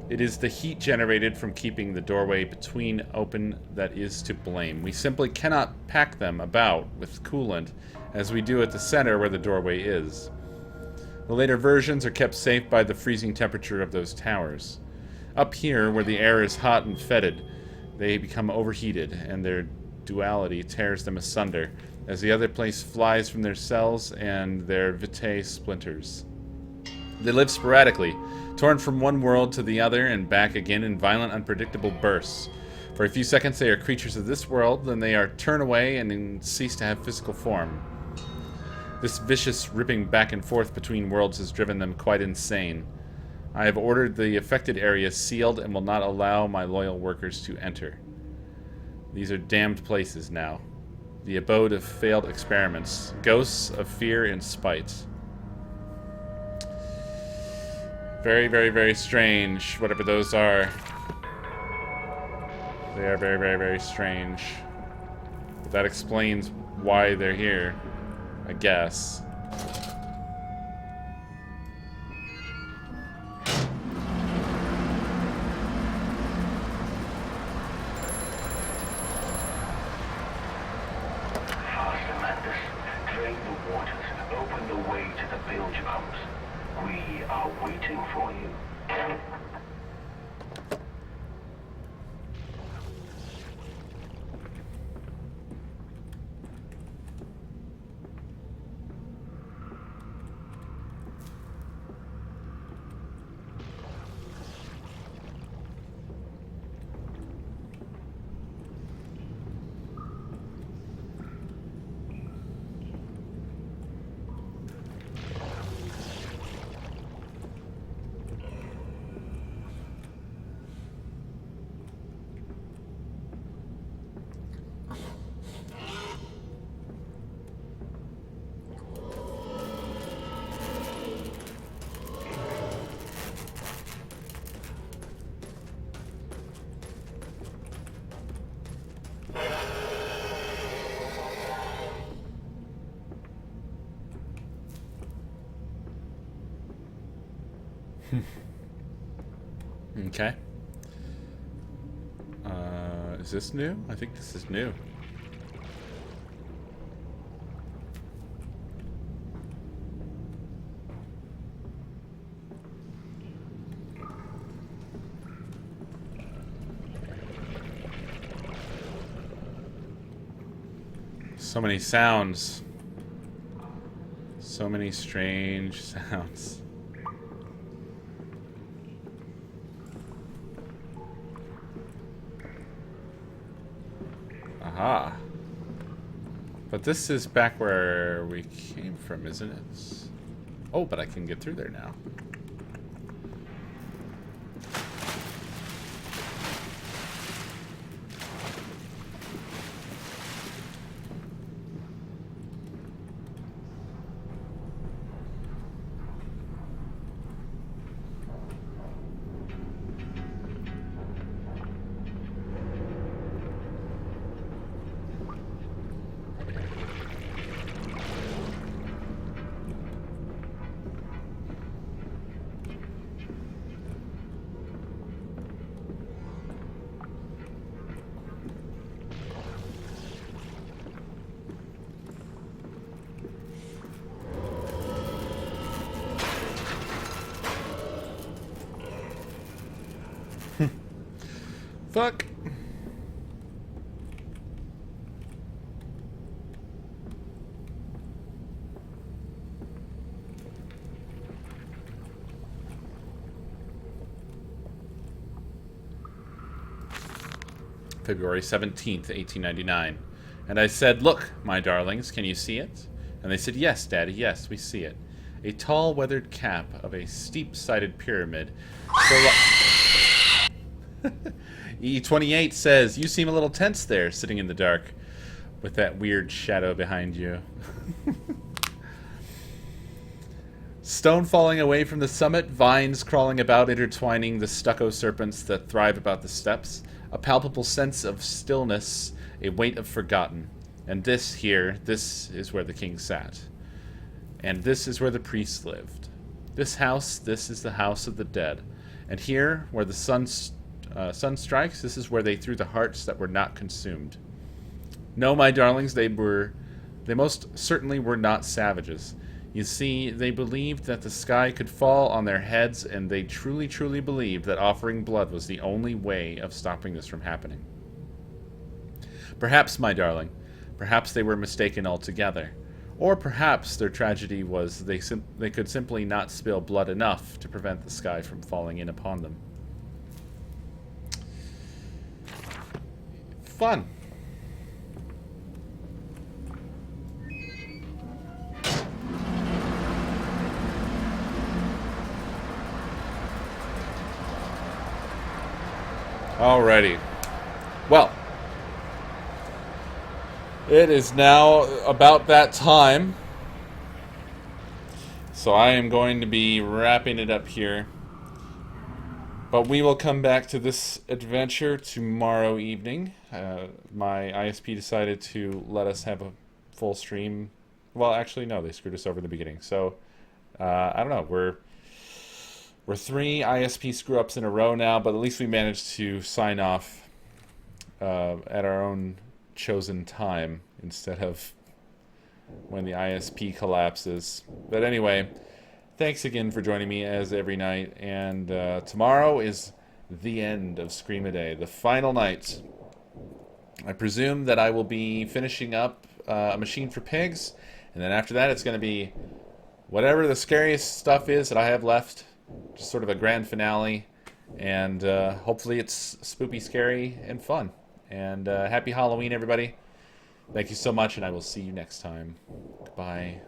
It is the heat generated from keeping the doorway between open that is to blame. We simply cannot pack them about with coolant as we do at the center where the doorway is. The later versions are kept safe by the freezing temperature of those towers. Up here, where the air is hot and fetid, they become overheated, and their duality tears them asunder, as the other place flies from their cells and their vitae splinters. They live sporadically, torn from one world to the other and back again in violent, unpredictable bursts. For a few seconds they are creatures of this world, then they are turned away and then cease to have physical form. This vicious ripping back and forth between worlds has driven them quite insane. I have ordered the affected area sealed and will not allow my loyal workers to enter. These are damned places now. The abode of failed experiments. Ghosts of fear and spite. Very, very, very strange, whatever those are. They are very, very, very strange. But that explains why they're here, I guess. Okay. Is this new? I think this is new. So many sounds. So many strange sounds. Aha. But this is back where we came from, isn't it? Oh, but I can get through there now. Fuck. February 17th, 1899. And I said, "Look, my darlings, can you see it?" And they said, "Yes, Daddy, yes, we see it. A tall, weathered cap of a steep-sided pyramid. So E28 says, "You seem a little tense there, sitting in the dark, with that weird shadow behind you." Stone falling away from the summit, vines crawling about, intertwining the stucco serpents that thrive about the steps, a palpable sense of stillness, a weight of forgotten. And this here, this is where the king sat. And this is where the priests lived. This house, this is the house of the dead. And here, where the sun strikes, this is where they threw the hearts that were not consumed. No, my darlings, they most certainly were not savages. You see, they believed that the sky could fall on their heads, and they truly, truly believed that offering blood was the only way of stopping this from happening. Perhaps, my darling, perhaps they were mistaken altogether. Or perhaps their tragedy was they could simply not spill blood enough to prevent the sky from falling in upon them. Fun. Alrighty. Well, it is now about that time. So I am going to be wrapping it up here. But we will come back to this adventure tomorrow evening. My ISP decided to let us have a full stream. Well, actually, no, they screwed us over in the beginning. So, I don't know. We're 3 ISP screw-ups in a row now, but at least we managed to sign off at our own chosen time instead of when the ISP collapses. But anyway, thanks again for joining me as every night, and tomorrow is the end of Scream-A-Day, the final night. I presume that I will be finishing up A Machine for Pigs, and then after that it's going to be whatever the scariest stuff is that I have left, just sort of a grand finale, and hopefully it's spoopy, scary, and fun. And happy Halloween, everybody. Thank you so much, and I will see you next time. Goodbye.